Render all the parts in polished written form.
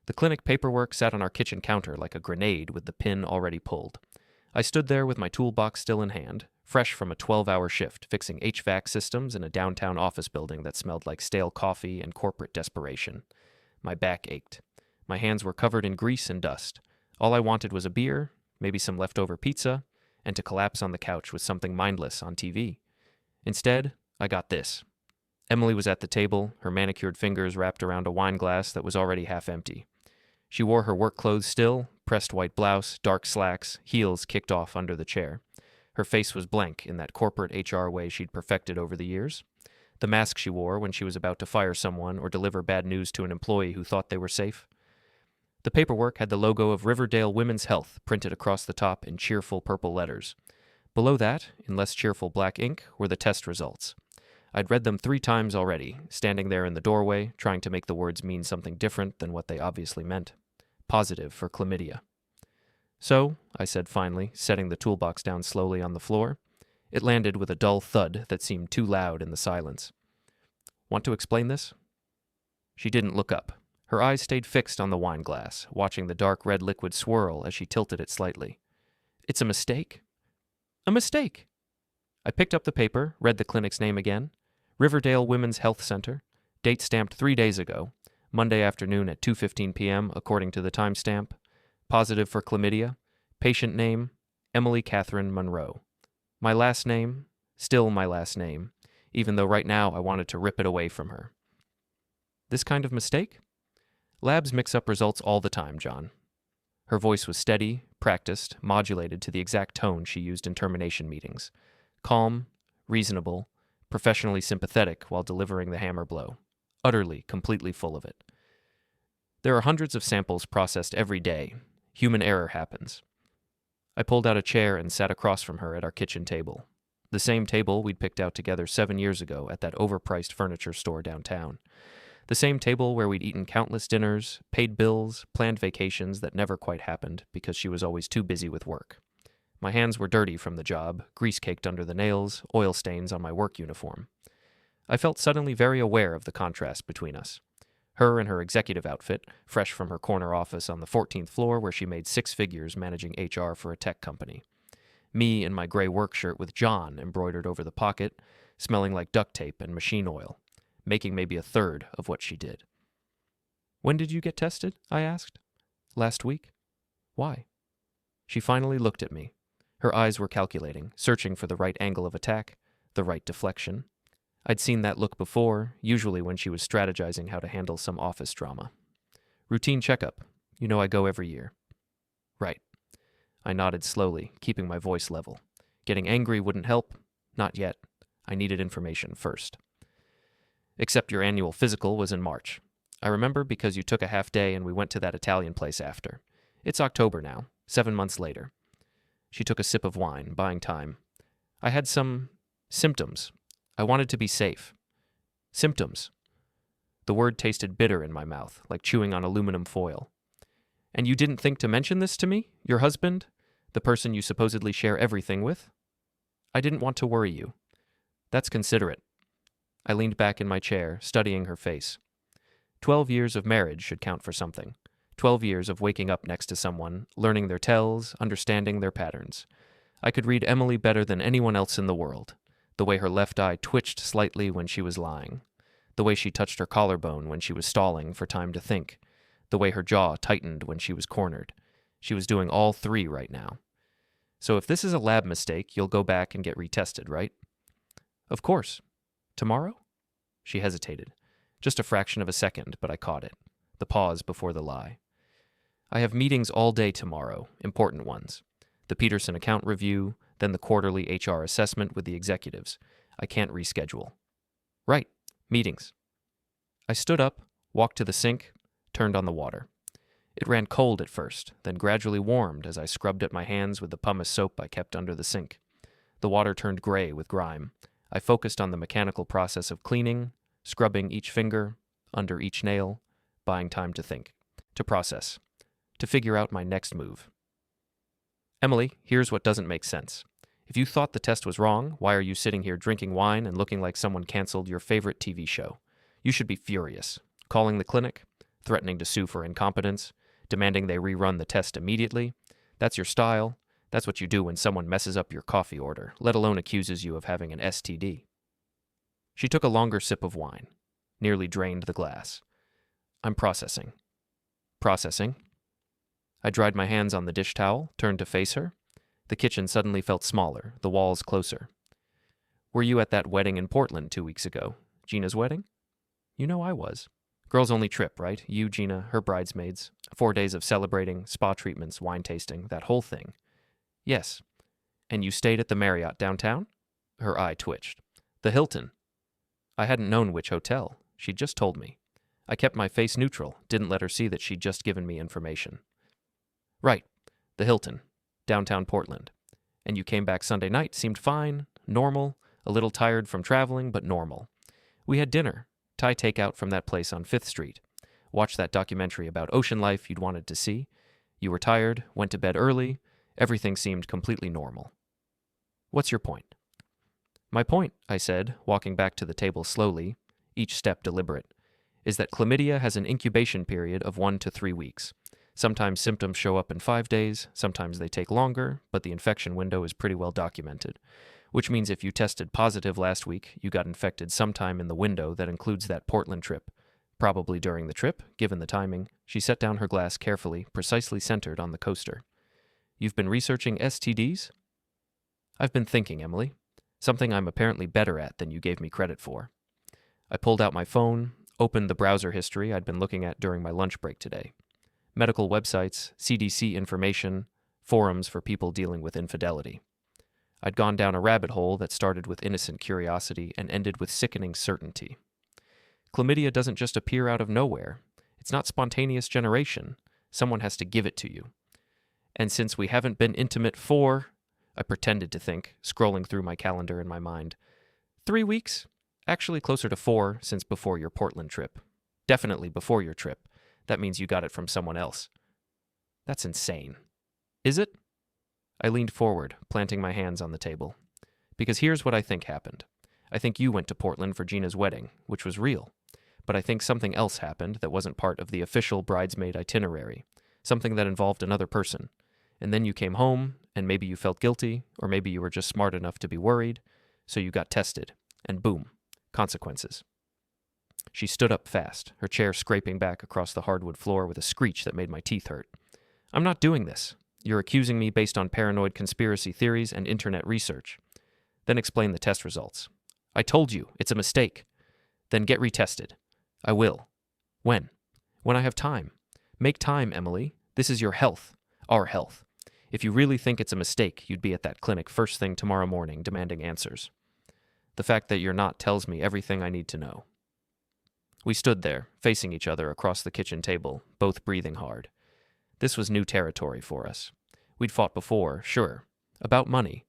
The clinic paperwork sat on our kitchen counter like a grenade with the pin already pulled. I stood there with my toolbox still in hand, fresh from a 12-hour shift fixing HVAC systems in a downtown office building that smelled like stale coffee and corporate desperation. My back ached. My hands were covered in grease and dust. All I wanted was a beer, maybe some leftover pizza, and to collapse on the couch with something mindless on TV. Instead, I got this. Emily was at the table, her manicured fingers wrapped around a wine glass that was already half empty. She wore her work clothes still, pressed white blouse, dark slacks, heels kicked off under the chair. Her face was blank in that corporate HR way she'd perfected over the years. The mask she wore when she was about to fire someone or deliver bad news to an employee who thought they were safe. The paperwork had the logo of Riverdale Women's Health printed across the top in cheerful purple letters. Below that, in less cheerful black ink, were the test results. I'd read them 3 times already, standing there in the doorway, trying to make the words mean something different than what they obviously meant. Positive for chlamydia. So, I said finally, setting the toolbox down slowly on the floor. It landed with a dull thud that seemed too loud in the silence. Want to explain this? She didn't look up. Her eyes stayed fixed on the wine glass, watching the dark red liquid swirl as she tilted it slightly. It's a mistake? A mistake! I picked up the paper, read the clinic's name again. Riverdale Women's Health Center. Date stamped 3 days ago. Monday afternoon at 2:15 p.m., according to the timestamp. Positive for chlamydia. Patient name, Emily Catherine Monroe. My last name, still my last name, even though right now I wanted to rip it away from her. This kind of mistake? Labs mix up results all the time, John. Her voice was steady, practiced, modulated to the exact tone she used in termination meetings. Calm, reasonable, professionally sympathetic while delivering the hammer blow. Utterly, completely full of it. There are hundreds of samples processed every day. Human error happens. I pulled out a chair and sat across from her at our kitchen table. The same table we'd picked out together 7 years ago at that overpriced furniture store downtown. The same table where we'd eaten countless dinners, paid bills, planned vacations that never quite happened because she was always too busy with work. My hands were dirty from the job, grease caked under the nails, oil stains on my work uniform. I felt suddenly very aware of the contrast between us. Her in her executive outfit, fresh from her corner office on the 14th floor where she made 6 figures managing HR for a tech company. Me in my gray work shirt with John embroidered over the pocket, smelling like duct tape and machine oil, making maybe a third of what she did. When did you get tested? I asked. Last week. Why? She finally looked at me. Her eyes were calculating, searching for the right angle of attack, the right deflection. I'd seen that look before, usually when she was strategizing how to handle some office drama. Routine checkup. You know I go every year. Right. I nodded slowly, keeping my voice level. Getting angry wouldn't help. Not yet. I needed information first. Except your annual physical was in March. I remember because you took a half day and we went to that Italian place after. It's October now, 7 months later. She took a sip of wine, buying time. I had some symptoms. I wanted to be safe. Symptoms. The word tasted bitter in my mouth, like chewing on aluminum foil. And you didn't think to mention this to me? Your husband? The person you supposedly share everything with? I didn't want to worry you. That's considerate. I leaned back in my chair, studying her face. 12 years of marriage should count for something. 12 years of waking up next to someone, learning their tells, understanding their patterns. I could read Emily better than anyone else in the world. The way her left eye twitched slightly when she was lying. The way she touched her collarbone when she was stalling for time to think. The way her jaw tightened when she was cornered. She was doing all 3 right now. So if this is a lab mistake, you'll go back and get retested, right? Of course. Tomorrow? She hesitated. Just a fraction of a second, but I caught it. The pause before the lie. I have meetings all day tomorrow, important ones. The Peterson account review, then the quarterly HR assessment with the executives. I can't reschedule. Right, meetings. I stood up, walked to the sink, turned on the water. It ran cold at first, then gradually warmed as I scrubbed at my hands with the pumice soap I kept under the sink. The water turned gray with grime. I focused on the mechanical process of cleaning, scrubbing each finger, under each nail, buying time to think, to process, to figure out my next move. Emily, here's what doesn't make sense. If you thought the test was wrong, why are you sitting here drinking wine and looking like someone canceled your favorite TV show? You should be furious. Calling the clinic, threatening to sue for incompetence, demanding they rerun the test immediately. That's your style. That's what you do when someone messes up your coffee order, let alone accuses you of having an STD. She took a longer sip of wine, nearly drained the glass. I'm processing. Processing. I dried my hands on the dish towel, turned to face her. The kitchen suddenly felt smaller, the walls closer. Were you at that wedding in Portland 2 weeks ago? Gina's wedding? You know I was. Girls' only trip, right? You, Gina, her bridesmaids. 4 days of celebrating, spa treatments, wine tasting, that whole thing. Yes. And you stayed at the Marriott downtown? Her eye twitched. The Hilton. I hadn't known which hotel. She'd just told me. I kept my face neutral, didn't let her see that she'd just given me information. Right. The Hilton. Downtown Portland. And you came back Sunday night, seemed fine, normal, a little tired from traveling, but normal. We had dinner, Thai takeout from that place on 5th Street. Watched that documentary about ocean life you'd wanted to see. You were tired, went to bed early. Everything seemed completely normal. What's your point? My point, I said, walking back to the table slowly, each step deliberate, is that chlamydia has an incubation period of 1 to 3 weeks. Sometimes symptoms show up in 5 days, sometimes they take longer, but the infection window is pretty well documented. Which means if you tested positive last week, you got infected sometime in the window that includes that Portland trip. Probably during the trip, given the timing. She set down her glass carefully, precisely centered on the coaster. You've been researching STDs? I've been thinking, Emily. Something I'm apparently better at than you gave me credit for. I pulled out my phone, opened the browser history I'd been looking at during my lunch break today. Medical websites, CDC information, forums for people dealing with infidelity. I'd gone down a rabbit hole that started with innocent curiosity and ended with sickening certainty. Chlamydia doesn't just appear out of nowhere. It's not spontaneous generation. Someone has to give it to you. And since we haven't been intimate for, I pretended to think, scrolling through my calendar in my mind, 3 weeks? Actually closer to 4 since before your Portland trip. Definitely before your trip. That means you got it from someone else. That's insane. Is it? I leaned forward, planting my hands on the table. Because here's what I think happened. I think you went to Portland for Gina's wedding, which was real. But I think something else happened that wasn't part of the official bridesmaid itinerary. Something that involved another person. And then you came home, and maybe you felt guilty, or maybe you were just smart enough to be worried, so you got tested. And boom, consequences. She stood up fast, her chair scraping back across the hardwood floor with a screech that made my teeth hurt. I'm not doing this. You're accusing me based on paranoid conspiracy theories and internet research. Then explain the test results. I told you, it's a mistake. Then get retested. I will. When? When I have time. Make time, Emily. This is your health. Our health. If you really think it's a mistake, you'd be at that clinic first thing tomorrow morning demanding answers. The fact that you're not tells me everything I need to know. We stood there, facing each other across the kitchen table, both breathing hard. This was new territory for us. We'd fought before, sure. About money.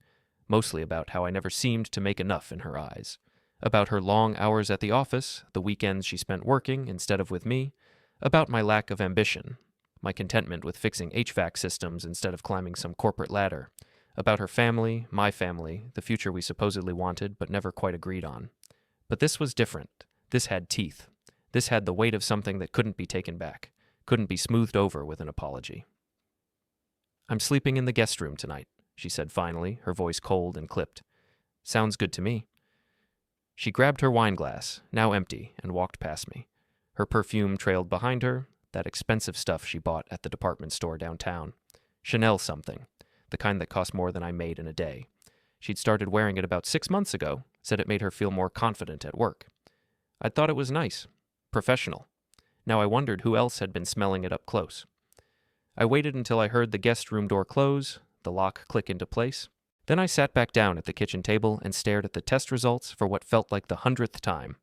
Mostly about how I never seemed to make enough in her eyes. About her long hours at the office, the weekends she spent working instead of with me. About my lack of ambition. My contentment with fixing HVAC systems instead of climbing some corporate ladder. About her family, my family, the future we supposedly wanted but never quite agreed on. But this was different. This had teeth. This had the weight of something that couldn't be taken back. Couldn't be smoothed over with an apology. I'm sleeping in the guest room tonight, she said finally, her voice cold and clipped. Sounds good to me. She grabbed her wine glass, now empty, and walked past me. Her perfume trailed behind her, that expensive stuff she bought at the department store downtown. Chanel something, the kind that cost more than I made in a day. She'd started wearing it about 6 months ago, said it made her feel more confident at work. I'd thought it was nice, professional. Now I wondered who else had been smelling it up close. I waited until I heard the guest room door close, the lock click into place. Then I sat back down at the kitchen table and stared at the test results for what felt like the 100th time.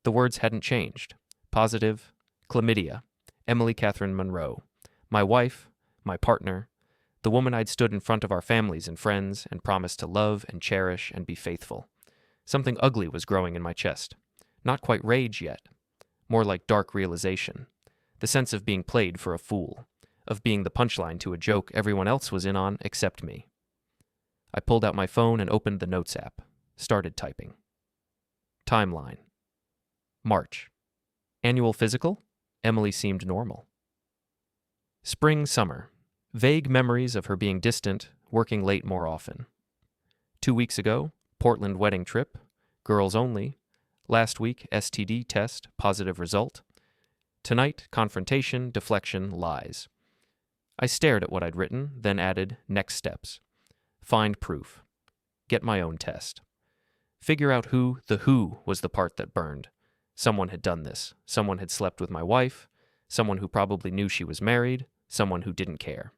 The words hadn't changed. Positive, chlamydia, Emily Catherine Monroe, my wife, my partner, the woman I'd stood in front of our families and friends and promised to love and cherish and be faithful. Something ugly was growing in my chest. Not quite rage yet. More like dark realization. The sense of being played for a fool. Of being the punchline to a joke everyone else was in on except me. I pulled out my phone and opened the Notes app. Started typing. Timeline. March. Annual physical? Emily seemed normal. Spring, summer. Vague memories of her being distant, working late more often. 2 weeks ago, Portland wedding trip, girls only. Last week, STD test, positive result. Tonight, confrontation, deflection, lies. I stared at what I'd written, then added, next steps. Find proof. Get my own test. Figure out who was the part that burned. Someone had done this. Someone had slept with my wife. Someone who probably knew she was married. Someone who didn't care.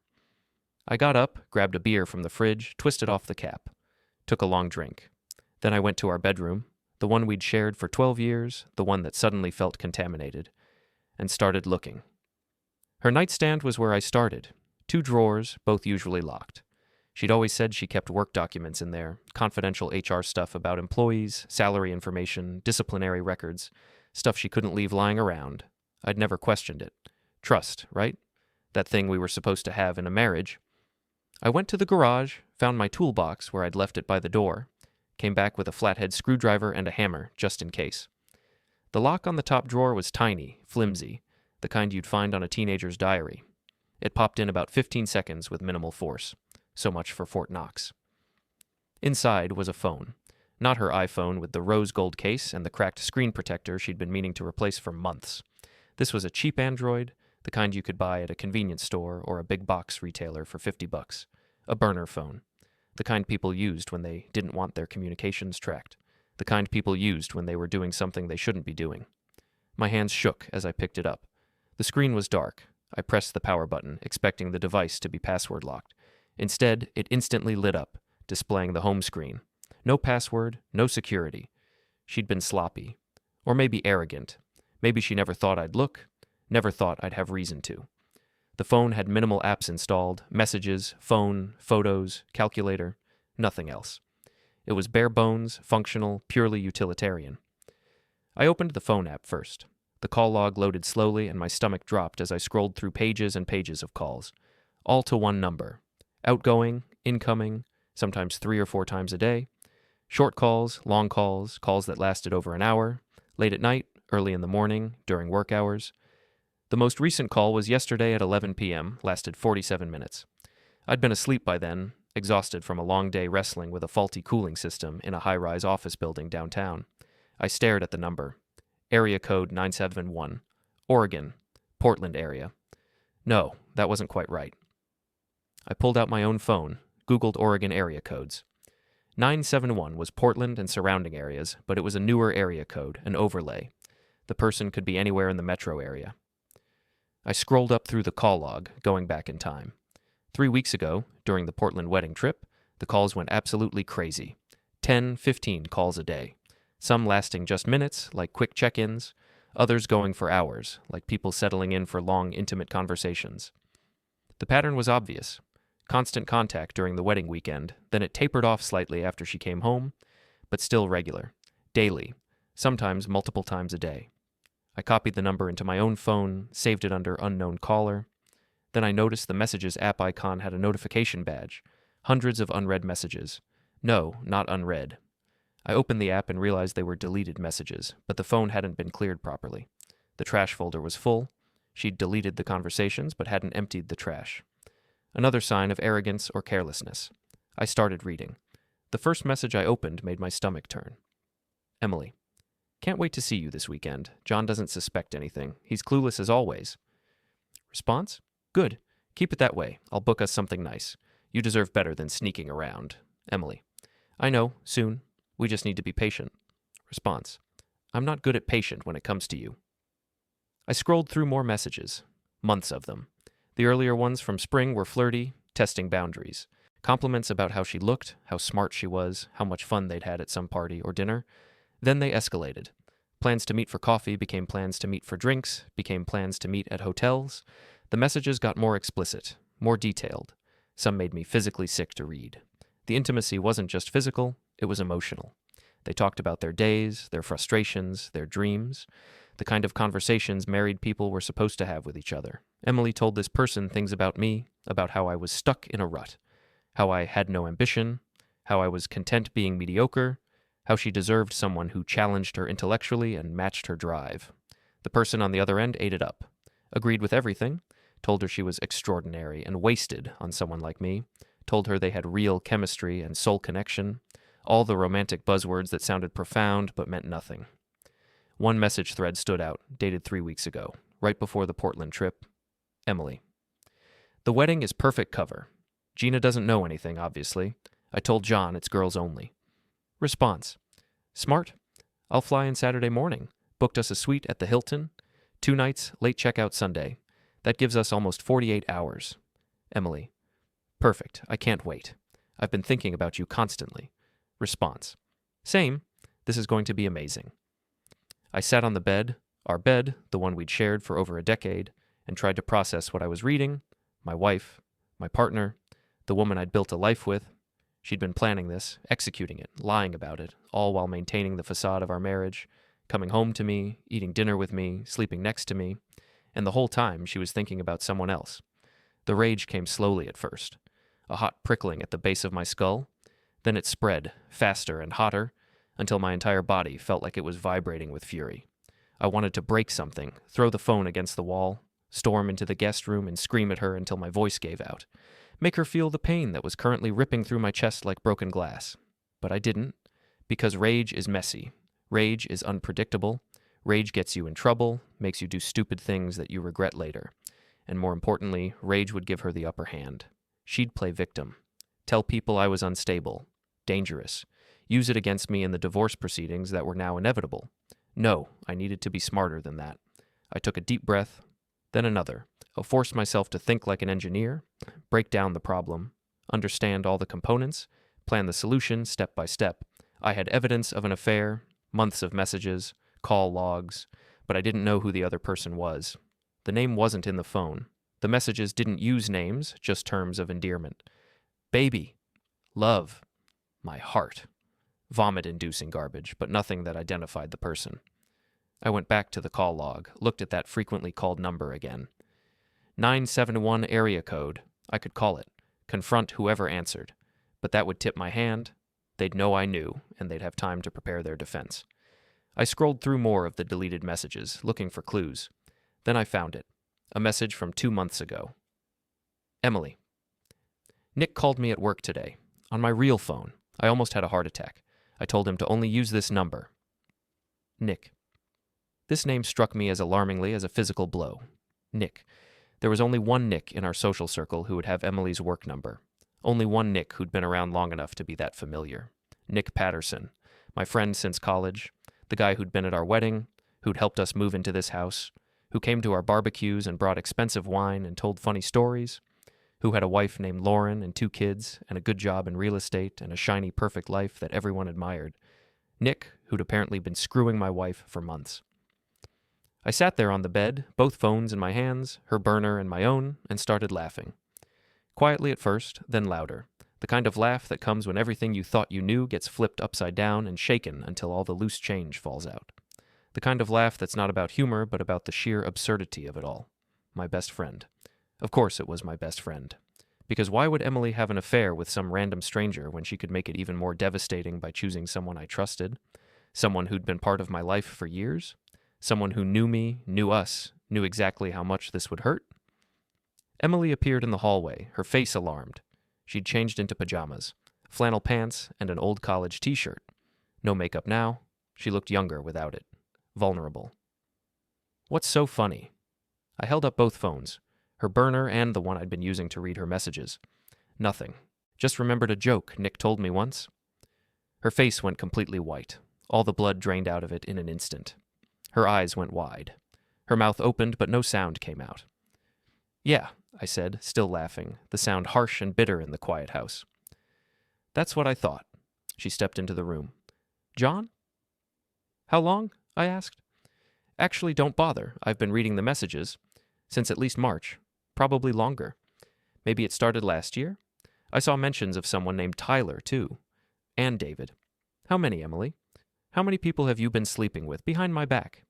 I got up, grabbed a beer from the fridge, twisted off the cap. Took a long drink. Then I went to our bedroom, the one we'd shared for 12 years, the one that suddenly felt contaminated, and started looking. Her nightstand was where I started. 2 drawers, both usually locked. She'd always said she kept work documents in there, confidential HR stuff about employees, salary information, disciplinary records, stuff she couldn't leave lying around. I'd never questioned it. Trust, right? That thing we were supposed to have in a marriage. I went to the garage, found my toolbox where I'd left it by the door, came back with a flathead screwdriver and a hammer, just in case. The lock on the top drawer was tiny, flimsy, the kind you'd find on a teenager's diary. It popped in about 15 seconds with minimal force. So much for Fort Knox. Inside was a phone. Not her iPhone with the rose gold case and the cracked screen protector she'd been meaning to replace for months. This was a cheap Android, the kind you could buy at a convenience store or a big box retailer for $50. A burner phone. The kind people used when they didn't want their communications tracked. The kind people used when they were doing something they shouldn't be doing. My hands shook as I picked it up. The screen was dark. I pressed the power button, expecting the device to be password locked. Instead, it instantly lit up, displaying the home screen. No password, no security. She'd been sloppy. Or maybe arrogant. Maybe she never thought I'd look, never thought I'd have reason to. The phone had minimal apps installed, messages, phone, photos, calculator, nothing else. It was bare bones, functional, purely utilitarian. I opened the phone app first. The call log loaded slowly and my stomach dropped as I scrolled through pages and pages of calls. All to one number. Outgoing, incoming, sometimes 3 or 4 times a day. Short calls, long calls, calls that lasted over an hour, late at night, early in the morning, during work hours. The most recent call was yesterday at 11 p.m., lasted 47 minutes. I'd been asleep by then, exhausted from a long day wrestling with a faulty cooling system in a high-rise office building downtown. I stared at the number. Area code 971. Oregon. Portland area. No, that wasn't quite right. I pulled out my own phone, Googled Oregon area codes. 971 was Portland and surrounding areas, but it was a newer area code, an overlay. The person could be anywhere in the metro area. I scrolled up through the call log, going back in time. 3 weeks ago, during the Portland wedding trip, the calls went absolutely crazy. 10, 15 calls a day. Some lasting just minutes, like quick check-ins. Others going for hours, like people settling in for long, intimate conversations. The pattern was obvious. Constant contact during the wedding weekend, then it tapered off slightly after she came home, but still regular, daily, sometimes multiple times a day. I copied the number into my own phone, saved it under unknown caller. Then I noticed the Messages app icon had a notification badge, hundreds of unread messages. No, not unread. I opened the app and realized they were deleted messages, but the phone hadn't been cleared properly. The trash folder was full. She'd deleted the conversations but hadn't emptied the trash. Another sign of arrogance or carelessness. I started reading. The first message I opened made my stomach turn. Emily, can't wait to see you this weekend. John doesn't suspect anything. He's clueless as always. Response? Good. Keep it that way. I'll book us something nice. You deserve better than sneaking around. Emily. I know. Soon. We just need to be patient. Response. I'm not good at patient when it comes to you. I scrolled through more messages. Months of them. The earlier ones from spring were flirty, testing boundaries. Compliments about how she looked, how smart she was, how much fun they'd had at some party or dinner. Then they escalated. Plans to meet for coffee became plans to meet for drinks, became plans to meet at hotels. The messages got more explicit, more detailed. Some made me physically sick to read. The intimacy wasn't just physical, it was emotional. They talked about their days, their frustrations, their dreams, the kind of conversations married people were supposed to have with each other. Emily told this person things about me, about how I was stuck in a rut, how I had no ambition, how I was content being mediocre, how she deserved someone who challenged her intellectually and matched her drive. The person on the other end ate it up, Agreed with everything. Told her she was extraordinary and wasted on someone like me. Told her they had real chemistry and soul connection. All the romantic buzzwords that sounded profound but meant nothing. One message thread stood out, dated 3 weeks ago, right before the Portland trip. Emily. The wedding is perfect cover. Gina doesn't know anything, obviously. I told John it's girls only. Response. Smart. I'll fly in Saturday morning. Booked us a suite at the Hilton. 2 nights, late checkout Sunday. That gives us almost 48 hours. Emily. Perfect. I can't wait. I've been thinking about you constantly. Response. Same. This is going to be amazing. I sat on the bed, our bed, the one we'd shared for over a decade, and tried to process what I was reading, my wife, my partner, the woman I'd built a life with. She'd been planning this, executing it, lying about it, all while maintaining the facade of our marriage, coming home to me, eating dinner with me, sleeping next to me, and the whole time she was thinking about someone else. The rage came slowly at first, a hot prickling at the base of my skull. Then it spread, faster and hotter, until my entire body felt like it was vibrating with fury. I wanted to break something, throw the phone against the wall, storm into the guest room and scream at her until my voice gave out. Make her feel the pain that was currently ripping through my chest like broken glass. But I didn't, because rage is messy. Rage is unpredictable. Rage gets you in trouble, makes you do stupid things that you regret later. And more importantly, rage would give her the upper hand. She'd play victim. Tell people I was unstable, dangerous. Use it against me in the divorce proceedings that were now inevitable. No, I needed to be smarter than that. I took a deep breath, then another. I forced myself to think like an engineer, break down the problem, understand all the components, plan the solution step by step. I had evidence of an affair, months of messages, call logs, but I didn't know who the other person was. The name wasn't in the phone. The messages didn't use names, just terms of endearment. Baby. Love. My heart. Vomit-inducing garbage, but nothing that identified the person. I went back to the call log, looked at that frequently called number again. 971 area code. I could call it, confront whoever answered. But that would tip my hand. They'd know I knew, and they'd have time to prepare their defense. I scrolled through more of the deleted messages, looking for clues. Then I found it. A message from 2 months ago. Emily. Nick called me at work today. On my real phone. I almost had a heart attack. I told him to only use this number. Nick. This name struck me as alarmingly as a physical blow. Nick. There was only one Nick in our social circle who would have Emily's work number. Only one Nick who'd been around long enough to be that familiar. Nick Patterson. My friend since college. The guy who'd been at our wedding, who'd helped us move into this house, who came to our barbecues and brought expensive wine and told funny stories, who had a wife named Lauren and 2 kids and a good job in real estate and a shiny, perfect life that everyone admired. Nick, who'd apparently been screwing my wife for months. I sat there on the bed, both phones in my hands, her burner and my own, and started laughing. Quietly at first, then louder. The kind of laugh that comes when everything you thought you knew gets flipped upside down and shaken until all the loose change falls out. The kind of laugh that's not about humor, but about the sheer absurdity of it all. My best friend. Of course it was my best friend. Because why would Emily have an affair with some random stranger when she could make it even more devastating by choosing someone I trusted? Someone who'd been part of my life for years? Someone who knew me, knew us, knew exactly how much this would hurt? Emily appeared in the hallway, her face alarmed. She'd changed into pajamas, flannel pants, and an old college t-shirt. No makeup now. She looked younger without it. Vulnerable. What's so funny? I held up both phones, her burner and the one I'd been using to read her messages. Nothing. Just remembered a joke Nick told me once. Her face went completely white. All the blood drained out of it in an instant. Her eyes went wide. Her mouth opened, but no sound came out. Yeah, I said, still laughing, the sound harsh and bitter in the quiet house. That's what I thought. She stepped into the room. John? How long? I asked. Actually, don't bother. I've been reading the messages. Since at least March. Probably longer. Maybe it started last year? I saw mentions of someone named Tyler, too. And David. How many, Emily? How many people have you been sleeping with behind my back?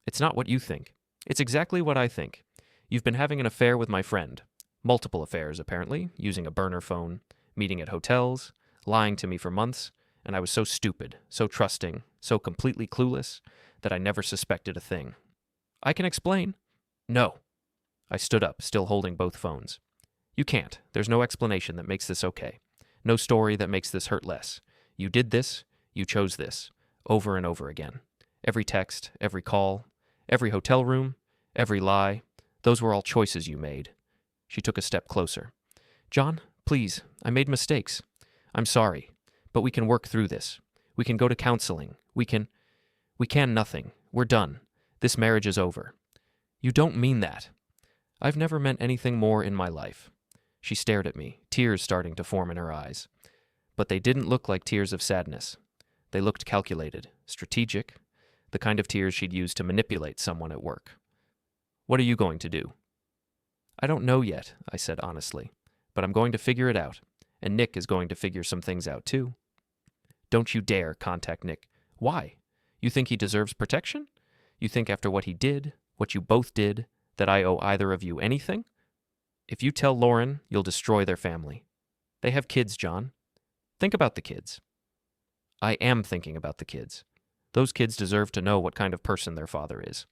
It's not what you think. It's exactly what I think. You've been having an affair with my friend. Multiple affairs, apparently, using a burner phone, meeting at hotels, lying to me for months, and I was so stupid, so trusting, so completely clueless, that I never suspected a thing. I can explain. No, I stood up, still holding both phones. You can't. There's no explanation that makes this okay. No story that makes this hurt less. You did this. You chose this. Over and over again. Every text, every call, every hotel room, every lie. Those were all choices you made. She took a step closer. John, please, I made mistakes. I'm sorry, but we can work through this. We can go to counseling. We can nothing. We're done. This marriage is over. You don't mean that. I've never meant anything more in my life. She stared at me, tears starting to form in her eyes. But they didn't look like tears of sadness. They looked calculated, strategic, the kind of tears she'd use to manipulate someone at work. What are you going to do? I don't know yet, I said honestly, but I'm going to figure it out, and Nick is going to figure some things out too. Don't you dare contact Nick. Why? You think he deserves protection? You think after what he did, what you both did, that I owe either of you anything? If you tell Lauren, you'll destroy their family. They have kids, John. Think about the kids. I am thinking about the kids. Those kids deserve to know what kind of person their father is.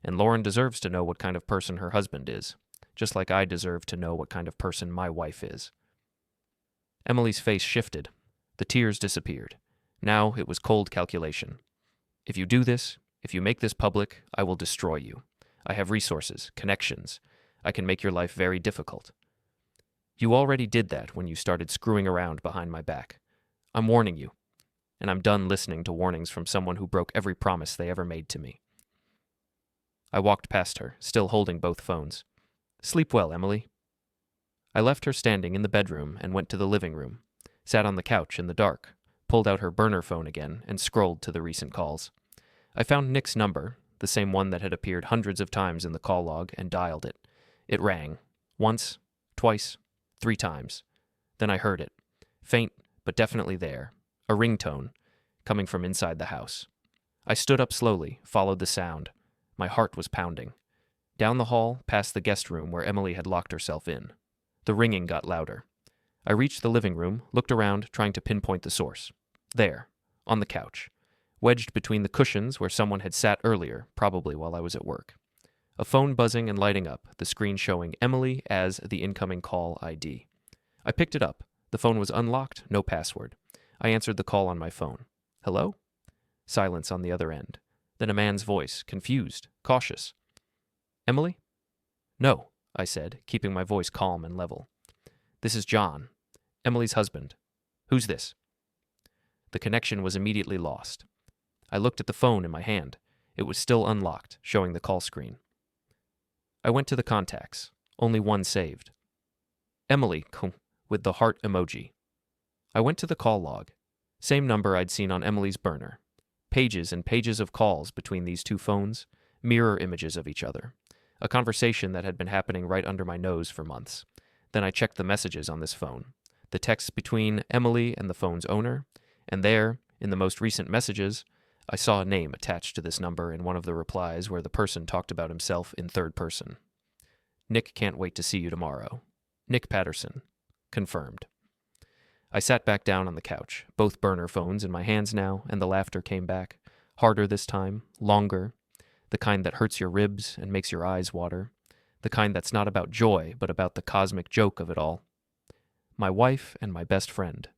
And Lauren deserves to know what kind of person her husband is, just like I deserve to know what kind of person my wife is. Emily's face shifted. The tears disappeared. Now it was cold calculation. If you do this, if you make this public, I will destroy you. I have resources, connections. I can make your life very difficult. You already did that when you started screwing around behind my back. I'm warning you. And I'm done listening to warnings from someone who broke every promise they ever made to me. I walked past her, still holding both phones. Sleep well, Emily. I left her standing in the bedroom and went to the living room, sat on the couch in the dark, pulled out her burner phone again, and scrolled to the recent calls. I found Nick's number, the same one that had appeared hundreds of times in the call log, and dialed it. It rang. Once, twice, 3 times. Then I heard it. Faint, but definitely there. A ringtone, coming from inside the house. I stood up slowly, followed the sound. My heart was pounding. Down the hall, past the guest room where Emily had locked herself in. The ringing got louder. I reached the living room, looked around, trying to pinpoint the source. There, on the couch, wedged between the cushions where someone had sat earlier, probably while I was at work. A phone buzzing and lighting up, the screen showing Emily as the incoming call ID. I picked it up. The phone was unlocked, no password. I answered the call on my phone. Hello? Silence on the other end. Then a man's voice, confused, cautious. Emily? No, I said, keeping my voice calm and level. This is John, Emily's husband. Who's this? The connection was immediately lost. I looked at the phone in my hand. It was still unlocked, showing the call screen. I went to the contacts. Only one saved. Emily, with the heart emoji. I went to the call log. Same number I'd seen on Emily's burner. Pages and pages of calls between these two phones, mirror images of each other. A conversation that had been happening right under my nose for months. Then I checked the messages on this phone. The texts between Emily and the phone's owner, and there, in the most recent messages, I saw a name attached to this number in one of the replies where the person talked about himself in third person. Nick can't wait to see you tomorrow. Nick Patterson. Confirmed. I sat back down on the couch, both burner phones in my hands now, and the laughter came back. Harder this time, longer, the kind that hurts your ribs and makes your eyes water, the kind that's not about joy, but about the cosmic joke of it all. My wife and my best friend,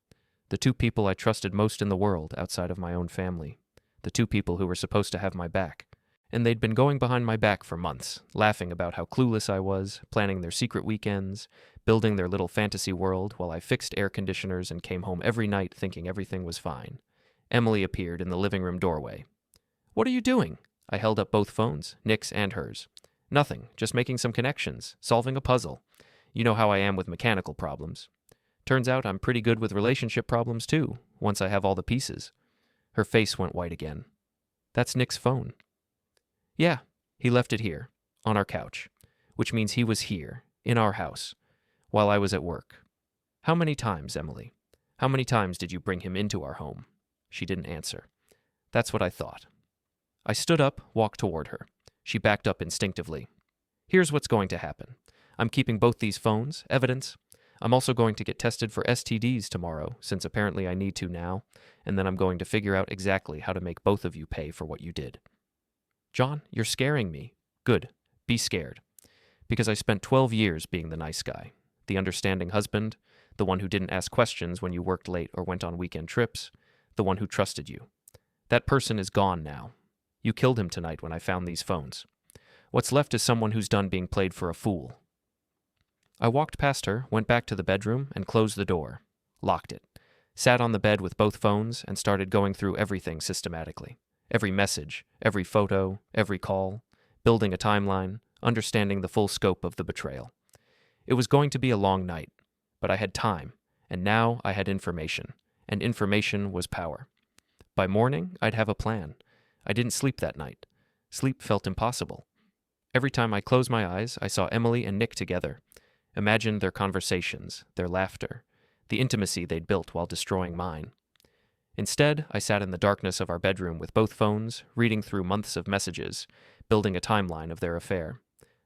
the 2 people I trusted most in the world outside of my own family, the 2 people who were supposed to have my back. And they'd been going behind my back for months, laughing about how clueless I was, planning their secret weekends, building their little fantasy world while I fixed air conditioners and came home every night thinking everything was fine. Emily appeared in the living room doorway. What are you doing? I held up both phones, Nick's and hers. Nothing, just making some connections, solving a puzzle. You know how I am with mechanical problems. Turns out I'm pretty good with relationship problems too, once I have all the pieces. Her face went white again. That's Nick's phone. Yeah, he left it here, on our couch, which means he was here, in our house, while I was at work. How many times, Emily? How many times did you bring him into our home? She didn't answer. That's what I thought. I stood up, walked toward her. She backed up instinctively. Here's what's going to happen. I'm keeping both these phones, evidence. I'm also going to get tested for STDs tomorrow, since apparently I need to now, and then I'm going to figure out exactly how to make both of you pay for what you did. John, you're scaring me. Good. Be scared. Because I spent 12 years being the nice guy, the understanding husband, the one who didn't ask questions when you worked late or went on weekend trips, the one who trusted you. That person is gone now. You killed him tonight when I found these phones. What's left is someone who's done being played for a fool. I walked past her, went back to the bedroom, and closed the door, locked it, sat on the bed with both phones, and started going through everything systematically. Every message, every photo, every call, building a timeline, understanding the full scope of the betrayal. It was going to be a long night, but I had time, and now I had information, and information was power. By morning, I'd have a plan. I didn't sleep that night. Sleep felt impossible. Every time I closed my eyes, I saw Emily and Nick together. Imagined their conversations, their laughter, the intimacy they'd built while destroying mine. Instead, I sat in the darkness of our bedroom with both phones, reading through months of messages, building a timeline of their affair.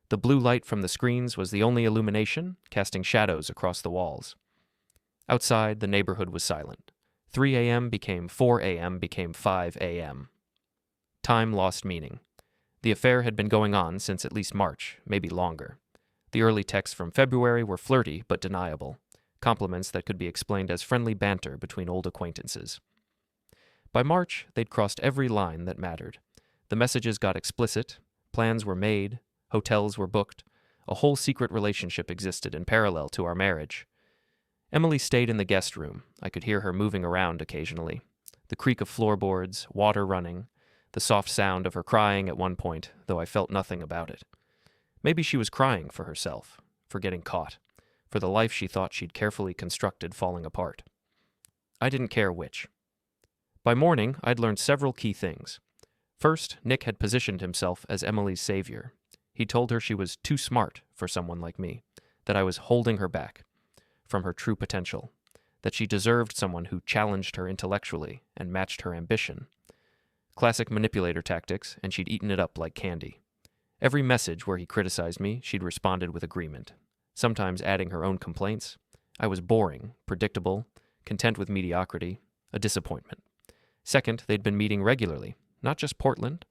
The blue light from the screens was the only illumination, casting shadows across the walls. Outside, the neighborhood was silent. 3 a.m. became 4 a.m. became 5 a.m. Time lost meaning. The affair had been going on since at least March, maybe longer. The early texts from February were flirty but deniable, compliments that could be explained as friendly banter between old acquaintances. By March, they'd crossed every line that mattered. The messages got explicit, plans were made, hotels were booked, a whole secret relationship existed in parallel to our marriage. Emily stayed in the guest room. I could hear her moving around occasionally. The creak of floorboards, water running, the soft sound of her crying at one point, though I felt nothing about it. Maybe she was crying for herself, for getting caught, for the life she thought she'd carefully constructed falling apart. I didn't care which. By morning, I'd learned several key things. First, Nick had positioned himself as Emily's savior. He told her she was too smart for someone like me, that I was holding her back from her true potential, that she deserved someone who challenged her intellectually and matched her ambition. Classic manipulator tactics, and she'd eaten it up like candy. Every message where he criticized me, she'd responded with agreement, sometimes adding her own complaints. I was boring, predictable, content with mediocrity, a disappointment. Second, they'd been meeting regularly, not just Portland.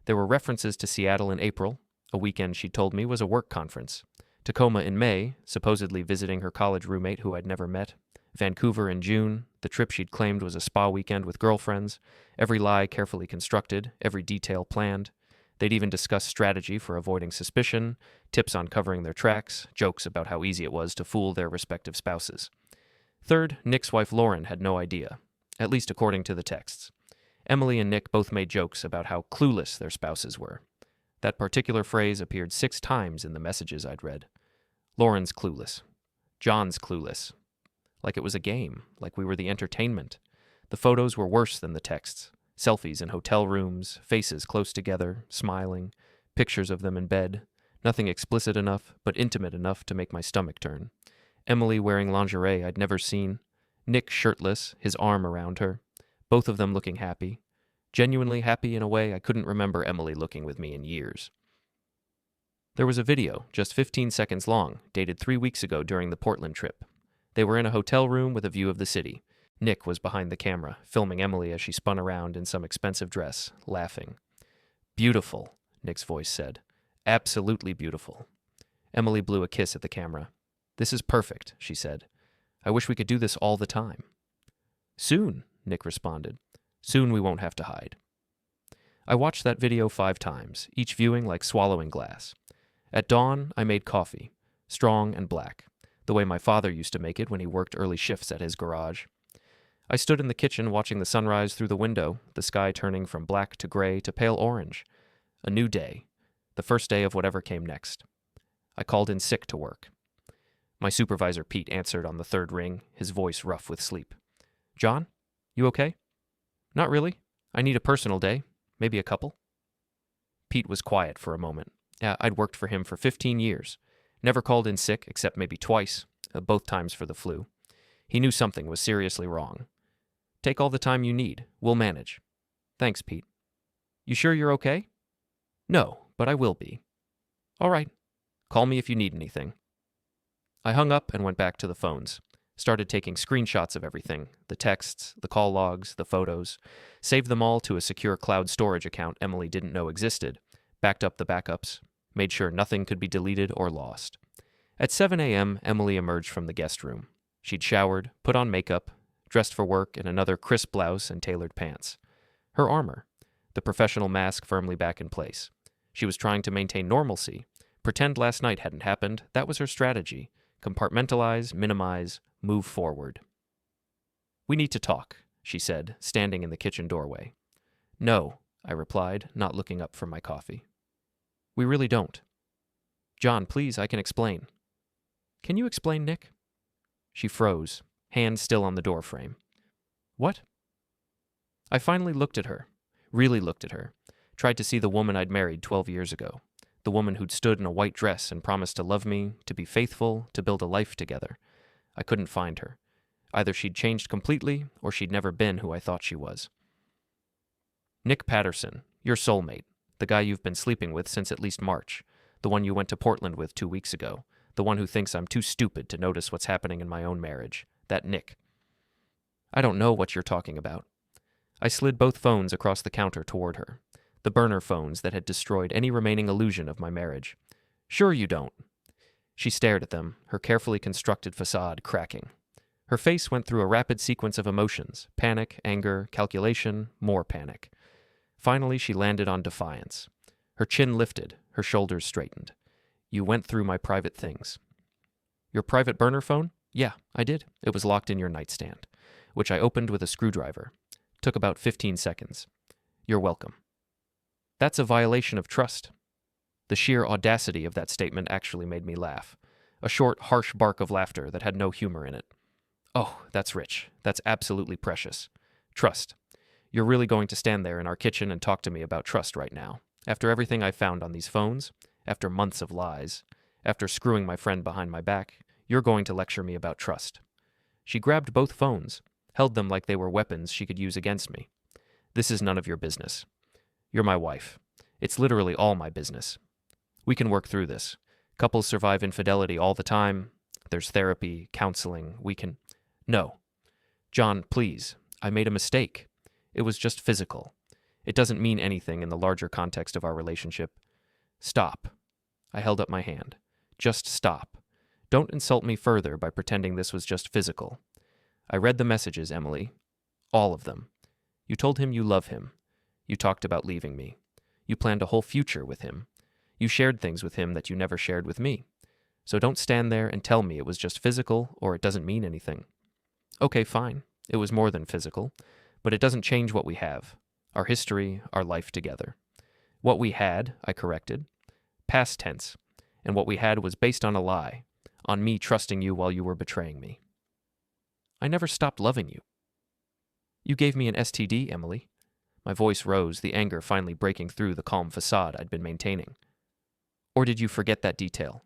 There were references to Seattle in April, a weekend she told me was a work conference, Tacoma in May, supposedly visiting her college roommate who I'd never met, Vancouver in June, the trip she'd claimed was a spa weekend with girlfriends, every lie carefully constructed, every detail planned. They'd even discussed strategy for avoiding suspicion, tips on covering their tracks, jokes about how easy it was to fool their respective spouses. Third, Nick's wife Lauren had no idea, at least according to the texts. Emily and Nick both made jokes about how clueless their spouses were. That particular phrase appeared 6 times in the messages I'd read. Lauren's clueless. John's clueless. Like it was a game, like we were the entertainment. The photos were worse than the texts. Selfies in hotel rooms, faces close together, smiling, pictures of them in bed. Nothing explicit enough, but intimate enough to make my stomach turn. Emily wearing lingerie I'd never seen. Nick shirtless, his arm around her. Both of them looking happy. Genuinely happy in a way I couldn't remember Emily looking with me in years. There was a video, just 15 seconds long, dated 3 weeks ago during the Portland trip. They were in a hotel room with a view of the city. Nick was behind the camera, filming Emily as she spun around in some expensive dress, laughing. "Beautiful," Nick's voice said. "Absolutely beautiful." Emily blew a kiss at the camera. "This is perfect," she said. "I wish we could do this all the time." "Soon," Nick responded. "Soon we won't have to hide." I watched that video 5 times, each viewing like swallowing glass. At dawn, I made coffee, strong and black, the way my father used to make it when he worked early shifts at his garage. I stood in the kitchen watching the sunrise through the window, the sky turning from black to gray to pale orange. A new day, the first day of whatever came next. I called in sick to work. My supervisor Pete answered on the 3rd ring, his voice rough with sleep. "John, you okay?" "Not really. I need a personal day, maybe a couple." Pete was quiet for a moment. Yeah, I'd worked for him for 15 years. Never called in sick except maybe twice, both times for the flu. He knew something was seriously wrong. "Take all the time you need. We'll manage." "Thanks, Pete." "You sure you're okay?" "No, but I will be." "All right. Call me if you need anything." I hung up and went back to the phones. Started taking screenshots of everything, the texts, the call logs, the photos, saved them all to a secure cloud storage account Emily didn't know existed, backed up the backups, made sure nothing could be deleted or lost. At 7 a.m., Emily emerged from the guest room. She'd showered, put on makeup, dressed for work in another crisp blouse and tailored pants. Her armor, the professional mask firmly back in place. She was trying to maintain normalcy. Pretend last night hadn't happened. That was her strategy. Compartmentalize, minimize, move forward. "We need to talk," she said, standing in the kitchen doorway. "No," I replied, not looking up from my coffee. "We really don't." "John, please, I can explain." "Can you explain, Nick?" She froze, hand still on the doorframe. "What?" I finally looked at her, really looked at her, tried to see the woman I'd married 12 years ago, the woman who'd stood in a white dress and promised to love me, to be faithful, to build a life together. I couldn't find her. Either she'd changed completely, or she'd never been who I thought she was. "Nick Patterson, your soulmate, the guy you've been sleeping with since at least March, the one you went to Portland with 2 weeks ago, the one who thinks I'm too stupid to notice what's happening in my own marriage. That Nick." "I don't know what you're talking about." I slid both phones across the counter toward her, the burner phones that had destroyed any remaining illusion of my marriage. "Sure you don't." She stared at them, her carefully constructed facade cracking. Her face went through a rapid sequence of emotions: panic, anger, calculation, more panic. Finally, she landed on defiance. Her chin lifted, her shoulders straightened. "You went through my private things." "Your private burner phone?" "Yeah, I did. It was locked in your nightstand," which I opened with a screwdriver. Took about 15 seconds. "You're welcome." That's a violation of trust. The sheer audacity of that statement actually made me laugh. A short, harsh bark of laughter that had no humor in it. "Oh, that's rich. That's absolutely precious. Trust. You're really going to stand there in our kitchen and talk to me about trust right now? After everything I found on these phones? After months of lies? After screwing my friend behind my back? You're going to lecture me about trust?" She grabbed both phones, held them like they were weapons she could use against me. "This is none of your business. You're my wife. It's literally all my business. We can work through this. Couples survive infidelity all the time. There's therapy, counseling. We can..." "No. John, please. I made a mistake. It was just physical. It doesn't mean anything in the larger context of our relationship. Stop." I held up my hand. "Just stop. Don't insult me further by pretending this was just physical. I read the messages, Emily. All of them. You told him you love him. You talked about leaving me. You planned a whole future with him. You shared things with him that you never shared with me. So don't stand there and tell me it was just physical or it doesn't mean anything. Okay, fine. It was more than physical. But it doesn't change what we have. Our history, our life together. What we had, I corrected. Past tense. And what we had was based on a lie. On me trusting you while you were betraying me. I never stopped loving you. You gave me an STD, Emily. My voice rose, the anger finally breaking through the calm facade I'd been maintaining. Or did you forget that detail?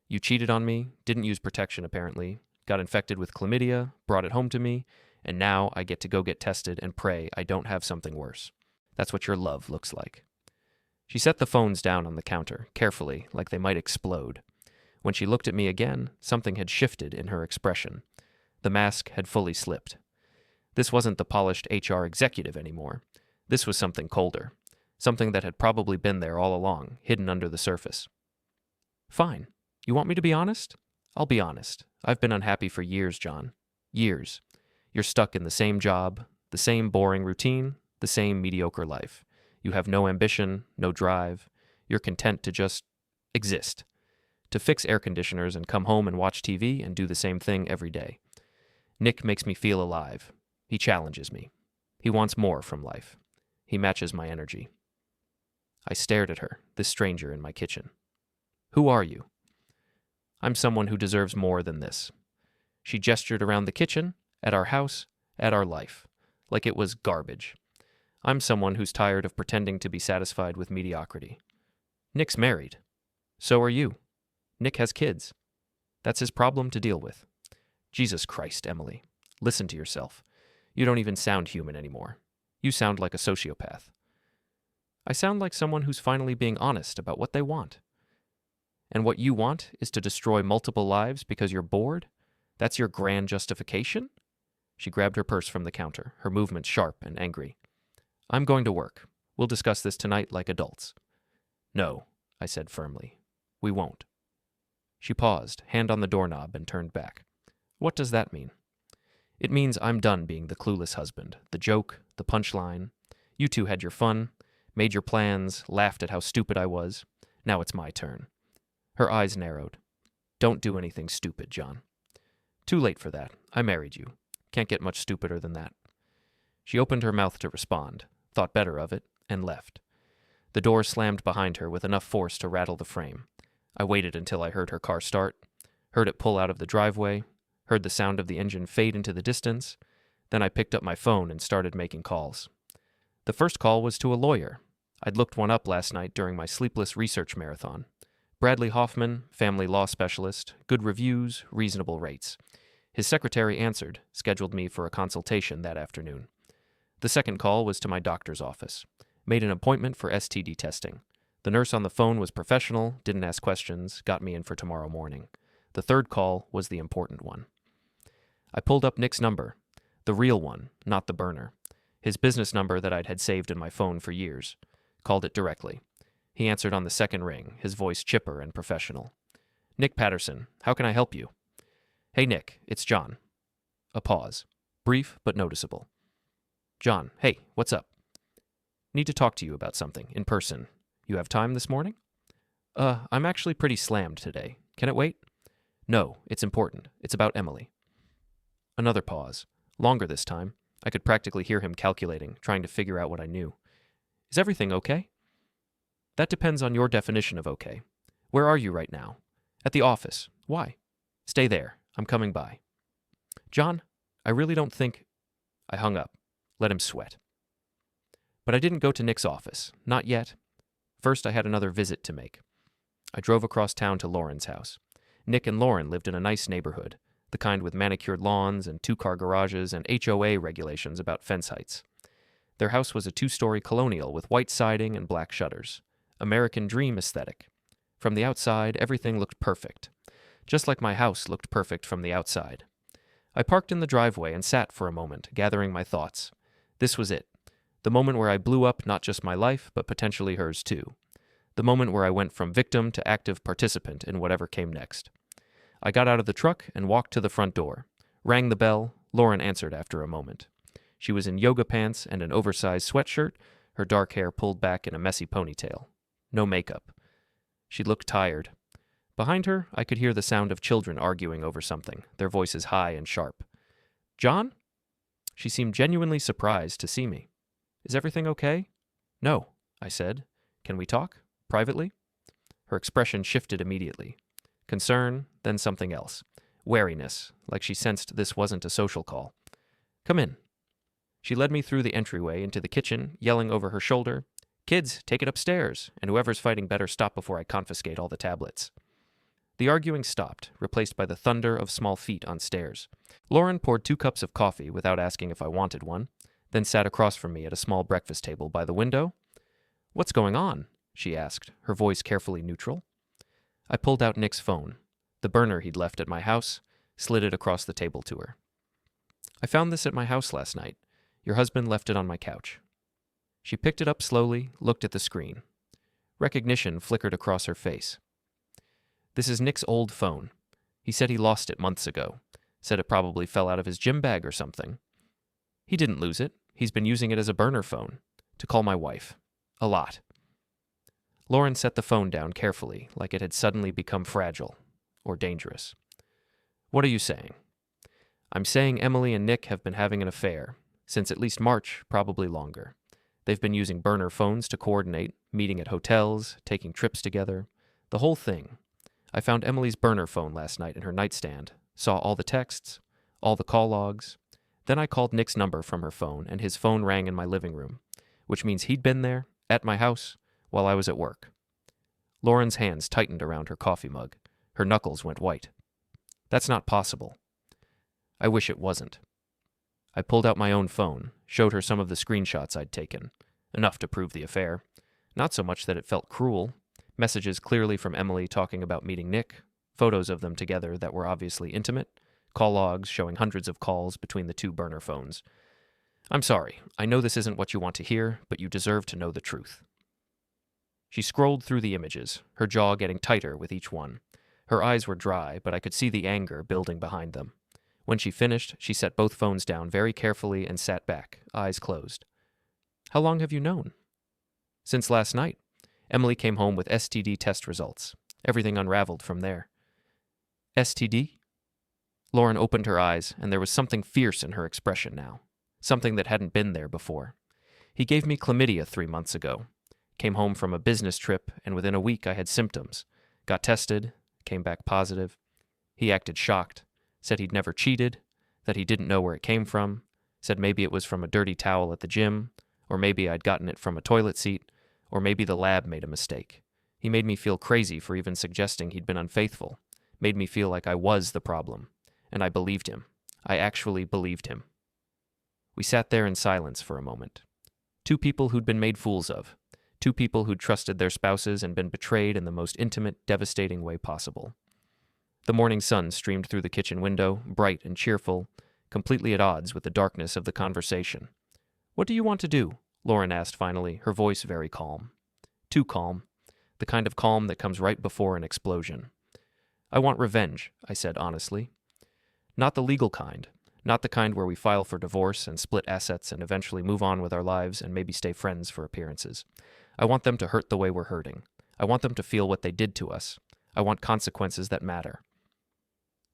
You cheated on me, didn't use protection apparently, got infected with chlamydia, brought it home to me, and now I get to go get tested and pray I don't have something worse. That's what your love looks like. She set the phones down on the counter, carefully, like they might explode. When she looked at me again, something had shifted in her expression. The mask had fully slipped. This wasn't the polished HR executive anymore. This was something colder. Something that had probably been there all along, hidden under the surface. "Fine. You want me to be honest? I'll be honest. I've been unhappy for years, John. Years. You're stuck in the same job, the same boring routine, the same mediocre life. You have no ambition, no drive. You're content to just exist. To fix air conditioners and come home and watch TV and do the same thing every day. Nick makes me feel alive. He challenges me. He wants more from life. He matches my energy." I stared at her, this stranger in my kitchen. "Who are you?" "I'm someone who deserves more than this." She gestured around the kitchen, at our house, at our life, like it was garbage. "I'm someone who's tired of pretending to be satisfied with mediocrity. Nick's married. So are you. Nick has kids. That's his problem to deal with. Jesus Christ, Emily. Listen to yourself. You don't even sound human anymore. You sound like a sociopath." "I sound like someone who's finally being honest about what they want." "And what you want is to destroy multiple lives because you're bored? That's your grand justification?" She grabbed her purse from the counter, her movements sharp and angry. "I'm going to work. We'll discuss this tonight like adults." "No." I said firmly. We won't. She paused, hand on the doorknob, and turned back. What does that mean? It means I'm done being the clueless husband, the joke, the punchline. You two had your fun, made your plans, laughed at how stupid I was. Now it's my turn. Her eyes narrowed. Don't do anything stupid, John. Too late for that. I married you. Can't get much stupider than that. She opened her mouth to respond, thought better of it, and left. The door slammed behind her with enough force to rattle the frame. I waited until I heard her car start, heard it pull out of the driveway, heard the sound of the engine fade into the distance. Then I picked up my phone and started making calls. The first call was to a lawyer. I'd looked one up last night during my sleepless research marathon. Bradley Hoffman, family law specialist, good reviews, reasonable rates. His secretary answered, scheduled me for a consultation that afternoon. The second call was to my doctor's office. Made an appointment for STD testing. The nurse on the phone was professional, didn't ask questions, got me in for tomorrow morning. The third call was the important one. I pulled up Nick's number. The real one, not the burner. His business number that I'd had saved in my phone for years. Called it directly. He answered on the second ring, his voice chipper and professional. Nick Patterson, how can I help you? Hey Nick, it's John. A pause. Brief but noticeable. John, hey, what's up? Need to talk to you about something, in person. You have time this morning? I'm actually pretty slammed today. Can it wait? No, it's important. It's about Emily. Another pause. Longer this time. I could practically hear him calculating, trying to figure out what I knew. Is everything okay? That depends on your definition of okay. Where are you right now? At the office. Why? Stay there. I'm coming by. John, I really don't think... I hung up. Let him sweat. But I didn't go to Nick's office. Not yet. First, I had another visit to make. I drove across town to Lauren's house. Nick and Lauren lived in a nice neighborhood, the kind with manicured lawns and two-car garages and HOA regulations about fence heights. Their house was a two-story colonial with white siding and black shutters. American dream aesthetic. From the outside, everything looked perfect. Just like my house looked perfect from the outside. I parked in the driveway and sat for a moment, gathering my thoughts. This was it. The moment where I blew up not just my life, but potentially hers too. The moment where I went from victim to active participant in whatever came next. I got out of the truck and walked to the front door. Rang the bell. Lauren answered after a moment. She was in yoga pants and an oversized sweatshirt, her dark hair pulled back in a messy ponytail. No makeup. She looked tired. Behind her, I could hear the sound of children arguing over something, their voices high and sharp. John? She seemed genuinely surprised to see me. Is everything okay? No, I said. Can we talk? Privately? Her expression shifted immediately. Concern, then something else. Wariness, like she sensed this wasn't a social call. Come in. She led me through the entryway into the kitchen, yelling over her shoulder, Kids, take it upstairs, and whoever's fighting better stop before I confiscate all the tablets. The arguing stopped, replaced by the thunder of small feet on stairs. Lauren poured 2 cups of coffee without asking if I wanted one, then sat across from me at a small breakfast table by the window. What's going on? She asked, her voice carefully neutral. I pulled out Nick's phone, the burner he'd left at my house, slid it across the table to her. I found this at my house last night. Your husband left it on my couch. She picked it up slowly, looked at the screen. Recognition flickered across her face. This is Nick's old phone. He said he lost it months ago. Said it probably fell out of his gym bag or something. He didn't lose it. He's been using it as a burner phone. To call my wife. A lot. Lauren set the phone down carefully, like it had suddenly become fragile. Or dangerous. What are you saying? I'm saying Emily and Nick have been having an affair. Since at least March, probably longer. They've been using burner phones to coordinate, meeting at hotels, taking trips together. The whole thing. I found Emily's burner phone last night in her nightstand, saw all the texts, all the call logs. Then I called Nick's number from her phone, and his phone rang in my living room, which means he'd been there, at my house, while I was at work. Lauren's hands tightened around her coffee mug. Her knuckles went white. That's not possible. I wish it wasn't. I pulled out my own phone, showed her some of the screenshots I'd taken. Enough to prove the affair. Not so much that it felt cruel. Messages clearly from Emily talking about meeting Nick, photos of them together that were obviously intimate, call logs showing hundreds of calls between the 2 burner phones. I'm sorry, I know this isn't what you want to hear, but you deserve to know the truth. She scrolled through the images, her jaw getting tighter with each one. Her eyes were dry, but I could see the anger building behind them. When she finished, she set both phones down very carefully and sat back, eyes closed. "How long have you known?" "Since last night." Emily came home with STD test results. Everything unraveled from there. "STD?" Lauren opened her eyes, and there was something fierce in her expression now. Something that hadn't been there before. "He gave me chlamydia 3 months ago. Came home from a business trip, and within a week I had symptoms. Got tested, came back positive. He acted shocked, said he'd never cheated, that he didn't know where it came from, said maybe it was from a dirty towel at the gym, or maybe I'd gotten it from a toilet seat, or maybe the lab made a mistake. He made me feel crazy for even suggesting he'd been unfaithful, made me feel like I was the problem, and I believed him. I actually believed him." We sat there in silence for a moment. Two people who'd been made fools of. Two people who'd trusted their spouses and been betrayed in the most intimate, devastating way possible. The morning sun streamed through the kitchen window, bright and cheerful, completely at odds with the darkness of the conversation. "What do you want to do?" Lauren asked finally, her voice very calm. Too calm. The kind of calm that comes right before an explosion. "I want revenge," I said honestly. "Not the legal kind. Not the kind where we file for divorce and split assets and eventually move on with our lives and maybe stay friends for appearances. I want them to hurt the way we're hurting. I want them to feel what they did to us. I want consequences that matter."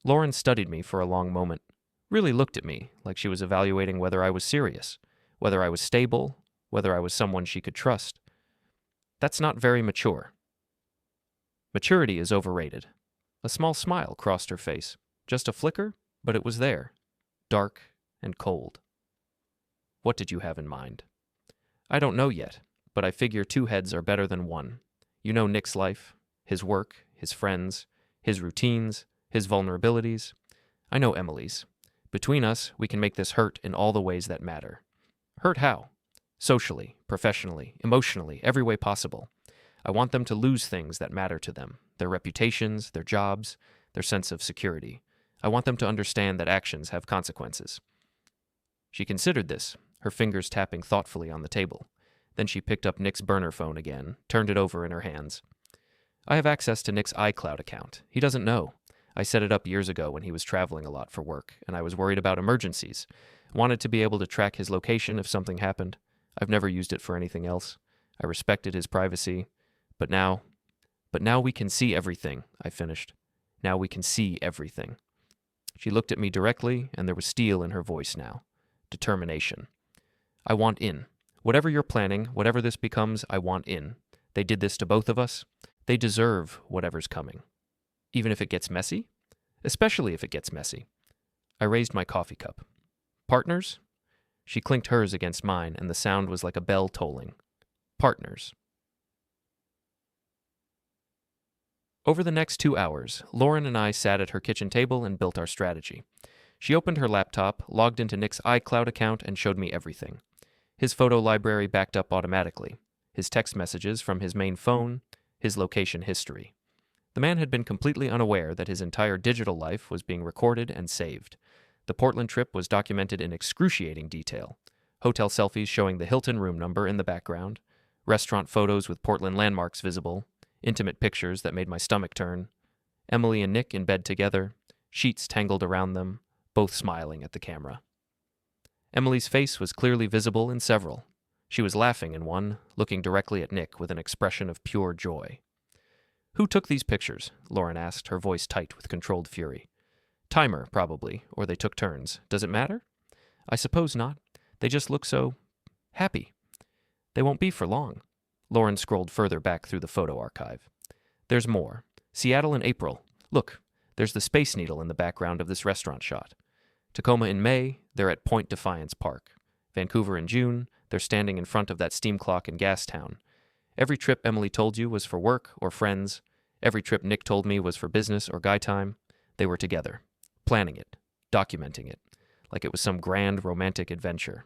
Lauren studied me for a long moment, really looked at me like she was evaluating whether I was serious, whether I was stable, whether I was someone she could trust. "That's not very mature." "Maturity is overrated." A small smile crossed her face. Just a flicker, but it was there. Dark and cold. "What did you have in mind?" "I don't know yet, but I figure 2 heads are better than 1. You know Nick's life, his work, his friends, his routines, his vulnerabilities. I know Emily's. Between us, we can make this hurt in all the ways that matter." "Hurt how?" "Socially, professionally, emotionally, every way possible. I want them to lose things that matter to them, their reputations, their jobs, their sense of security. I want them to understand that actions have consequences." She considered this, her fingers tapping thoughtfully on the table. Then she picked up Nick's burner phone again, turned it over in her hands. "I have access to Nick's iCloud account. He doesn't know. I set it up years ago when he was traveling a lot for work, and I was worried about emergencies. Wanted to be able to track his location if something happened. I've never used it for anything else. I respected his privacy. But now we can see everything," I finished. "Now we can see everything." She looked at me directly, and there was steel in her voice now. Determination. "I want in. Whatever you're planning, whatever this becomes, I want in. They did this to both of us. They deserve whatever's coming. Even if it gets messy? Especially if it gets messy." I raised my coffee cup. "Partners?" She clinked hers against mine, and the sound was like a bell tolling. "Partners." Over the next 2 hours, Lauren and I sat at her kitchen table and built our strategy. She opened her laptop, logged into Nick's iCloud account, and showed me everything. His photo library backed up automatically, his text messages from his main phone, his location history. The man had been completely unaware that his entire digital life was being recorded and saved. The Portland trip was documented in excruciating detail. Hotel selfies showing the Hilton room number in the background, restaurant photos with Portland landmarks visible, intimate pictures that made my stomach turn, Emily and Nick in bed together, sheets tangled around them, both smiling at the camera. Emily's face was clearly visible in several. She was laughing in one, looking directly at Nick with an expression of pure joy. "Who took these pictures?" Lauren asked, her voice tight with controlled fury. "Timer, probably, or they took turns. Does it matter?" "I suppose not. They just look so happy." "They won't be for long." Lauren scrolled further back through the photo archive. "There's more. Seattle in April. Look, there's the Space Needle in the background of this restaurant shot. Tacoma in May, they're at Point Defiance Park. Vancouver in June, they're standing in front of that steam clock in Gastown. Every trip Emily told you was for work or friends. Every trip Nick told me was for business or guy time. They were together, planning it, documenting it, like it was some grand romantic adventure."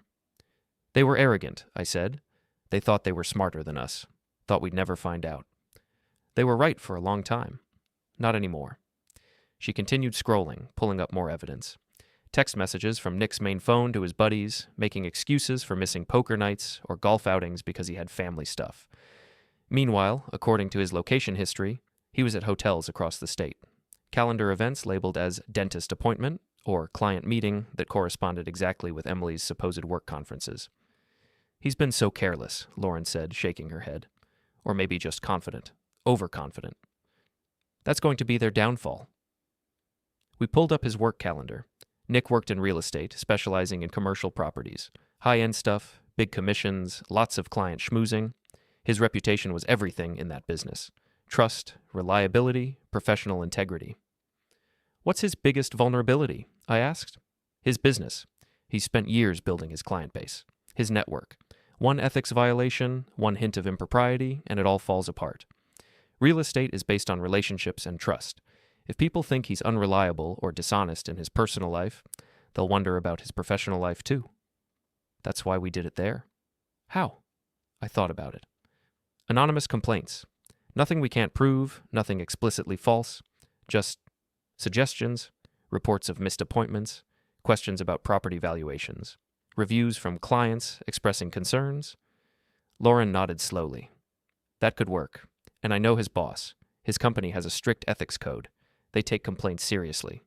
"They were arrogant," I said. "They thought they were smarter than us, thought we'd never find out. They were right for a long time. Not anymore." She continued scrolling, pulling up more evidence. Text messages from Nick's main phone to his buddies, making excuses for missing poker nights or golf outings because he had family stuff. Meanwhile, according to his location history, he was at hotels across the state. Calendar events labeled as dentist appointment or client meeting that corresponded exactly with Emily's supposed work conferences. He's been so careless, Lauren said, shaking her head. Or maybe just confident. Overconfident. That's going to be their downfall. We pulled up his work calendar. Nick worked in real estate, specializing in commercial properties. High-end stuff, big commissions, lots of client schmoozing. His reputation was everything in that business. Trust, reliability, professional integrity. What's his biggest vulnerability? I asked. His business. He's spent years building his client base. His network. One ethics violation, one hint of impropriety, and it all falls apart. Real estate is based on relationships and trust. If people think he's unreliable or dishonest in his personal life, they'll wonder about his professional life too. That's why we did it there. How? I thought about it. Anonymous complaints. Nothing we can't prove, nothing explicitly false, just suggestions, reports of missed appointments, questions about property valuations, reviews from clients expressing concerns. Lauren nodded slowly. That could work, and I know his boss. His company has a strict ethics code. They take complaints seriously.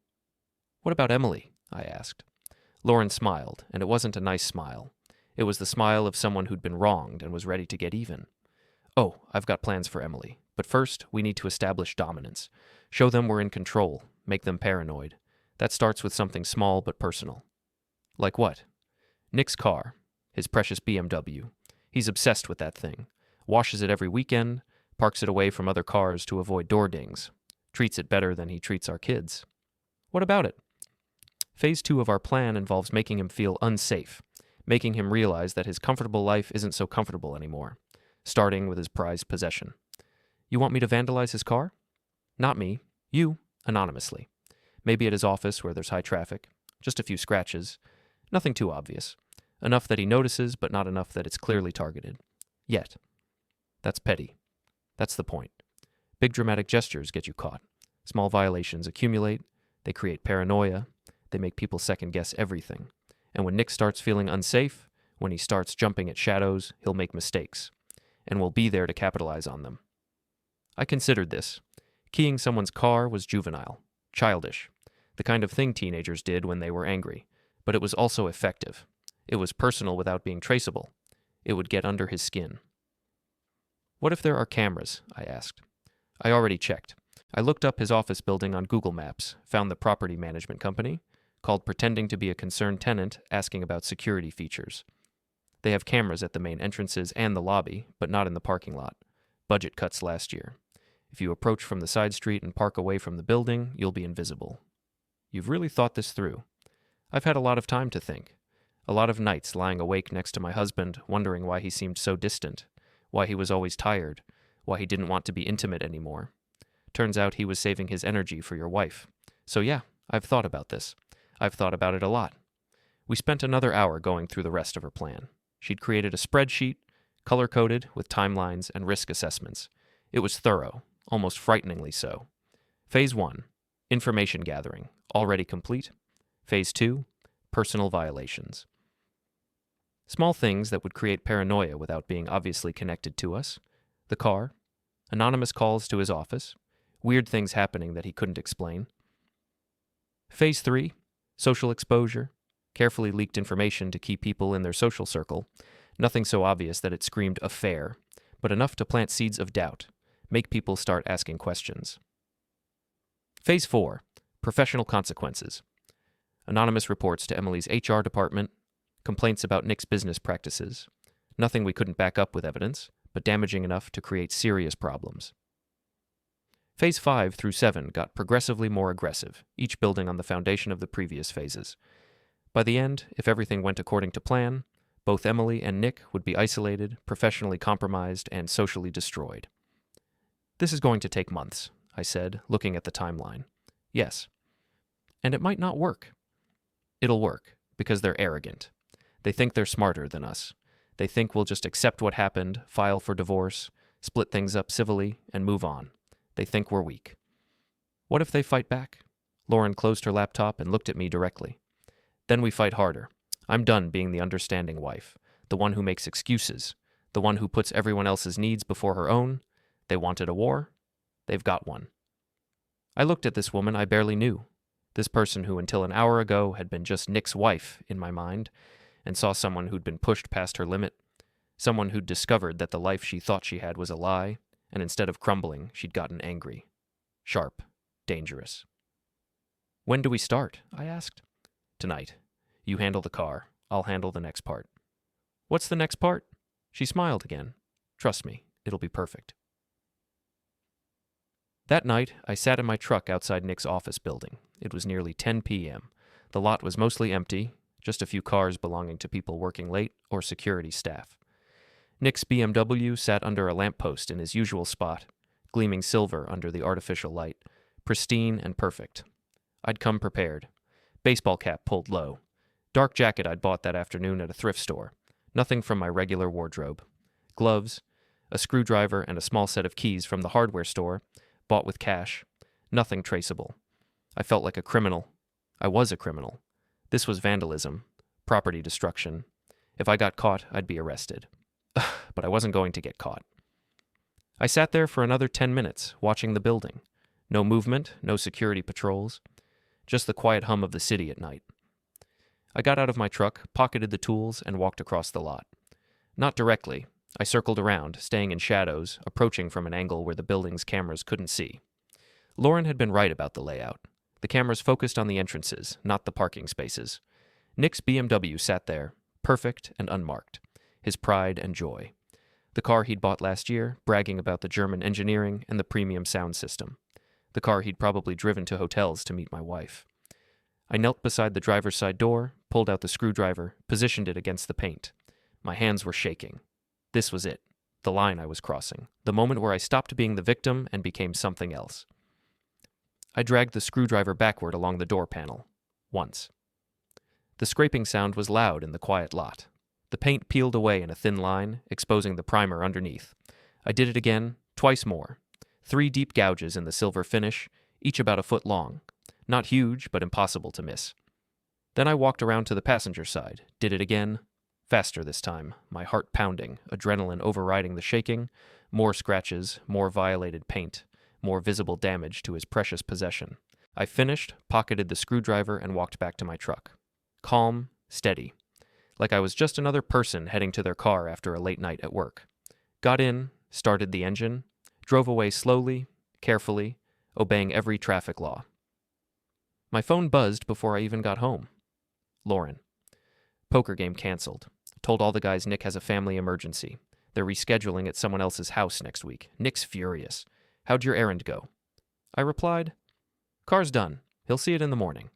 What about Emily? I asked. Lauren smiled, and it wasn't a nice smile. It was the smile of someone who'd been wronged and was ready to get even. Oh, I've got plans for Emily. But first, we need to establish dominance. Show them we're in control. Make them paranoid. That starts with something small but personal. Like what? Nick's car. His precious BMW. He's obsessed with that thing. Washes it every weekend. Parks it away from other cars to avoid door dings. Treats it better than he treats our kids. What about it? Phase 2 of our plan involves making him feel unsafe. Making him realize that his comfortable life isn't so comfortable anymore. Starting with his prized possession. You want me to vandalize his car? Not me. You, anonymously. Maybe at his office where there's high traffic. Just a few scratches. Nothing too obvious. Enough that he notices, but not enough that it's clearly targeted. Yet. That's petty. That's the point. Big dramatic gestures get you caught. Small violations accumulate. They create paranoia. They make people second-guess everything. And when Nick starts feeling unsafe, when he starts jumping at shadows, he'll make mistakes. And we'll be there to capitalize on them. I considered this. Keying someone's car was juvenile, childish, the kind of thing teenagers did when they were angry. But it was also effective. It was personal without being traceable. It would get under his skin. What if there are cameras? I asked. I already checked. I looked up his office building on Google Maps, found the property management company, called pretending to be a concerned tenant, asking about security features. They have cameras at the main entrances and the lobby, but not in the parking lot. Budget cuts last year. If you approach from the side street and park away from the building, you'll be invisible. You've really thought this through. I've had a lot of time to think. A lot of nights lying awake next to my husband, wondering why he seemed so distant, why he was always tired, why he didn't want to be intimate anymore. Turns out he was saving his energy for your wife. So yeah, I've thought about this. I've thought about it a lot. We spent another hour going through the rest of her plan. She'd created a spreadsheet, color-coded with timelines and risk assessments. It was thorough, almost frighteningly so. Phase 1, information gathering, already complete. Phase 2, personal violations. Small things that would create paranoia without being obviously connected to us. The car, anonymous calls to his office, weird things happening that he couldn't explain. Phase 3, social exposure, carefully leaked information to keep people in their social circle, nothing so obvious that it screamed affair, but enough to plant seeds of doubt, make people start asking questions. Phase 4, professional consequences. Anonymous reports to Emily's HR department, complaints about Nick's business practices, nothing we couldn't back up with evidence, but damaging enough to create serious problems. Phase 5 through 7 got progressively more aggressive, each building on the foundation of the previous phases. By the end, if everything went according to plan, both Emily and Nick would be isolated, professionally compromised, and socially destroyed. This is going to take months, I said, looking at the timeline. Yes. And it might not work. It'll work, because they're arrogant. They think they're smarter than us. They think we'll just accept what happened, file for divorce, split things up civilly, and move on. They think we're weak. What if they fight back? Lauren closed her laptop and looked at me directly. Then we fight harder. I'm done being the understanding wife, the one who makes excuses, The one who puts everyone else's needs before her own. They wanted a war. They've got one. I looked at this woman I barely knew. This person who until an hour ago had been just Nick's wife in my mind, and saw someone who'd been pushed past her limit. Someone who'd discovered that the life she thought she had was a lie, and instead of crumbling, she'd gotten angry. Sharp. Dangerous. "When do we start?" I asked. "Tonight. You handle the car. I'll handle the next part." "What's the next part?" She smiled again. "Trust me, it'll be perfect." That night, I sat in my truck outside Nick's office building. It was nearly 10 p.m. The lot was mostly empty, just a few cars belonging to people working late or security staff. Nick's BMW sat under a lamppost in his usual spot, gleaming silver under the artificial light, pristine and perfect. I'd come prepared. Baseball cap pulled low. Dark jacket I'd bought that afternoon at a thrift store. Nothing from my regular wardrobe. Gloves, a screwdriver, and a small set of keys from the hardware store, bought with cash. Nothing traceable. I felt like a criminal. I was a criminal. This was vandalism, property destruction. If I got caught, I'd be arrested. But I wasn't going to get caught. I sat there for another 10 minutes, watching the building. No movement, no security patrols. Just the quiet hum of the city at night. I got out of my truck, pocketed the tools, and walked across the lot. Not directly. I circled around, staying in shadows, approaching from an angle where the building's cameras couldn't see. Lauren had been right about the layout. The cameras focused on the entrances, not the parking spaces. Nick's BMW sat there, perfect and unmarked, his pride and joy. The car he'd bought last year, bragging about the German engineering and the premium sound system. The car he'd probably driven to hotels to meet my wife. I knelt beside the driver's side door, pulled out the screwdriver, positioned it against the paint. My hands were shaking. This was it, the line I was crossing, the moment where I stopped being the victim and became something else. I dragged the screwdriver backward along the door panel. Once. The scraping sound was loud in the quiet lot. The paint peeled away in a thin line, exposing the primer underneath. I did it again, twice more. 3 deep gouges in the silver finish, each about a foot long. Not huge, but impossible to miss. Then I walked around to the passenger side, did it again. Faster this time, my heart pounding, adrenaline overriding the shaking. More scratches, more violated paint, more visible damage to his precious possession. I finished, pocketed the screwdriver, and walked back to my truck. Calm, steady. Like I was just another person heading to their car after a late night at work. Got in, started the engine, drove away slowly, carefully, obeying every traffic law. My phone buzzed before I even got home. Lauren. Poker game canceled. Told all the guys Nick has a family emergency. They're rescheduling at someone else's house next week. Nick's furious. How'd your errand go? I replied, "Car's done. He'll see it in the morning."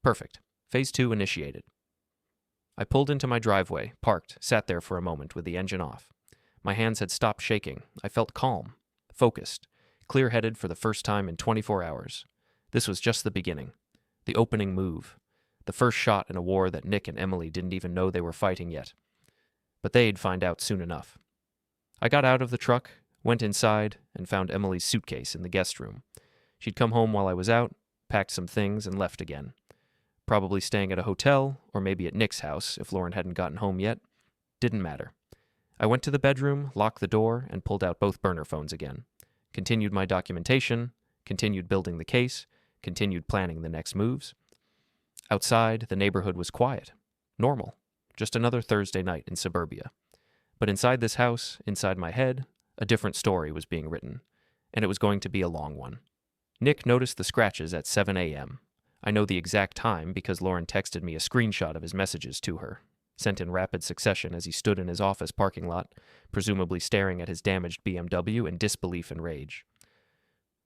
Perfect. Phase 2 initiated. I pulled into my driveway, parked, sat there for a moment with the engine off. My hands had stopped shaking. I felt calm, focused, clear-headed for the first time in 24 hours. This was just the beginning. The opening move. The first shot in a war that Nick and Emily didn't even know they were fighting yet. But they'd find out soon enough. I got out of the truck, went inside, and found Emily's suitcase in the guest room. She'd come home while I was out, packed some things, and left again. Probably staying at a hotel, or maybe at Nick's house if Lauren hadn't gotten home yet. Didn't matter. I went to the bedroom, locked the door, and pulled out both burner phones again. Continued my documentation, continued building the case, continued planning the next moves. Outside, the neighborhood was quiet. Normal. Just another Thursday night in suburbia. But inside this house, inside my head, a different story was being written, and it was going to be a long one. Nick noticed the scratches at 7 a.m. I know the exact time because Lauren texted me a screenshot of his messages to her, sent in rapid succession as he stood in his office parking lot, presumably staring at his damaged BMW in disbelief and rage.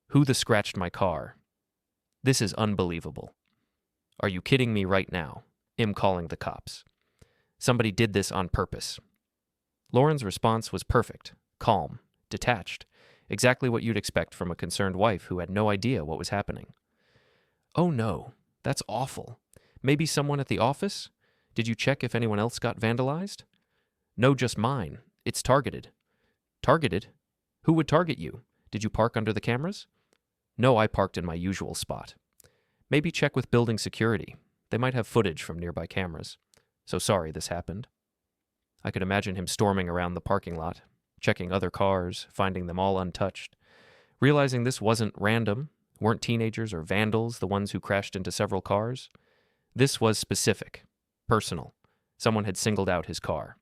Who the scratched my car? This is unbelievable. Are you kidding me right now? I'm calling the cops. Somebody did this on purpose. Lauren's response was perfect, calm, detached, exactly what you'd expect from a concerned wife who had no idea what was happening. Oh no, that's awful. Maybe someone at the office? Did you check if anyone else got vandalized? No, just mine. It's targeted. Targeted? Who would target you? Did you park under the cameras? No, I parked in my usual spot. Maybe check with building security. They might have footage from nearby cameras. So sorry this happened. I could imagine him storming around the parking lot, checking other cars, finding them all untouched. Realizing this wasn't random, weren't teenagers or vandals the ones who crashed into several cars. This was specific, personal. Someone had singled out his car.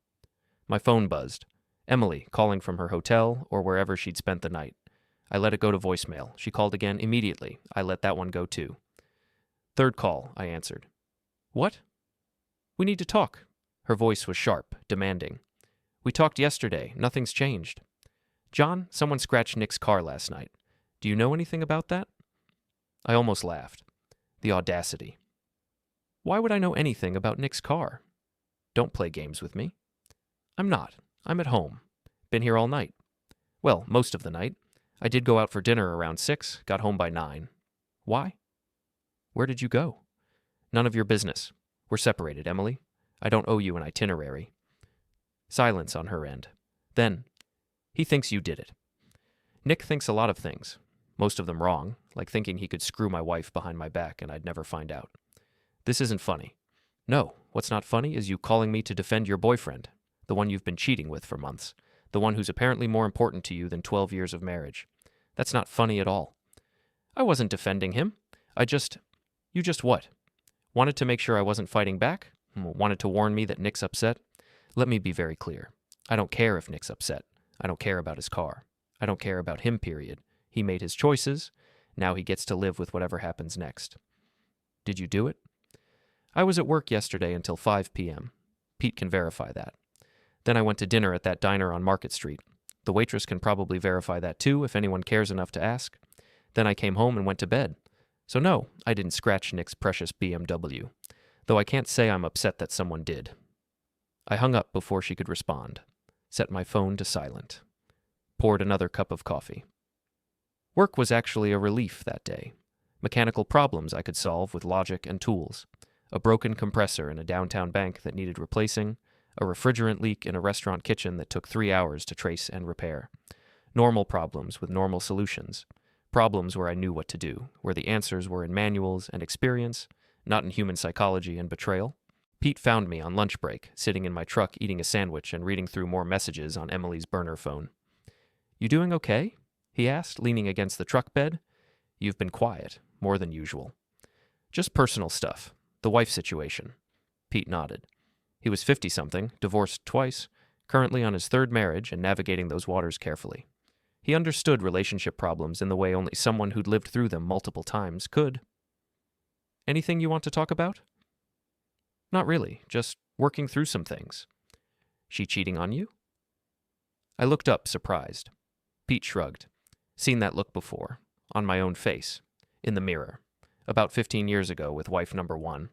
My phone buzzed. Emily, calling from her hotel or wherever she'd spent the night. I let it go to voicemail. She called again immediately. I let that one go too. Third call, I answered. What? We need to talk. Her voice was sharp, demanding. We talked yesterday. Nothing's changed. John, someone scratched Nick's car last night. Do you know anything about that? I almost laughed. The audacity. Why would I know anything about Nick's car? Don't play games with me. I'm not. I'm at home. Been here all night. Well, most of the night. I did go out for dinner around 6, got home by 9. Why? Where did you go? None of your business. We're separated, Emily. I don't owe you an itinerary. Silence on her end. Then, he thinks you did it. Nick thinks a lot of things, most of them wrong, like thinking he could screw my wife behind my back and I'd never find out. This isn't funny. No, what's not funny is you calling me to defend your boyfriend, the one you've been cheating with for months, the one who's apparently more important to you than 12 years of marriage. That's not funny at all. I wasn't defending him. You just what? Wanted to make sure I wasn't fighting back? Wanted to warn me that Nick's upset? Let me be very clear. I don't care if Nick's upset. I don't care about his car. I don't care about him, period. He made his choices. Now he gets to live with whatever happens next. Did you do it? I was at work yesterday until 5 p.m. Pete can verify that. Then I went to dinner at that diner on Market Street. The waitress can probably verify that too if anyone cares enough to ask. Then I came home and went to bed. So no, I didn't scratch Nick's precious BMW, though I can't say I'm upset that someone did. I hung up before she could respond, set my phone to silent, poured another cup of coffee. Work was actually a relief that day. Mechanical problems I could solve with logic and tools. A broken compressor in a downtown bank that needed replacing, a refrigerant leak in a restaurant kitchen that took 3 hours to trace and repair. Normal problems with normal solutions. Problems where I knew what to do, where the answers were in manuals and experience, not in human psychology and betrayal. Pete found me on lunch break, sitting in my truck eating a sandwich and reading through more messages on Emily's burner phone. You doing okay? He asked, leaning against the truck bed. You've been quiet, more than usual. Just personal stuff. The wife situation. Pete nodded. He was 50-something, divorced twice, currently on his third marriage and navigating those waters carefully. He understood relationship problems in the way only someone who'd lived through them multiple times could. Anything you want to talk about? Not really, just working through some things. She cheating on you? I looked up, surprised. Pete shrugged. Seen that look before, on my own face, in the mirror, about 15 years ago with wife number 1.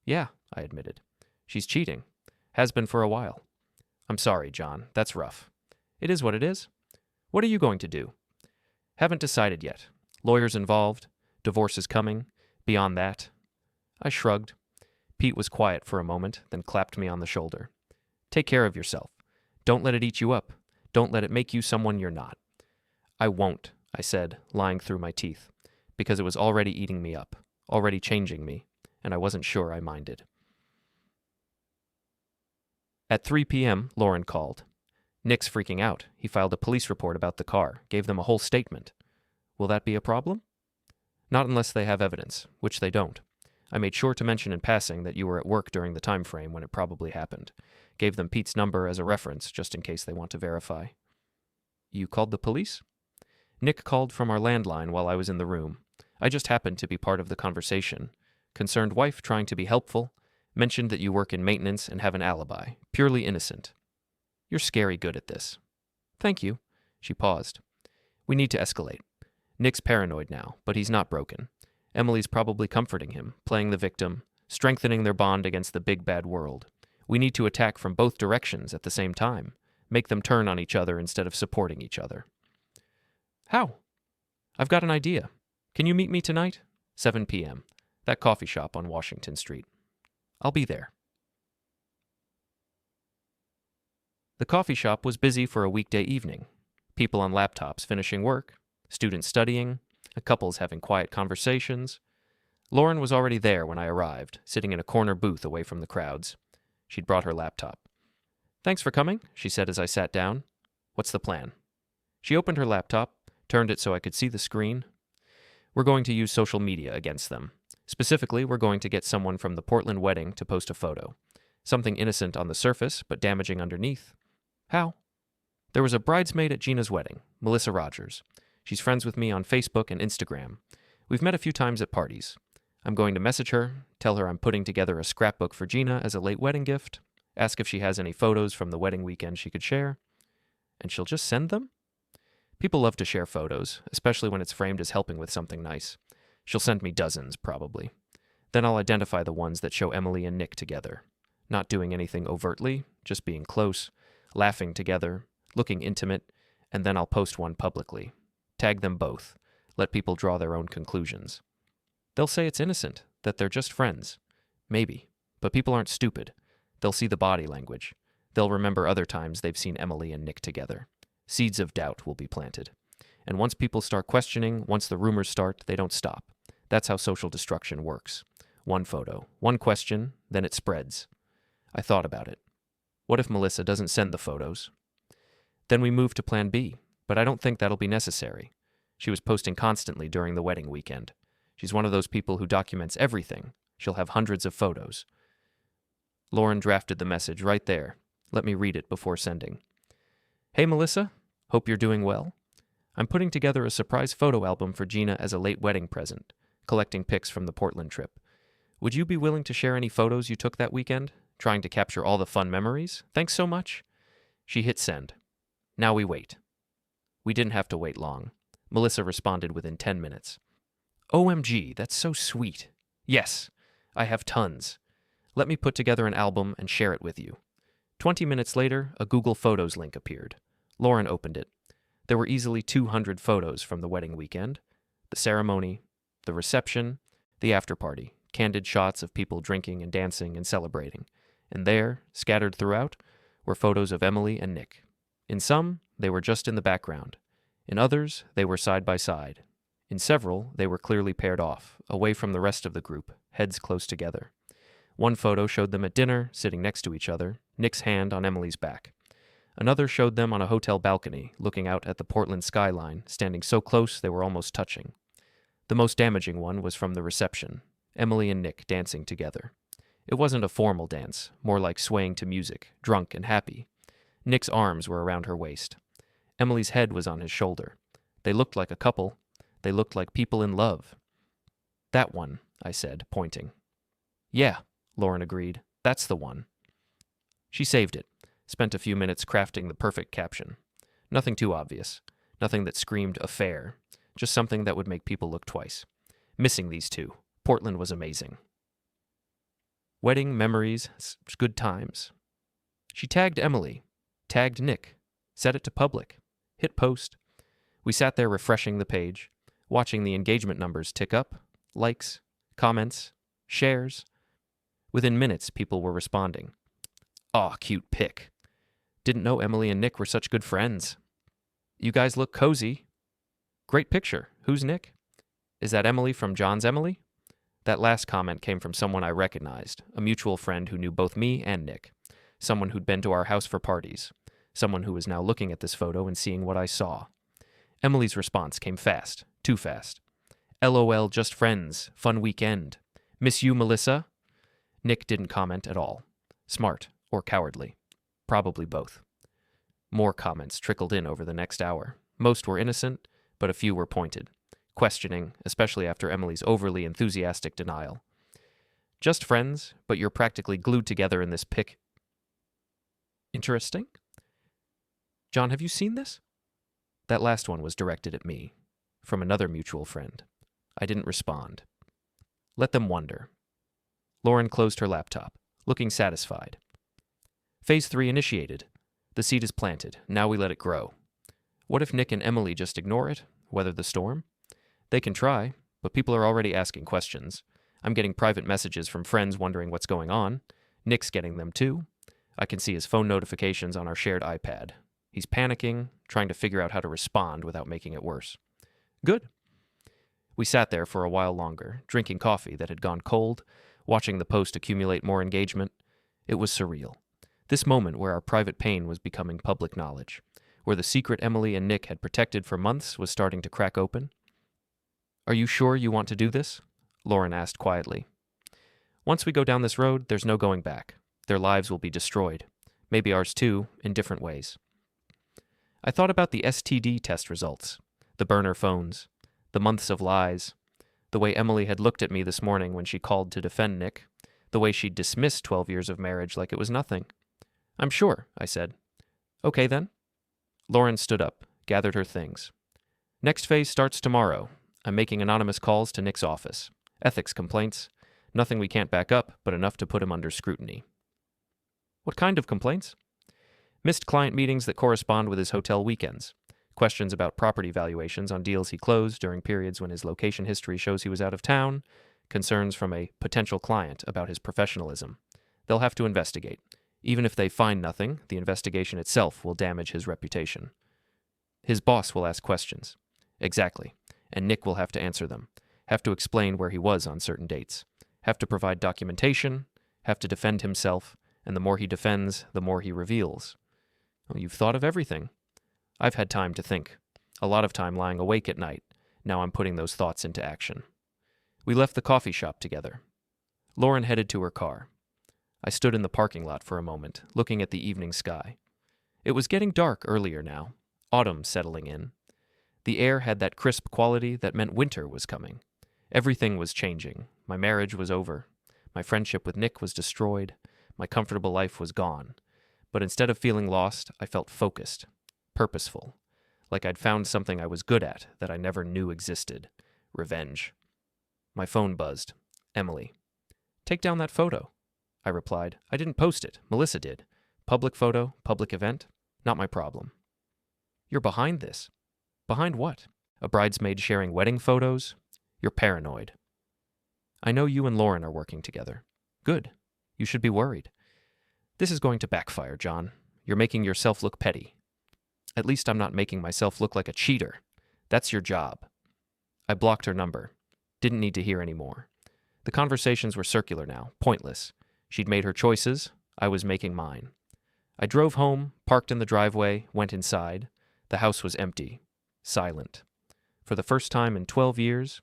Yeah, I admitted. She's cheating. Has been for a while. I'm sorry, John, that's rough. It is what it is. What are you going to do? Haven't decided yet. Lawyers involved. Divorce is coming. Beyond that. I shrugged. Pete was quiet for a moment, then clapped me on the shoulder. Take care of yourself. Don't let it eat you up. Don't let it make you someone you're not. I won't, I said, lying through my teeth, because it was already eating me up, already changing me, and I wasn't sure I minded. At 3 p.m., Lauren called. Nick's freaking out. He filed a police report about the car, gave them a whole statement. Will that be a problem? Not unless they have evidence, which they don't. I made sure to mention in passing that you were at work during the time frame when it probably happened. Gave them Pete's number as a reference, just in case they want to verify. You called the police? Nick called from our landline while I was in the room. I just happened to be part of the conversation. Concerned wife trying to be helpful. Mentioned that you work in maintenance and have an alibi. Purely innocent. You're scary good at this. Thank you. She paused. We need to escalate. Nick's paranoid now, but he's not broken. Emily's probably comforting him, playing the victim, strengthening their bond against the big bad world. We need to attack from both directions at the same time. Make them turn on each other instead of supporting each other. How? I've got an idea. Can you meet me tonight? 7 p.m. That coffee shop on Washington Street. I'll be there. The coffee shop was busy for a weekday evening. People on laptops finishing work, students studying, couples having quiet conversations. Lauren was already there when I arrived, sitting in a corner booth away from the crowds. She'd brought her laptop. Thanks for coming, she said as I sat down. What's the plan? She opened her laptop, turned it so I could see the screen. We're going to use social media against them. Specifically, we're going to get someone from the Portland wedding to post a photo. Something innocent on the surface, but damaging underneath. How? There was a bridesmaid at Gina's wedding, Melissa Rogers. She's friends with me on Facebook and Instagram. We've met a few times at parties. I'm going to message her, tell her I'm putting together a scrapbook for Gina as a late wedding gift, ask if she has any photos from the wedding weekend she could share. And she'll just send them? People love to share photos, especially when it's framed as helping with something nice. She'll send me dozens, probably. Then I'll identify the ones that show Emily and Nick together. Not doing anything overtly, just being close, laughing together, looking intimate, and then I'll post one publicly. Tag them both. Let people draw their own conclusions. They'll say it's innocent, that they're just friends. Maybe. But people aren't stupid. They'll see the body language. They'll remember other times they've seen Emily and Nick together. Seeds of doubt will be planted. And once people start questioning, once the rumors start, they don't stop. That's how social destruction works. One photo, one question, then it spreads. I thought about it. What if Melissa doesn't send the photos? Then we move to plan B, but I don't think that'll be necessary. She was posting constantly during the wedding weekend. She's one of those people who documents everything. She'll have hundreds of photos. Lauren drafted the message right there. Let me read it before sending. Hey, Melissa. Hope you're doing well. I'm putting together a surprise photo album for Gina as a late wedding present, collecting pics from the Portland trip. Would you be willing to share any photos you took that weekend? Trying to capture all the fun memories? Thanks so much. She hit send. Now we wait. We didn't have to wait long. Melissa responded within 10 minutes. OMG, that's so sweet. Yes, I have tons. Let me put together an album and share it with you. 20 minutes later, a Google Photos link appeared. Lauren opened it. There were easily 200 photos from the wedding weekend. The ceremony, the reception, the after party, candid shots of people drinking and dancing and celebrating. And there, scattered throughout, were photos of Emily and Nick. In some, they were just in the background. In others, they were side by side. In several, they were clearly paired off, away from the rest of the group, heads close together. One photo showed them at dinner, sitting next to each other, Nick's hand on Emily's back. Another showed them on a hotel balcony, looking out at the Portland skyline, standing so close they were almost touching. The most damaging one was from the reception, Emily and Nick dancing together. It wasn't a formal dance, more like swaying to music, drunk and happy. Nick's arms were around her waist. Emily's head was on his shoulder. They looked like a couple. They looked like people in love. That one, I said, pointing. Yeah, Lauren agreed. That's the one. She saved it. Spent a few minutes crafting the perfect caption. Nothing too obvious. Nothing that screamed affair. Just something that would make people look twice. Missing these two. Portland was amazing. Wedding memories, good times. She tagged Emily. Tagged Nick. Set it to public. Hit post. We sat there refreshing the page, watching the engagement numbers tick up. Likes, comments, shares. Within minutes, people were responding. Aw, cute pic. Didn't know Emily and Nick were such good friends. You guys look cozy. Great picture. Who's Nick? Is that Emily from John's Emily? That last comment came from someone I recognized, a mutual friend who knew both me and Nick, someone who'd been to our house for parties, someone who was now looking at this photo and seeing what I saw. Emily's response came fast, too fast. LOL, just friends, fun weekend. Miss you, Melissa? Nick didn't comment at all. Smart or cowardly. Probably both. More comments trickled in over the next hour. Most were innocent, but a few were pointed, questioning, especially after Emily's overly enthusiastic denial. Just friends, but you're practically glued together in this pic. Interesting? John, have you seen this? That last one was directed at me, from another mutual friend. I didn't respond. Let them wonder. Lauren closed her laptop, looking satisfied. Phase 3 initiated. The seed is planted. Now we let it grow. What if Nick and Emily just ignore it, weather the storm? They can try, but people are already asking questions. I'm getting private messages from friends wondering what's going on. Nick's getting them too. I can see his phone notifications on our shared iPad. He's panicking, trying to figure out how to respond without making it worse. Good. We sat there for a while longer, drinking coffee that had gone cold, watching the post accumulate more engagement. It was surreal. This moment where our private pain was becoming public knowledge, where the secret Emily and Nick had protected for months was starting to crack open. "Are you sure you want to do this?" Lauren asked quietly. "Once we go down this road, there's no going back. Their lives will be destroyed. Maybe ours too, in different ways." I thought about the STD test results, the burner phones, the months of lies, the way Emily had looked at me this morning when she called to defend Nick, the way she'd dismissed 12 years of marriage like it was nothing. "I'm sure," I said. "Okay then." Lauren stood up, gathered her things. "Next phase starts tomorrow. I'm making anonymous calls to Nick's office. Ethics complaints. Nothing we can't back up, but enough to put him under scrutiny." "What kind of complaints?" "Missed client meetings that correspond with his hotel weekends. Questions about property valuations on deals he closed during periods when his location history shows he was out of town. Concerns from a potential client about his professionalism. They'll have to investigate. Even if they find nothing, the investigation itself will damage his reputation. His boss will ask questions." "Exactly. And Nick will have to answer them. Have to explain where he was on certain dates. Have to provide documentation. Have to defend himself. And the more he defends, the more he reveals." "Well, you've thought of everything." "I've had time to think. A lot of time lying awake at night. Now I'm putting those thoughts into action." We left the coffee shop together. Lauren headed to her car. I stood in the parking lot for a moment, looking at the evening sky. It was getting dark earlier now, autumn settling in. The air had that crisp quality that meant winter was coming. Everything was changing. My marriage was over. My friendship with Nick was destroyed. My comfortable life was gone. But instead of feeling lost, I felt focused, purposeful, like I'd found something I was good at that I never knew existed. Revenge. My phone buzzed. Emily. "Take down that photo." I replied. "I didn't post it. Melissa did. Public photo, public event. Not my problem." "You're behind this." "Behind what? A bridesmaid sharing wedding photos? You're paranoid." "I know you and Lauren are working together." "Good. You should be worried." "This is going to backfire, John. You're making yourself look petty." "At least I'm not making myself look like a cheater. That's your job." I blocked her number. Didn't need to hear any more. The conversations were circular now, pointless. She'd made her choices. I was making mine. I drove home, parked in the driveway, went inside. The house was empty, silent. For the first time in 12 years,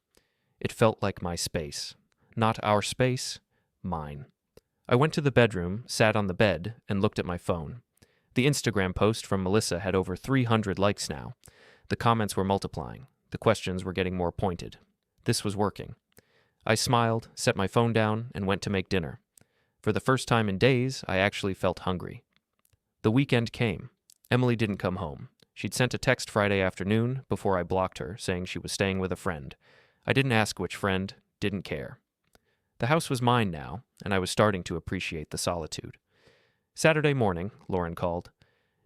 it felt like my space. Not our space, mine. I went to the bedroom, sat on the bed, and looked at my phone. The Instagram post from Melissa had over 300 likes now. The comments were multiplying. The questions were getting more pointed. This was working. I smiled, set my phone down, and went to make dinner. For the first time in days, I actually felt hungry. The weekend came. Emily didn't come home. She'd sent a text Friday afternoon before I blocked her, saying she was staying with a friend. I didn't ask which friend, didn't care. The house was mine now, and I was starting to appreciate the solitude. Saturday morning, Lauren called.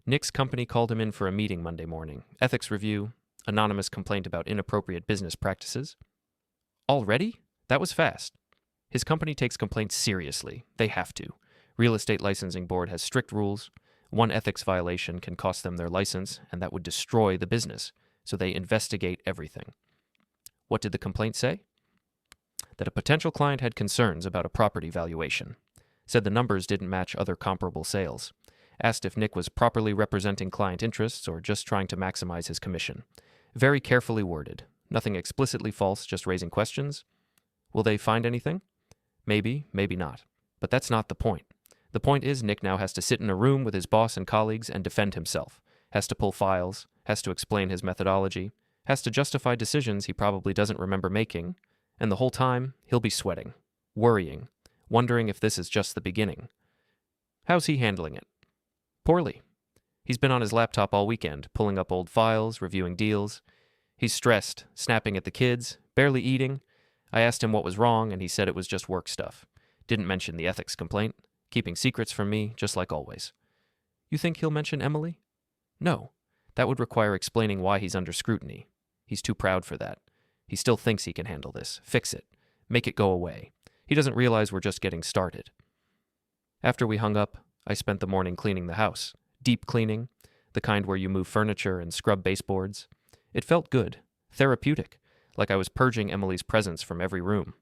Nick's company called him in for a meeting Monday morning. Ethics review, anonymous complaint about inappropriate business practices. Already? That was fast. His company takes complaints seriously. They have to. Real Estate Licensing Board has strict rules. One ethics violation can cost them their license, and that would destroy the business. So they investigate everything. What did the complaint say? That a potential client had concerns about a property valuation. Said the numbers didn't match other comparable sales. Asked if Nick was properly representing client interests or just trying to maximize his commission. Very carefully worded. Nothing explicitly false, just raising questions. Will they find anything? Maybe, maybe not. But that's not the point. The point is Nick now has to sit in a room with his boss and colleagues and defend himself. Has to pull files, has to explain his methodology, has to justify decisions he probably doesn't remember making, and the whole time he'll be sweating, worrying, wondering if this is just the beginning. How's he handling it? Poorly. He's been on his laptop all weekend, pulling up old files, reviewing deals. He's stressed, snapping at the kids, barely eating. I asked him what was wrong, and he said it was just work stuff. Didn't mention the ethics complaint. Keeping secrets from me, just like always. You think he'll mention Emily? No. That would require explaining why he's under scrutiny. He's too proud for that. He still thinks he can handle this. Fix it. Make it go away. He doesn't realize we're just getting started. After we hung up, I spent the morning cleaning the house. Deep cleaning, the kind where you move furniture and scrub baseboards. It felt good, therapeutic, like I was purging Emily's presence from every room.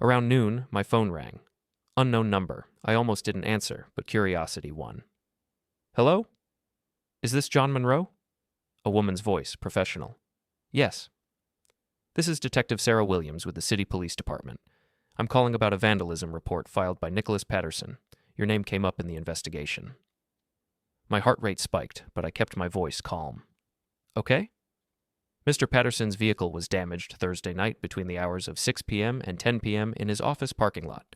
Around noon, my phone rang. Unknown number. I almost didn't answer, but curiosity won. Hello? Is this John Monroe? A woman's voice, professional. Yes. This is Detective Sarah Williams with the City Police Department. I'm calling about a vandalism report filed by Nicholas Patterson. Your name came up in the investigation. My heart rate spiked, but I kept my voice calm. Okay? Mr. Patterson's vehicle was damaged Thursday night between the hours of 6 p.m. and 10 p.m. in his office parking lot.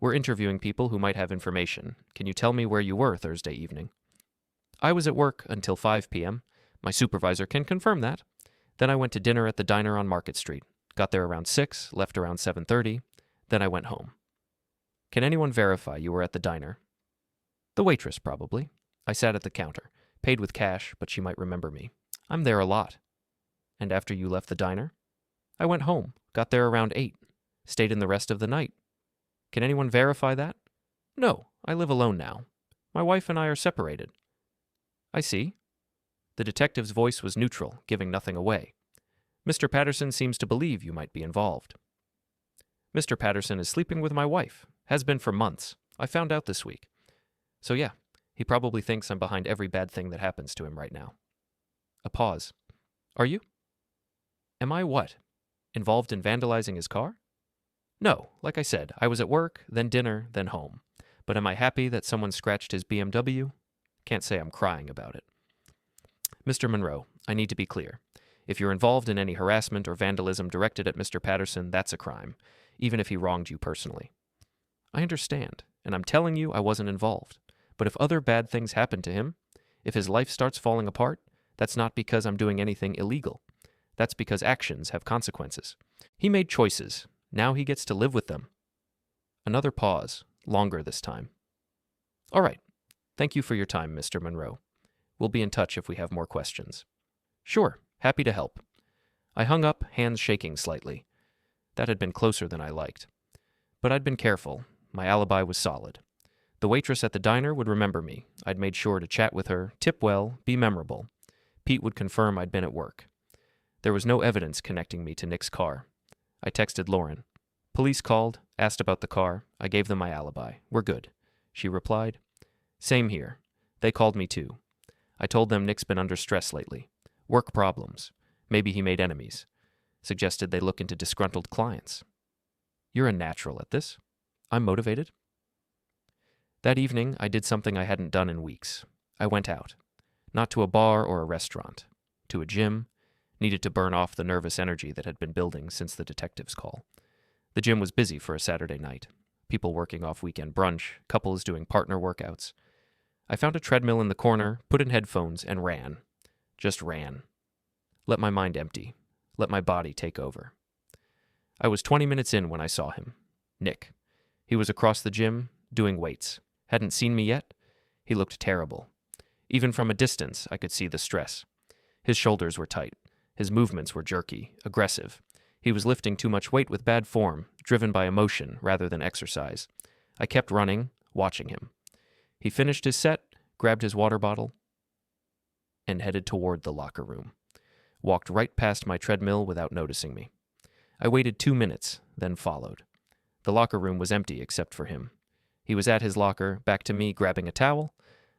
We're interviewing people who might have information. Can you tell me where you were Thursday evening? I was at work until 5 p.m. My supervisor can confirm that. Then I went to dinner at the diner on Market Street. Got there around 6, left around 7:30. Then I went home. Can anyone verify you were at the diner? The waitress, probably. I sat at the counter. Paid with cash, but she might remember me. I'm there a lot. And after you left the diner? I went home. Got there around 8. Stayed in the rest of the night. Can anyone verify that? No, I live alone now. My wife and I are separated. I see. The detective's voice was neutral, giving nothing away. Mr. Patterson seems to believe you might be involved. Mr. Patterson is sleeping with my wife. Has been for months. I found out this week. So yeah, he probably thinks I'm behind every bad thing that happens to him right now. A pause. Are you? Am I what? Involved in vandalizing his car? No, like I said, I was at work, then dinner, then home. But am I happy that someone scratched his BMW? Can't say I'm crying about it. Mr. Monroe, I need to be clear. If you're involved in any harassment or vandalism directed at Mr. Patterson, that's a crime, even if he wronged you personally. I understand, and I'm telling you I wasn't involved. But if other bad things happen to him, if his life starts falling apart, that's not because I'm doing anything illegal. That's because actions have consequences. He made choices. Now he gets to live with them. Another pause, longer this time. All right. Thank you for your time, Mr. Monroe. We'll be in touch if we have more questions. Sure, happy to help. I hung up, hands shaking slightly. That had been closer than I liked. But I'd been careful. My alibi was solid. The waitress at the diner would remember me. I'd made sure to chat with her, tip well, be memorable. Pete would confirm I'd been at work. There was no evidence connecting me to Nick's car. I texted Lauren. Police called, asked about the car. I gave them my alibi. We're good. She replied, Same here. They called me too. I told them Nick's been under stress lately. Work problems. Maybe he made enemies. Suggested they look into disgruntled clients. You're a natural at this. I'm motivated. That evening, I did something I hadn't done in weeks. I went out. Not to a bar or a restaurant. To a gym. Needed to burn off the nervous energy that had been building since the detective's call. The gym was busy for a Saturday night. People working off weekend brunch, couples doing partner workouts. I found a treadmill in the corner, put in headphones, and ran. Just ran. Let my mind empty. Let my body take over. I was 20 minutes in when I saw him. Nick. He was across the gym, doing weights. Hadn't seen me yet. He looked terrible. Even from a distance, I could see the stress. His shoulders were tight. His movements were jerky, aggressive. He was lifting too much weight with bad form, driven by emotion rather than exercise. I kept running, watching him. He finished his set, grabbed his water bottle, and headed toward the locker room. Walked right past my treadmill without noticing me. I waited 2 minutes, then followed. The locker room was empty except for him. He was at his locker, back to me, grabbing a towel.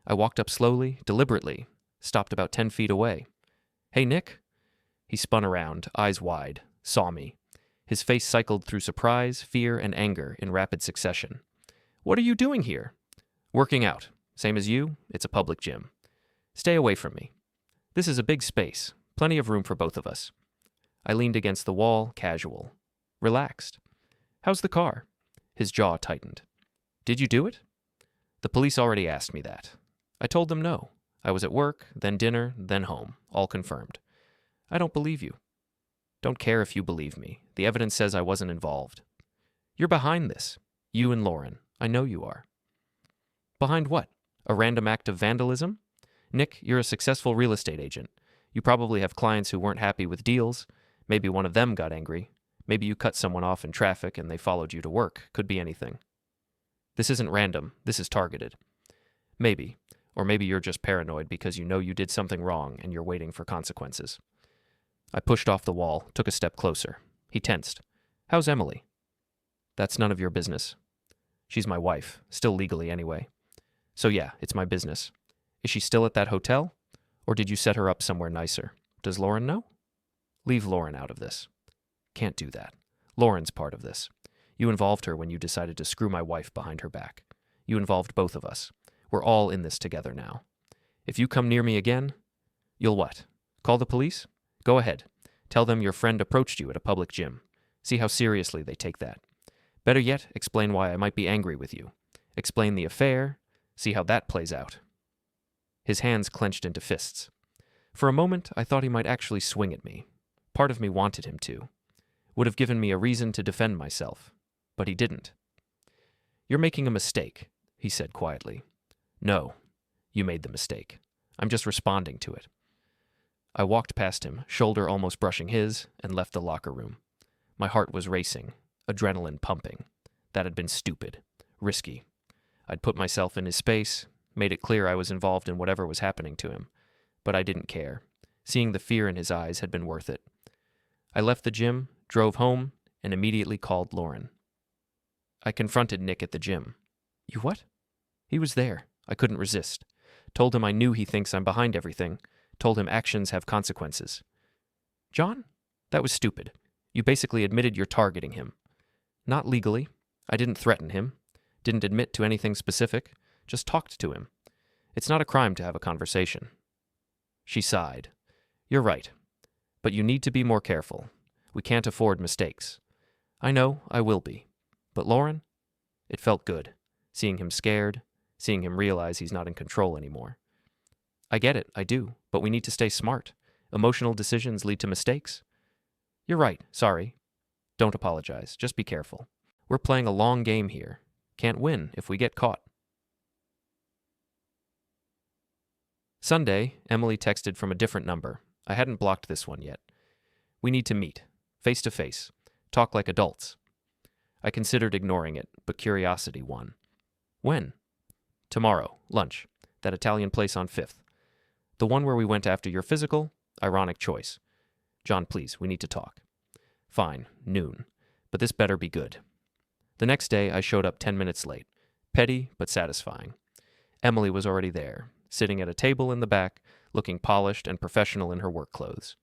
I walked up slowly, deliberately, stopped about 10 feet away. Hey, Nick? He spun around, eyes wide, saw me. His face cycled through surprise, fear, and anger in rapid succession. What are you doing here? Working out. Same as you, it's a public gym. Stay away from me. This is a big space, plenty of room for both of us. I leaned against the wall, casual. Relaxed. How's the car? His jaw tightened. Did you do it? The police already asked me that. I told them no. I was at work, then dinner, then home, all confirmed. I don't believe you. Don't care if you believe me. The evidence says I wasn't involved. You're behind this. You and Lauren. I know you are. Behind what? A random act of vandalism? Nick, you're a successful real estate agent. You probably have clients who weren't happy with deals. Maybe one of them got angry. Maybe you cut someone off in traffic and they followed you to work. Could be anything. This isn't random. This is targeted. Maybe. Or maybe you're just paranoid because you know you did something wrong and you're waiting for consequences. I pushed off the wall, took a step closer. He tensed. How's Emily? That's none of your business. She's my wife, still legally anyway. So yeah, it's my business. Is she still at that hotel? Or did you set her up somewhere nicer? Does Lauren know? Leave Lauren out of this. Can't do that. Lauren's part of this. You involved her when you decided to screw my wife behind her back. You involved both of us. We're all in this together now. If you come near me again, you'll what? Call the police? Go ahead. Tell them your friend approached you at a public gym. See how seriously they take that. Better yet, explain why I might be angry with you. Explain the affair. See how that plays out. His hands clenched into fists. For a moment, I thought he might actually swing at me. Part of me wanted him to. Would have given me a reason to defend myself. But he didn't. You're making a mistake, he said quietly. No, you made the mistake. I'm just responding to it. I walked past him, shoulder almost brushing his, and left the locker room. My heart was racing, adrenaline pumping. That had been stupid, risky. I'd put myself in his space, made it clear I was involved in whatever was happening to him. But I didn't care. Seeing the fear in his eyes had been worth it. I left the gym, drove home, and immediately called Lauren. I confronted Nick at the gym. You what? He was there. I couldn't resist. Told him I knew he thinks I'm behind everything. Told him actions have consequences. John? That was stupid. You basically admitted you're targeting him. Not legally. I didn't threaten him. Didn't admit to anything specific. Just talked to him. It's not a crime to have a conversation. She sighed. You're right. But you need to be more careful. We can't afford mistakes. I know, I will be. But Lauren? It felt good. Seeing him scared. Seeing him realize he's not in control anymore. I get it, I do. But we need to stay smart. Emotional decisions lead to mistakes. You're right, sorry. Don't apologize. Just be careful. We're playing a long game here. Can't win if we get caught. Sunday, Emily texted from a different number. I hadn't blocked this one yet. We need to meet, face to face, talk like adults. I considered ignoring it, but curiosity won. When? Tomorrow, lunch, that Italian place on 5th. The one where we went after your physical? Ironic choice. John, please, we need to talk. Fine, noon, but this better be good. The next day, I showed up 10 minutes late. Petty, but satisfying. Emily was already there, sitting at a table in the back, looking polished and professional in her work clothes.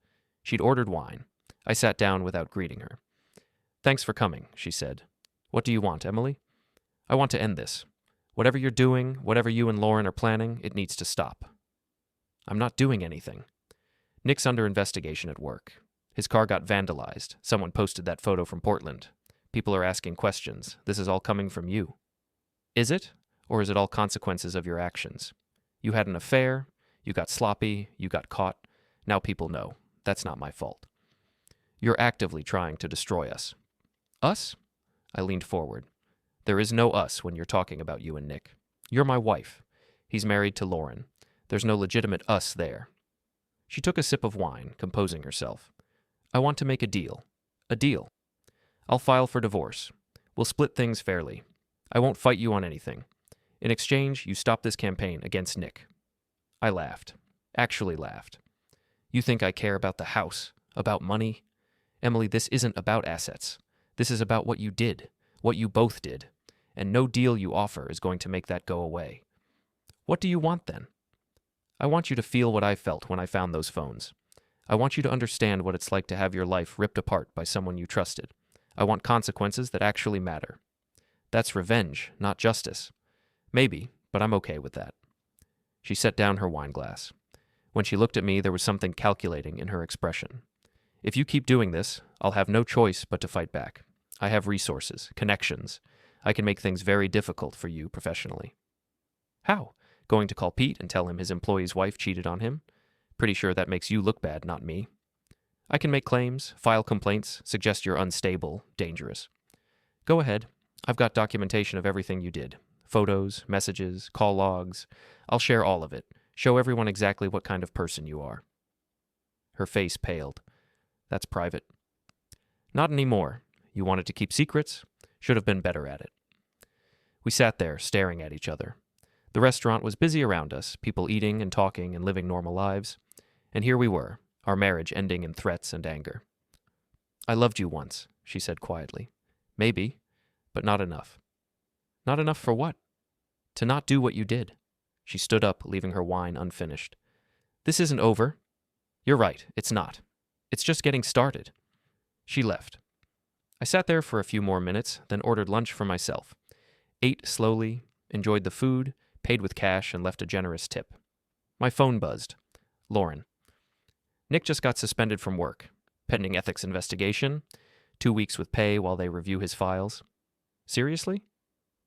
She'd ordered wine. I sat down without greeting her. Thanks for coming, she said. What do you want, Emily? I want to end this. Whatever you're doing, whatever you and Lauren are planning, it needs to stop. I'm not doing anything. Nick's under investigation at work. His car got vandalized. Someone posted that photo from Portland. People are asking questions. This is all coming from you. Is it? Or is it all consequences of your actions? You had an affair. You got sloppy. You got caught. Now people know. That's not my fault. You're actively trying to destroy us. Us? I leaned forward. There is no us when you're talking about you and Nick. You're my wife. He's married to Lauren. There's no legitimate us there. She took a sip of wine, composing herself. I want to make a deal. A deal. I'll file for divorce. We'll split things fairly. I won't fight you on anything. In exchange, you stop this campaign against Nick. I laughed. Actually laughed. You think I care about the house? About money? Emily, this isn't about assets. This is about what you did. What you both did. And no deal you offer is going to make that go away. What do you want then? I want you to feel what I felt when I found those phones. I want you to understand what it's like to have your life ripped apart by someone you trusted. I want consequences that actually matter. That's revenge, not justice. Maybe, but I'm okay with that. She set down her wine glass. When she looked at me, there was something calculating in her expression. If you keep doing this, I'll have no choice but to fight back. I have resources, connections. I can make things very difficult for you professionally. How? Going to call Pete and tell him his employee's wife cheated on him? Pretty sure that makes you look bad, not me. I can make claims, file complaints, suggest you're unstable, dangerous. Go ahead. I've got documentation of everything you did. Photos, messages, call logs. I'll share all of it. Show everyone exactly what kind of person you are. Her face paled. That's private. Not anymore. You wanted to keep secrets? Should have been better at it. We sat there, staring at each other. The restaurant was busy around us, people eating and talking and living normal lives. And here we were, our marriage ending in threats and anger. I loved you once, she said quietly. Maybe, but not enough. Not enough for what? To not do what you did. She stood up, leaving her wine unfinished. This isn't over. You're right, it's not. It's just getting started. She left. I sat there for a few more minutes, then ordered lunch for myself. Ate slowly, enjoyed the food, paid with cash, and left a generous tip. My phone buzzed. Lauren. Nick just got suspended from work. Pending ethics investigation. 2 weeks with pay while they review his files. Seriously?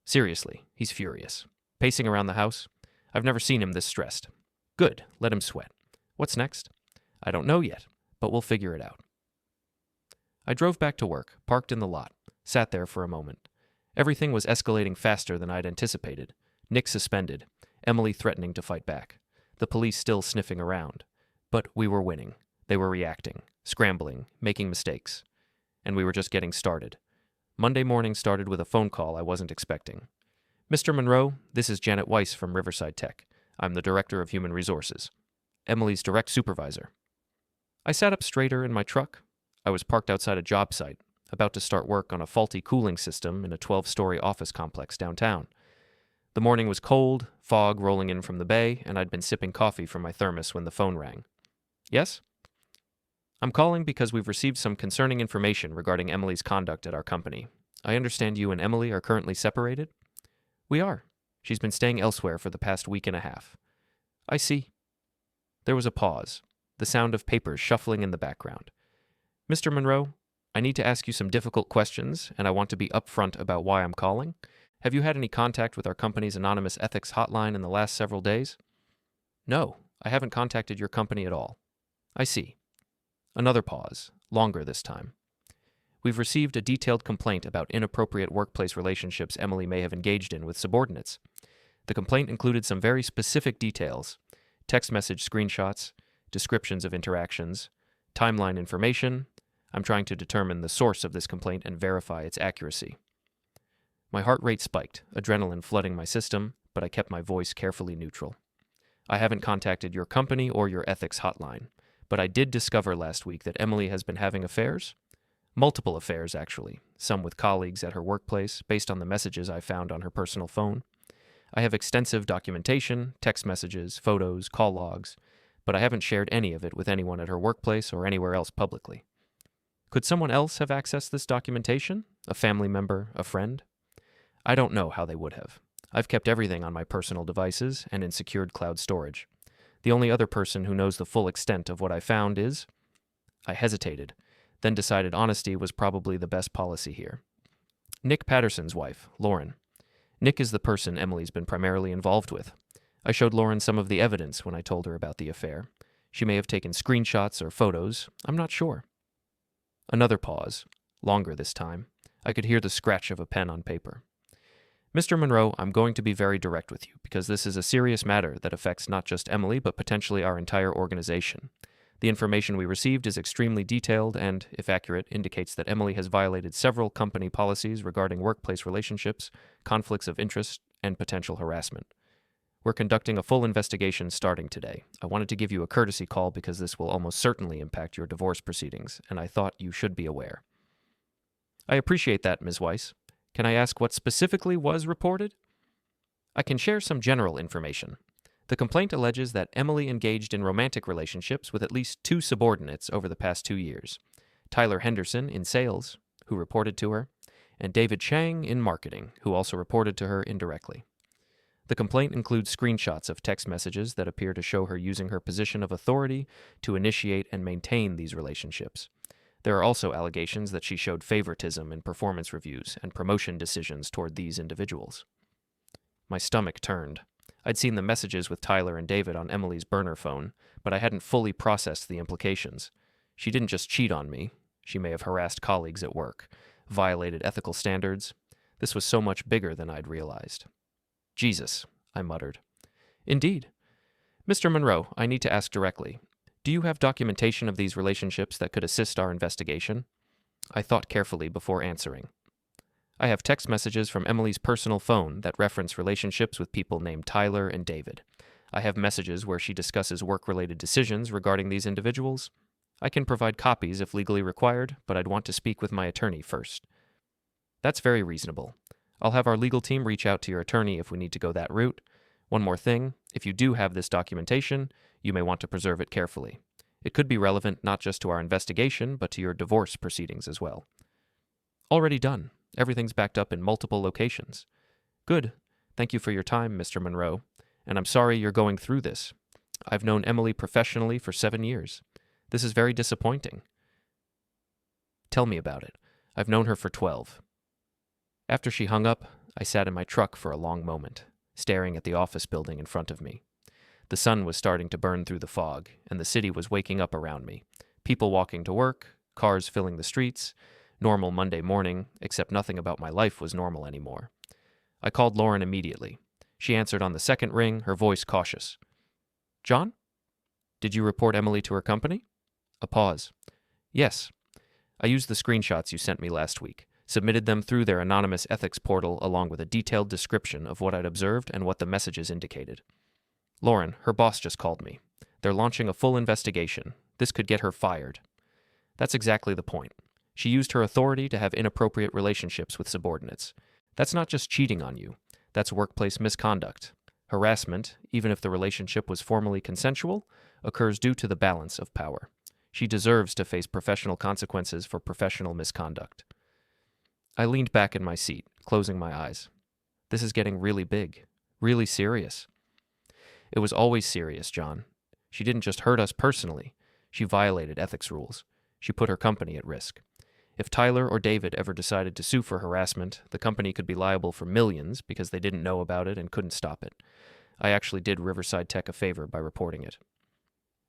Seriously, he's furious. Pacing around the house. I've never seen him this stressed. Good, let him sweat. What's next? I don't know yet, but we'll figure it out. I drove back to work, parked in the lot, sat there for a moment. Everything was escalating faster than I'd anticipated. Nick suspended, Emily threatening to fight back, the police still sniffing around. But we were winning. They were reacting, scrambling, making mistakes. And we were just getting started. Monday morning started with a phone call I wasn't expecting. Mr. Monroe, this is Janet Weiss from Riverside Tech. I'm the Director of Human Resources. Emily's direct supervisor. I sat up straighter in my truck. I was parked outside a job site, about to start work on a faulty cooling system in a 12-story office complex downtown. The morning was cold, fog rolling in from the bay, and I'd been sipping coffee from my thermos when the phone rang. Yes? I'm calling because we've received some concerning information regarding Emily's conduct at our company. I understand you and Emily are currently separated? We are. She's been staying elsewhere for the past week and a half. I see. There was a pause, the sound of papers shuffling in the background. Mr. Monroe, I need to ask you some difficult questions, and I want to be upfront about why I'm calling. Have you had any contact with our company's anonymous ethics hotline in the last several days? No, I haven't contacted your company at all. I see. Another pause, longer this time. We've received a detailed complaint about inappropriate workplace relationships Emily may have engaged in with subordinates. The complaint included some very specific details, text message screenshots, descriptions of interactions, timeline information. I'm trying to determine the source of this complaint and verify its accuracy. My heart rate spiked, adrenaline flooding my system, but I kept my voice carefully neutral. I haven't contacted your company or your ethics hotline, but I did discover last week that Emily has been having affairs. Multiple affairs, actually, some with colleagues at her workplace, based on the messages I found on her personal phone. I have extensive documentation, text messages, photos, call logs, but I haven't shared any of it with anyone at her workplace or anywhere else publicly. Could someone else have accessed this documentation? A family member, a friend? I don't know how they would have. I've kept everything on my personal devices and in secured cloud storage. The only other person who knows the full extent of what I found is... I hesitated, then decided honesty was probably the best policy here. Nick Patterson's wife, Lauren. Nick is the person Emily's been primarily involved with. I showed Lauren some of the evidence when I told her about the affair. She may have taken screenshots or photos. I'm not sure. Another pause, longer this time. I could hear the scratch of a pen on paper. Mr. Monroe, I'm going to be very direct with you because this is a serious matter that affects not just Emily but potentially our entire organization. The information we received is extremely detailed and, if accurate, indicates that Emily has violated several company policies regarding workplace relationships, conflicts of interest, and potential harassment. We're conducting a full investigation starting today. I wanted to give you a courtesy call because this will almost certainly impact your divorce proceedings, and I thought you should be aware. I appreciate that, Ms. Weiss. Can I ask what specifically was reported? I can share some general information. The complaint alleges that Emily engaged in romantic relationships with at least 2 subordinates over the past 2 years. Tyler Henderson in sales, who reported to her, and David Chang in marketing, who also reported to her indirectly. The complaint includes screenshots of text messages that appear to show her using her position of authority to initiate and maintain these relationships. There are also allegations that she showed favoritism in performance reviews and promotion decisions toward these individuals. My stomach turned. I'd seen the messages with Tyler and David on Emily's burner phone, but I hadn't fully processed the implications. She didn't just cheat on me. She may have harassed colleagues at work, violated ethical standards. This was so much bigger than I'd realized. Jesus, I muttered. Indeed. Mr. Monroe, I need to ask directly. Do you have documentation of these relationships that could assist our investigation? I thought carefully before answering. I have text messages from Emily's personal phone that reference relationships with people named Tyler and David. I have messages where she discusses work-related decisions regarding these individuals. I can provide copies if legally required, but I'd want to speak with my attorney first. That's very reasonable. I'll have our legal team reach out to your attorney if we need to go that route. One more thing, if you do have this documentation, you may want to preserve it carefully. It could be relevant not just to our investigation, but to your divorce proceedings as well. Already done. Everything's backed up in multiple locations. Good. Thank you for your time, Mr. Monroe. And I'm sorry you're going through this. I've known Emily professionally for 7 years. This is very disappointing. Tell me about it. I've known her for 12. After she hung up, I sat in my truck for a long moment, staring at the office building in front of me. The sun was starting to burn through the fog, and the city was waking up around me. People walking to work, cars filling the streets. Normal Monday morning, except nothing about my life was normal anymore. I called Lauren immediately. She answered on the second ring, her voice cautious. John? Did you report Emily to her company? A pause. Yes. I used the screenshots you sent me last week, submitted them through their anonymous ethics portal along with a detailed description of what I'd observed and what the messages indicated. Lauren, her boss just called me. They're launching a full investigation. This could get her fired. That's exactly the point. She used her authority to have inappropriate relationships with subordinates. That's not just cheating on you. That's workplace misconduct. Harassment, even if the relationship was formally consensual, occurs due to the balance of power. She deserves to face professional consequences for professional misconduct. I leaned back in my seat, closing my eyes. This is getting really big, really serious. It was always serious, John. She didn't just hurt us personally. She violated ethics rules. She put her company at risk. If Tyler or David ever decided to sue for harassment, the company could be liable for millions because they didn't know about it and couldn't stop it. I actually did Riverside Tech a favor by reporting it.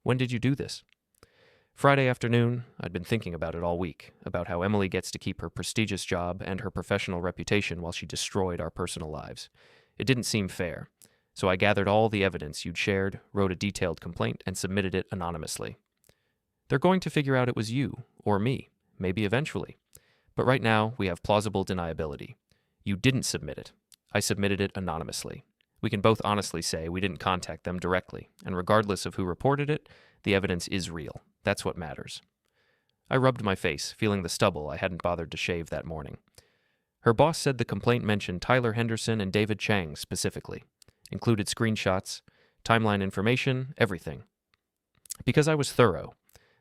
When did you do this? Friday afternoon. I'd been thinking about it all week, about how Emily gets to keep her prestigious job and her professional reputation while she destroyed our personal lives. It didn't seem fair, so I gathered all the evidence you'd shared, wrote a detailed complaint, and submitted it anonymously. They're going to figure out it was you, or me. Maybe eventually. But right now, we have plausible deniability. You didn't submit it. I submitted it anonymously. We can both honestly say we didn't contact them directly, and regardless of who reported it, the evidence is real. That's what matters. I rubbed my face, feeling the stubble I hadn't bothered to shave that morning. Her boss said the complaint mentioned Tyler Henderson and David Chang specifically. Included screenshots, timeline information, everything. Because I was thorough.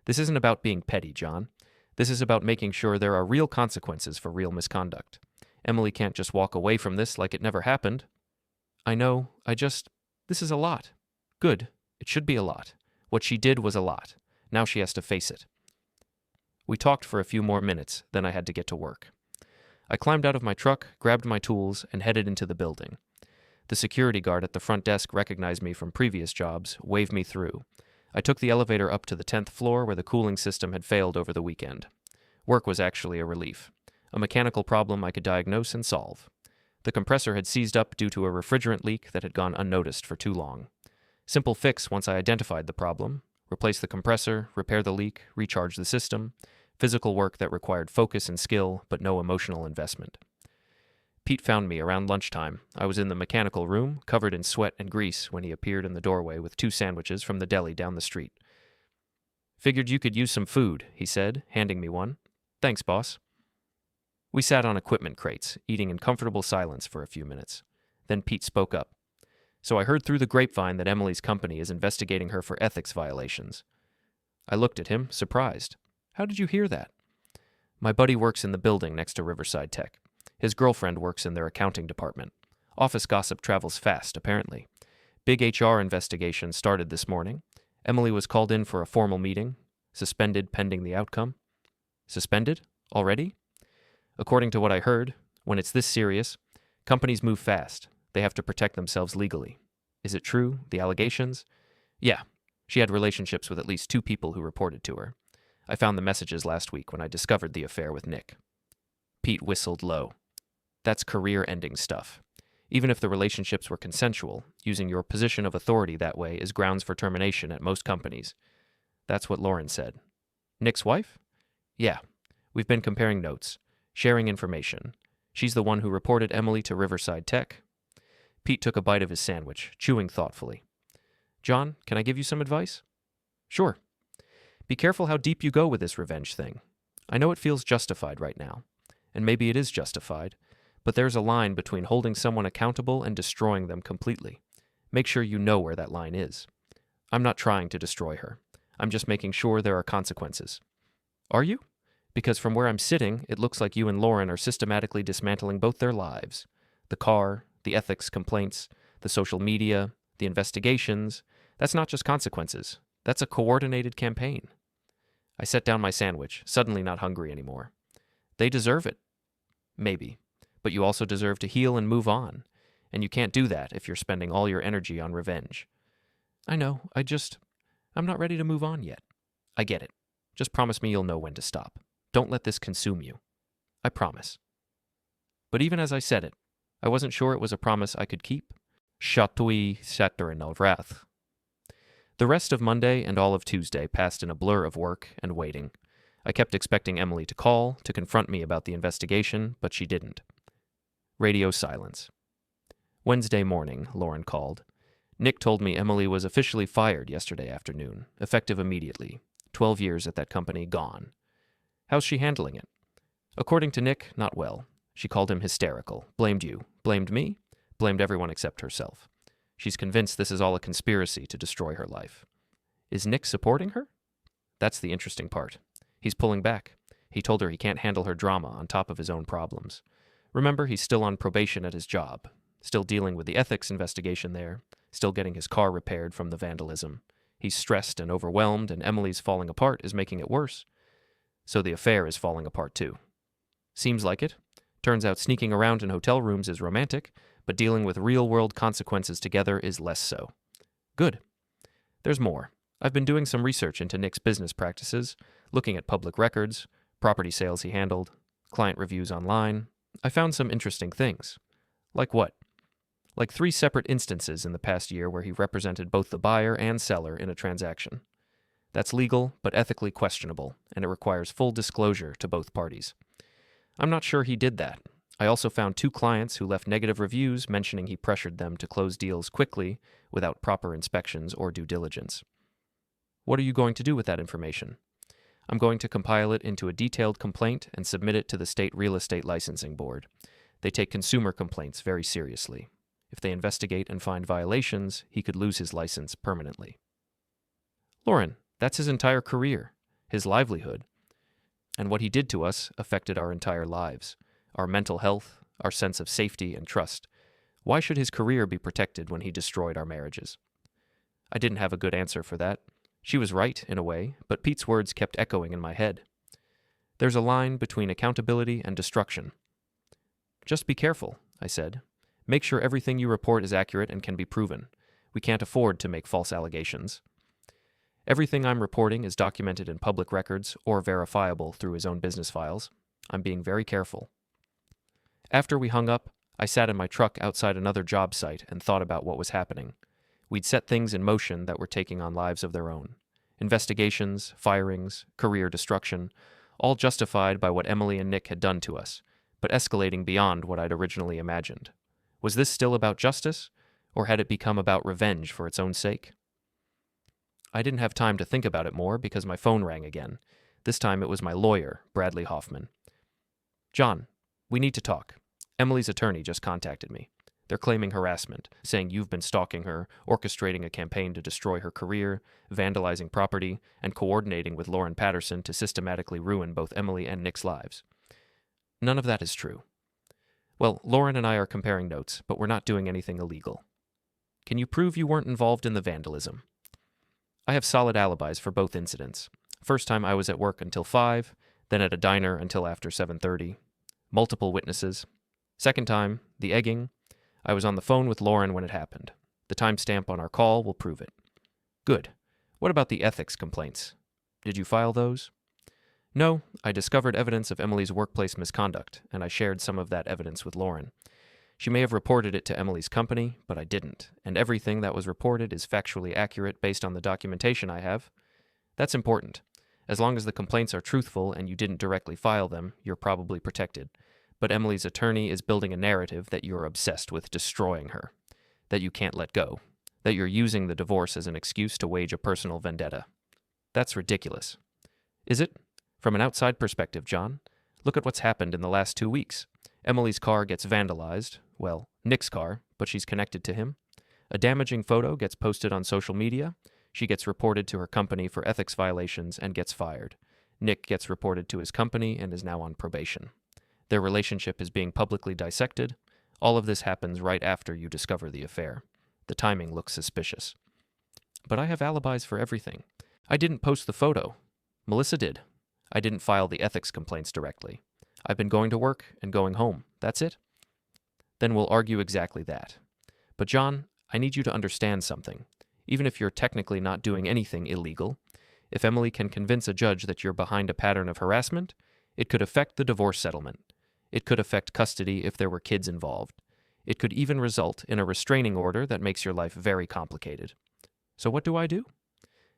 This isn't about being petty, John. This is about making sure there are real consequences for real misconduct. Emily can't just walk away from this like it never happened. I know, this is a lot. Good, it should be a lot. What she did was a lot. Now she has to face it. We talked for a few more minutes, then I had to get to work. I climbed out of my truck, grabbed my tools, and headed into the building. The security guard at the front desk recognized me from previous jobs, waved me through. I took the elevator up to the 10th floor where the cooling system had failed over the weekend. Work was actually a relief. A mechanical problem I could diagnose and solve. The compressor had seized up due to a refrigerant leak that had gone unnoticed for too long. Simple fix once I identified the problem. Replace the compressor, repair the leak, recharge the system. Physical work that required focus and skill, but no emotional investment. Pete found me around lunchtime. I was in the mechanical room, covered in sweat and grease, when he appeared in the doorway with 2 sandwiches from the deli down the street. Figured you could use some food, he said, handing me one. Thanks, boss. We sat on equipment crates, eating in comfortable silence for a few minutes. Then Pete spoke up. So I heard through the grapevine that Emily's company is investigating her for ethics violations. I looked at him, surprised. How did you hear that? My buddy works in the building next to Riverside Tech. His girlfriend works in their accounting department. Office gossip travels fast, apparently. Big HR investigation started this morning. Emily was called in for a formal meeting. Suspended pending the outcome. Suspended? Already? According to what I heard, when it's this serious, companies move fast. They have to protect themselves legally. Is it true, the allegations? Yeah. She had relationships with at least 2 people who reported to her. I found the messages last week when I discovered the affair with Nick. Pete whistled low. That's career-ending stuff. Even if the relationships were consensual, using your position of authority that way is grounds for termination at most companies. That's what Lauren said. Nick's wife? Yeah. We've been comparing notes, sharing information. She's the one who reported Emily to Riverside Tech. Pete took a bite of his sandwich, chewing thoughtfully. John, can I give you some advice? Sure. Be careful how deep you go with this revenge thing. I know it feels justified right now, and maybe it is justified, But there's a line between holding someone accountable and destroying them completely. Make sure you know where that line is. I'm not trying to destroy her. I'm just making sure there are consequences. Are you? Because from where I'm sitting, it looks like you and Lauren are systematically dismantling both their lives. The car, the ethics complaints, the social media, the investigations. That's not just consequences. That's a coordinated campaign. I set down my sandwich, suddenly not hungry anymore. They deserve it. Maybe. But you also deserve to heal and move on. And you can't do that if you're spending all your energy on revenge. I know, I'm not ready to move on yet. I get it. Just promise me you'll know when to stop. Don't let this consume you. I promise. But even as I said it, I wasn't sure it was a promise I could keep. Shatui Saturn wrath. The rest of Monday and all of Tuesday passed in a blur of work and waiting. I kept expecting Emily to call, to confront me about the investigation, but she didn't. Radio silence. Wednesday morning, Lauren called. Nick told me Emily was officially fired yesterday afternoon, effective immediately. 12 years at that company gone. How's she handling it? According to Nick, not well. She called him hysterical, blamed you, blamed me, blamed everyone except herself. She's convinced this is all a conspiracy to destroy her life. Is Nick supporting her? That's the interesting part. He's pulling back. He told her he can't handle her drama on top of his own problems. Remember, he's still on probation at his job, still dealing with the ethics investigation there, still getting his car repaired from the vandalism. He's stressed and overwhelmed, and Emily's falling apart is making it worse. So the affair is falling apart too. Seems like it. Turns out sneaking around in hotel rooms is romantic, but dealing with real-world consequences together is less so. Good. There's more. I've been doing some research into Nick's business practices, looking at public records, property sales he handled, client reviews online. I found some interesting things. Like what? Like 3 separate instances in the past year where he represented both the buyer and seller in a transaction. That's legal, but ethically questionable, and it requires full disclosure to both parties. I'm not sure he did that. I also found 2 clients who left negative reviews mentioning he pressured them to close deals quickly without proper inspections or due diligence. What are you going to do with that information? I'm going to compile it into a detailed complaint and submit it to the State Real Estate Licensing Board. They take consumer complaints very seriously. If they investigate and find violations, he could lose his license permanently. Lauren, that's his entire career, his livelihood. And what he did to us affected our entire lives, our mental health, our sense of safety and trust. Why should his career be protected when he destroyed our marriages? I didn't have a good answer for that. She was right, in a way, but Pete's words kept echoing in my head. There's a line between accountability and destruction. Just be careful, I said. Make sure everything you report is accurate and can be proven. We can't afford to make false allegations. Everything I'm reporting is documented in public records or verifiable through his own business files. I'm being very careful. After we hung up, I sat in my truck outside another job site and thought about what was happening. We'd set things in motion that were taking on lives of their own. Investigations, firings, career destruction, all justified by what Emily and Nick had done to us, but escalating beyond what I'd originally imagined. Was this still about justice, or had it become about revenge for its own sake? I didn't have time to think about it more because my phone rang again. This time it was my lawyer, Bradley Hoffman. John, we need to talk. Emily's attorney just contacted me. They're claiming harassment, saying you've been stalking her, orchestrating a campaign to destroy her career, vandalizing property, and coordinating with Lauren Patterson to systematically ruin both Emily and Nick's lives. None of that is true. Well, Lauren and I are comparing notes, but we're not doing anything illegal. Can you prove you weren't involved in the vandalism? I have solid alibis for both incidents. First time I was at work until 5, then at a diner until after 7:30. Multiple witnesses. Second time, the egging. I was on the phone with Lauren when it happened. The timestamp on our call will prove it. Good. What about the ethics complaints? Did you file those? No, I discovered evidence of Emily's workplace misconduct, and I shared some of that evidence with Lauren. She may have reported it to Emily's company, but I didn't, and everything that was reported is factually accurate based on the documentation I have. That's important. As long as the complaints are truthful and you didn't directly file them, you're probably protected. But Emily's attorney is building a narrative that you're obsessed with destroying her, that you can't let go, that you're using the divorce as an excuse to wage a personal vendetta. That's ridiculous. Is it? From an outside perspective, John, Look at what's happened in the last 2 weeks. Emily's car gets vandalized. Well, Nick's car, but she's connected to him. A damaging photo gets posted on social media. She gets reported to her company for ethics violations and gets fired. Nick gets reported to his company and is now on probation. Their relationship is being publicly dissected. All of this happens right after you discover the affair. The timing looks suspicious. But I have alibis for everything. I didn't post the photo. Melissa did. I didn't file the ethics complaints directly. I've been going to work and going home. That's it? Then we'll argue exactly that. But John, I need you to understand something. Even if you're technically not doing anything illegal, if Emily can convince a judge that you're behind a pattern of harassment, it could affect the divorce settlement. It could affect custody if there were kids involved. It could even result in a restraining order that makes your life very complicated. So what do?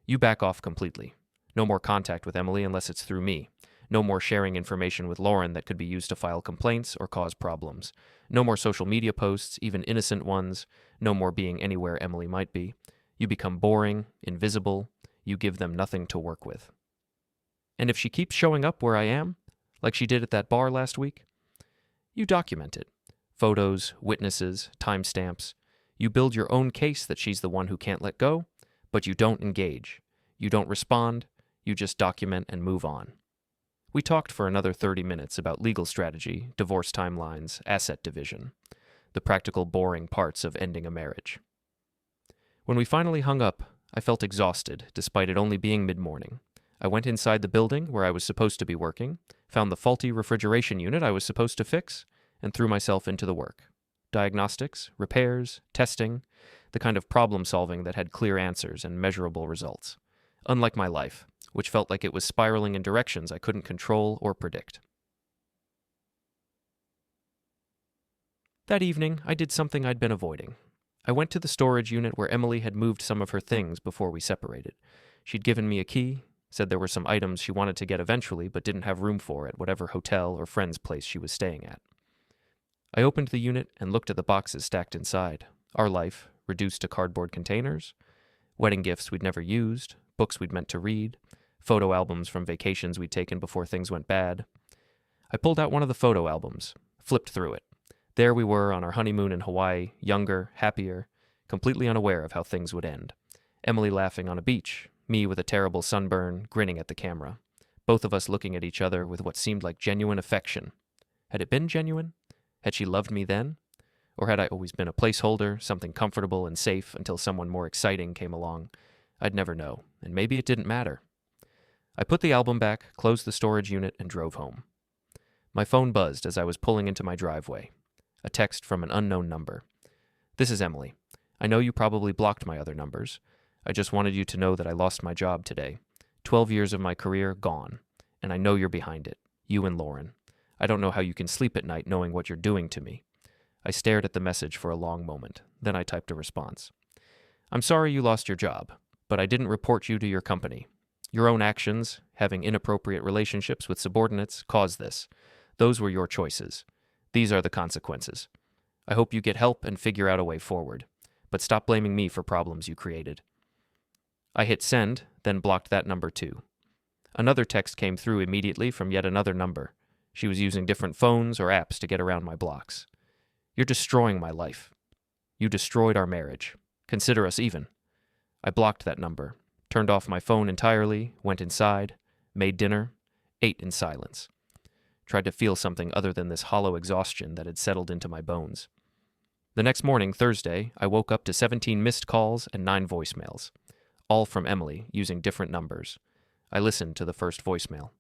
You back off completely. No more contact with Emily unless it's through me. No more sharing information with Lauren that could be used to file complaints or cause problems. No more social media posts, even innocent ones. No more being anywhere Emily might be. You become boring, invisible. You give them nothing to work with. And if she keeps showing up where I am, like she did at that bar last week, you document it. Photos, witnesses, timestamps. You build your own case that she's the one who can't let go, but you don't engage. You don't respond. You just document and move on. We talked for another 30 minutes about legal strategy, divorce timelines, asset division, the practical, boring parts of ending a marriage. When we finally hung up, I felt exhausted, despite it only being mid-morning. I went inside the building where I was supposed to be working, found the faulty refrigeration unit I was supposed to fix, and threw myself into the work. Diagnostics, repairs, testing, the kind of problem-solving that had clear answers and measurable results. Unlike my life, which felt like it was spiraling in directions I couldn't control or predict. That evening, I did something I'd been avoiding. I went to the storage unit where Emily had moved some of her things before we separated. She'd given me a key, said there were some items she wanted to get eventually but didn't have room for at whatever hotel or friend's place she was staying at. I opened the unit and looked at the boxes stacked inside. Our life, reduced to cardboard containers, wedding gifts we'd never used, books we'd meant to read, photo albums from vacations we'd taken before things went bad. I pulled out one of the photo albums, flipped through it. There we were on our honeymoon in Hawaii, younger, happier, completely unaware of how things would end. Emily laughing on a beach, me with a terrible sunburn, grinning at the camera. Both of us looking at each other with what seemed like genuine affection. Had it been genuine? Had she loved me then? Or had I always been a placeholder, something comfortable and safe until someone more exciting came along? I'd never know, and maybe it didn't matter. I put the album back, closed the storage unit, and drove home. My phone buzzed as I was pulling into my driveway. A text from an unknown number. "This is Emily. I know you probably blocked my other numbers. I just wanted you to know that I lost my job today. 12 years of my career gone. And I know you're behind it. You and Lauren. I don't know how you can sleep at night knowing what you're doing to me." I stared at the message for a long moment. Then I typed a response. "I'm sorry you lost your job, but I didn't report you to your company. Your own actions, having inappropriate relationships with subordinates, caused this. Those were your choices. These are the consequences. I hope you get help and figure out a way forward. But stop blaming me for problems you created." I hit send, then blocked that number too. Another text came through immediately from yet another number. She was using different phones or apps to get around my blocks. "You're destroying my life. You destroyed our marriage. Consider us even." I blocked that number, turned off my phone entirely, went inside, made dinner, ate in silence. Tried to feel something other than this hollow exhaustion that had settled into my bones. The next morning, Thursday, I woke up to 17 missed calls and 9 voicemails, all from Emily, using different numbers. I listened to the first voicemail.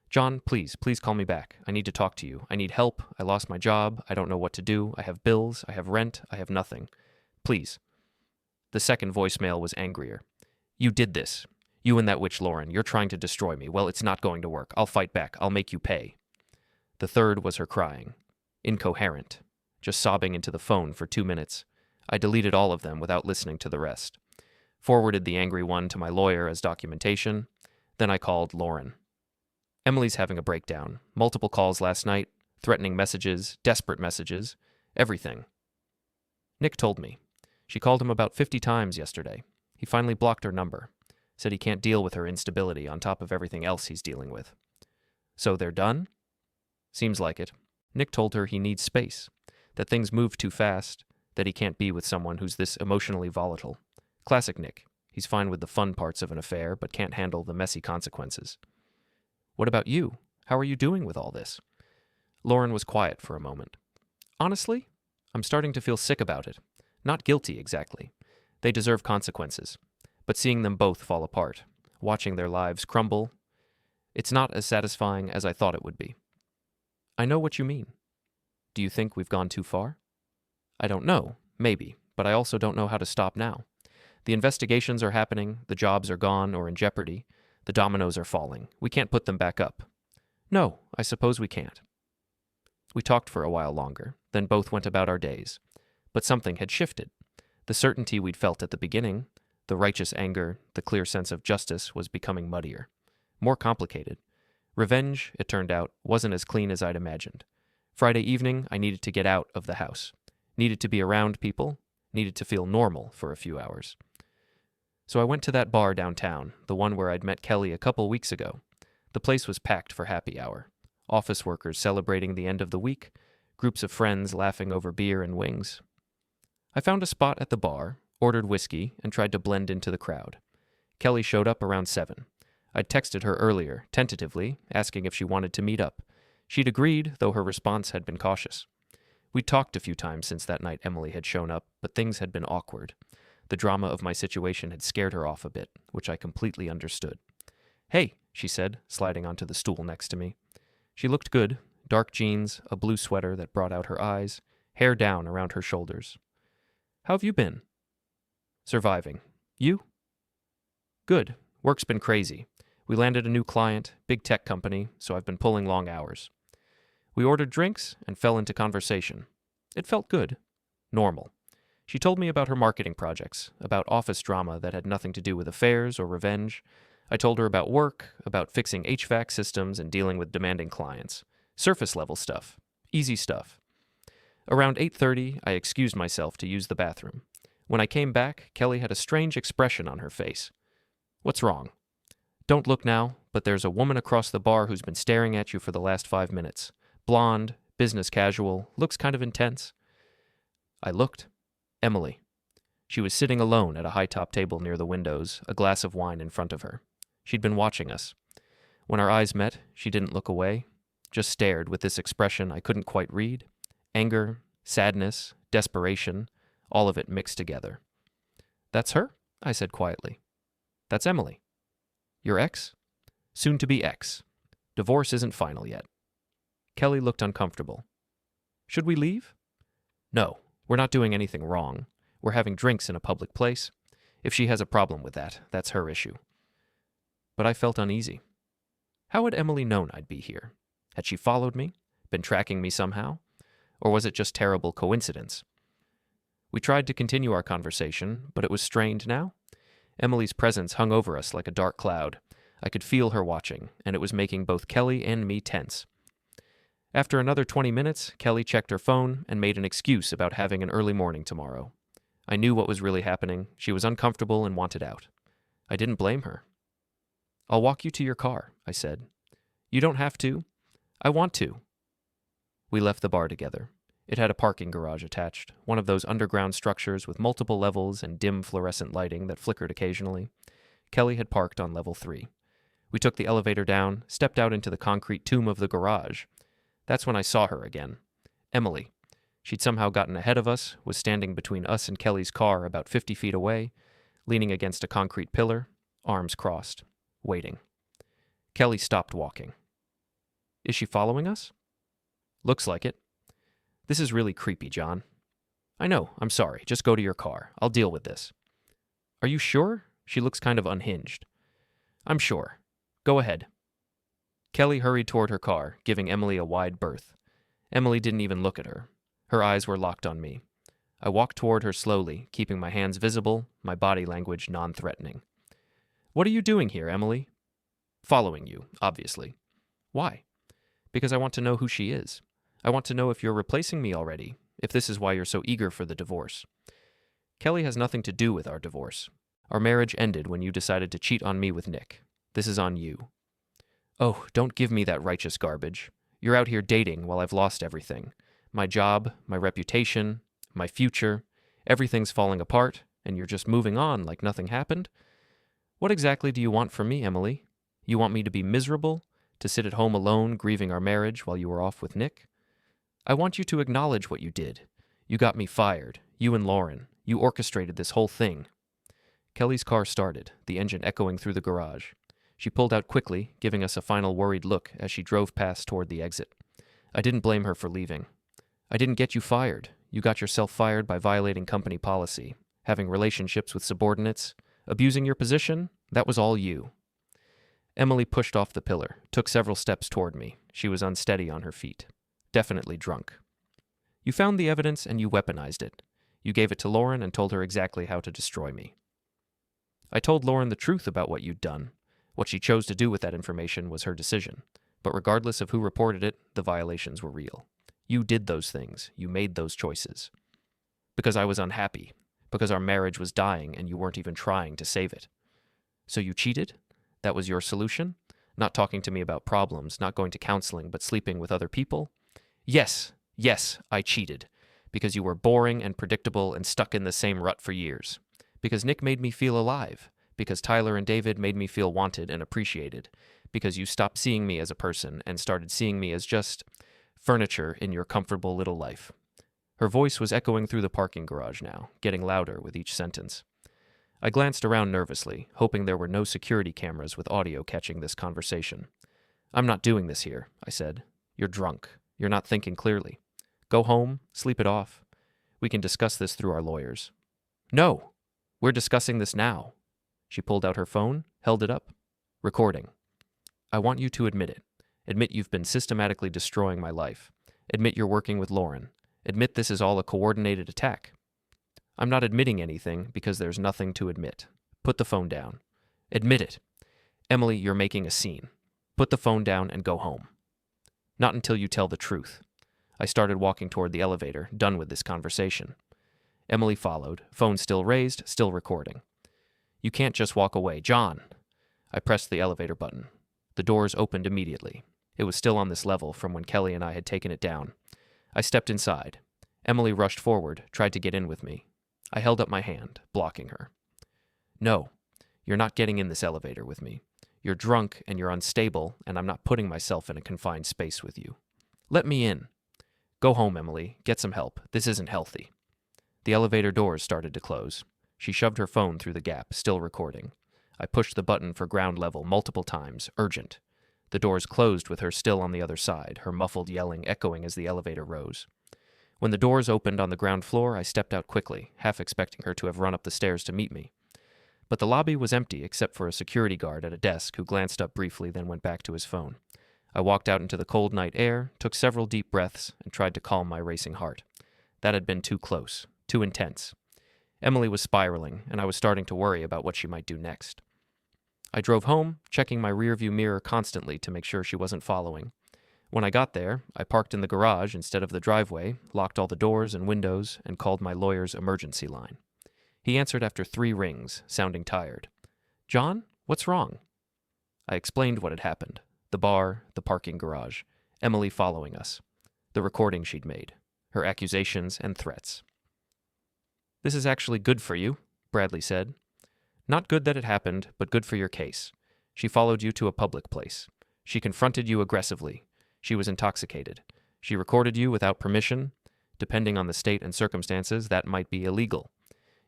"John, please call me back. I need to talk to you. I need help. I lost my job. I don't know what to do. I have bills. I have rent. I have nothing. Please." The second voicemail was angrier. "You did this. You and that witch Lauren. You're trying to destroy me. Well, it's not going to work. I'll fight back. I'll make you pay." The third was her crying. Incoherent. Just sobbing into the phone for 2 minutes. I deleted all of them without listening to the rest. Forwarded the angry one to my lawyer as documentation. Then I called Lauren. Emily's having a breakdown. Multiple calls last night, threatening messages, desperate messages, everything. Nick told me. She called him about 50 times yesterday. He finally blocked her number. Said he can't deal with her instability on top of everything else he's dealing with. So they're done? Seems like it. Nick told her he needs space, that things move too fast, that he can't be with someone who's this emotionally volatile. Classic Nick. He's fine with the fun parts of an affair, but can't handle the messy consequences. What about you? How are you doing with all this? Lauren was quiet for a moment. Honestly, I'm starting to feel sick about it. Not guilty, exactly. They deserve consequences. But seeing them both fall apart, watching their lives crumble, it's not as satisfying as I thought it would be. I know what you mean. Do you think we've gone too far? I don't know, maybe, but I also don't know how to stop now. The investigations are happening, the jobs are gone or in jeopardy, the dominoes are falling. We can't put them back up. No, I suppose we can't. We talked for a while longer, then both went about our days. But something had shifted. The certainty we'd felt at the beginning, the righteous anger, the clear sense of justice was becoming muddier, more complicated. Revenge, it turned out, wasn't as clean as I'd imagined. Friday evening, I needed to get out of the house. Needed to be around people, needed to feel normal for a few hours. So I went to that bar downtown, the one where I'd met Kelly a couple weeks ago. The place was packed for happy hour. Office workers celebrating the end of the week, groups of friends laughing over beer and wings. I found a spot at the bar, ordered whiskey, and tried to blend into the crowd. Kelly showed up around 7. I'd texted her earlier, tentatively, asking if she wanted to meet up. She'd agreed, though her response had been cautious. We'd talked a few times since that night Emily had shown up, but things had been awkward. The drama of my situation had scared her off a bit, which I completely understood. Hey, she said, sliding onto the stool next to me. She looked good, dark jeans, a blue sweater that brought out her eyes, hair down around her shoulders. How have you been? Surviving. You? Good. Work's been crazy. We landed a new client, big tech company, so I've been pulling long hours. We ordered drinks and fell into conversation. It felt good. Normal. She told me about her marketing projects, about office drama that had nothing to do with affairs or revenge. I told her about work, about fixing HVAC systems and dealing with demanding clients. Surface-level stuff. Easy stuff. Around 8:30, I excused myself to use the bathroom. When I came back, Kelly had a strange expression on her face. What's wrong? Don't look now, but there's a woman across the bar who's been staring at you for the last 5 minutes. Blonde, business casual, looks kind of intense. I looked. Emily. She was sitting alone at a high-top table near the windows, a glass of wine in front of her. She'd been watching us. When our eyes met, she didn't look away, just stared with this expression I couldn't quite read. Anger, sadness, desperation, all of it mixed together. That's her? I said quietly. That's Emily. Your ex? Soon to be ex. Divorce isn't final yet. Kelly looked uncomfortable. Should we leave? No, we're not doing anything wrong. We're having drinks in a public place. If she has a problem with that, that's her issue. But I felt uneasy. How had Emily known I'd be here? Had she followed me? Been tracking me somehow? Or was it just terrible coincidence? We tried to continue our conversation, but it was strained now. Emily's presence hung over us like a dark cloud. I could feel her watching, and it was making both Kelly and me tense. After another 20 minutes, Kelly checked her phone and made an excuse about having an early morning tomorrow. I knew what was really happening. She was uncomfortable and wanted out. I didn't blame her. I'll walk you to your car, I said. You don't have to. I want to. We left the bar together. It had a parking garage attached, one of those underground structures with multiple levels and dim fluorescent lighting that flickered occasionally. Kelly had parked on level 3. We took the elevator down, stepped out into the concrete tomb of the garage. That's when I saw her again. Emily. She'd somehow gotten ahead of us, was standing between us and Kelly's car about 50 feet away, leaning against a concrete pillar, arms crossed, waiting. Kelly stopped walking. Is she following us? Looks like it. This is really creepy, John. I know, I'm sorry. Just go to your car. I'll deal with this. Are you sure? She looks kind of unhinged. I'm sure. Go ahead. Kelly hurried toward her car, giving Emily a wide berth. Emily didn't even look at her. Her eyes were locked on me. I walked toward her slowly, keeping my hands visible, my body language non-threatening. What are you doing here, Emily? Following you, obviously. Why? Because I want to know who she is. I want to know if you're replacing me already, if this is why you're so eager for the divorce. Kelly has nothing to do with our divorce. Our marriage ended when you decided to cheat on me with Nick. This is on you. Oh, don't give me that righteous garbage. You're out here dating while I've lost everything. My job, my reputation, my future, everything's falling apart, and you're just moving on like nothing happened? What exactly do you want from me, Emily? You want me to be miserable? To sit at home alone, grieving our marriage while you were off with Nick? I want you to acknowledge what you did. You got me fired. You and Lauren. You orchestrated this whole thing. Kelly's car started, the engine echoing through the garage. She pulled out quickly, giving us a final worried look as she drove past toward the exit. I didn't blame her for leaving. I didn't get you fired. You got yourself fired by violating company policy, having relationships with subordinates, abusing your position. That was all you. Emily pushed off the pillar, took several steps toward me. She was unsteady on her feet. Definitely drunk. You found the evidence and you weaponized it. You gave it to Lauren and told her exactly how to destroy me. I told Lauren the truth about what you'd done. What she chose to do with that information was her decision. But regardless of who reported it, the violations were real. You did those things. You made those choices. Because I was unhappy. Because our marriage was dying and you weren't even trying to save it. So you cheated? That was your solution? Not talking to me about problems, not going to counseling, but sleeping with other people? Yes, I cheated. Because you were boring and predictable and stuck in the same rut for years. Because Nick made me feel alive. Because Tyler and David made me feel wanted and appreciated. Because you stopped seeing me as a person and started seeing me as just furniture in your comfortable little life. Her voice was echoing through the parking garage now, getting louder with each sentence. I glanced around nervously, hoping there were no security cameras with audio catching this conversation. I'm not doing this here, I said. You're drunk. You're not thinking clearly. Go home, sleep it off. We can discuss this through our lawyers. No, we're discussing this now. She pulled out her phone, held it up. Recording. I want you to admit it. Admit you've been systematically destroying my life. Admit you're working with Lauren. Admit this is all a coordinated attack. I'm not admitting anything because there's nothing to admit. Put the phone down. Admit it. Emily, you're making a scene. Put the phone down and go home. Not until you tell the truth. I started walking toward the elevator, done with this conversation. Emily followed, phone still raised, still recording. You can't just walk away. John! I pressed the elevator button. The doors opened immediately. It was still on this level from when Kelly and I had taken it down. I stepped inside. Emily rushed forward, tried to get in with me. I held up my hand, blocking her. No, you're not getting in this elevator with me. You're drunk and you're unstable, and I'm not putting myself in a confined space with you. Let me in. Go home, Emily. Get some help. This isn't healthy. The elevator doors started to close. She shoved her phone through the gap, still recording. I pushed the button for ground level multiple times, urgent. The doors closed with her still on the other side, her muffled yelling echoing as the elevator rose. When the doors opened on the ground floor, I stepped out quickly, half expecting her to have run up the stairs to meet me. But the lobby was empty except for a security guard at a desk who glanced up briefly, then went back to his phone. I walked out into the cold night air, took several deep breaths, and tried to calm my racing heart. That had been too close, too intense. Emily was spiraling, and I was starting to worry about what she might do next. I drove home, checking my rearview mirror constantly to make sure she wasn't following. When I got there, I parked in the garage instead of the driveway, locked all the doors and windows, and called my lawyer's emergency line. He answered after 3 rings, sounding tired. John, what's wrong? I explained what had happened. The bar, the parking garage, Emily following us, the recording she'd made, her accusations and threats. This is actually good for you, Bradley said. Not good that it happened, but good for your case. She followed you to a public place. She confronted you aggressively. She was intoxicated. She recorded you without permission. Depending on the state and circumstances, that might be illegal.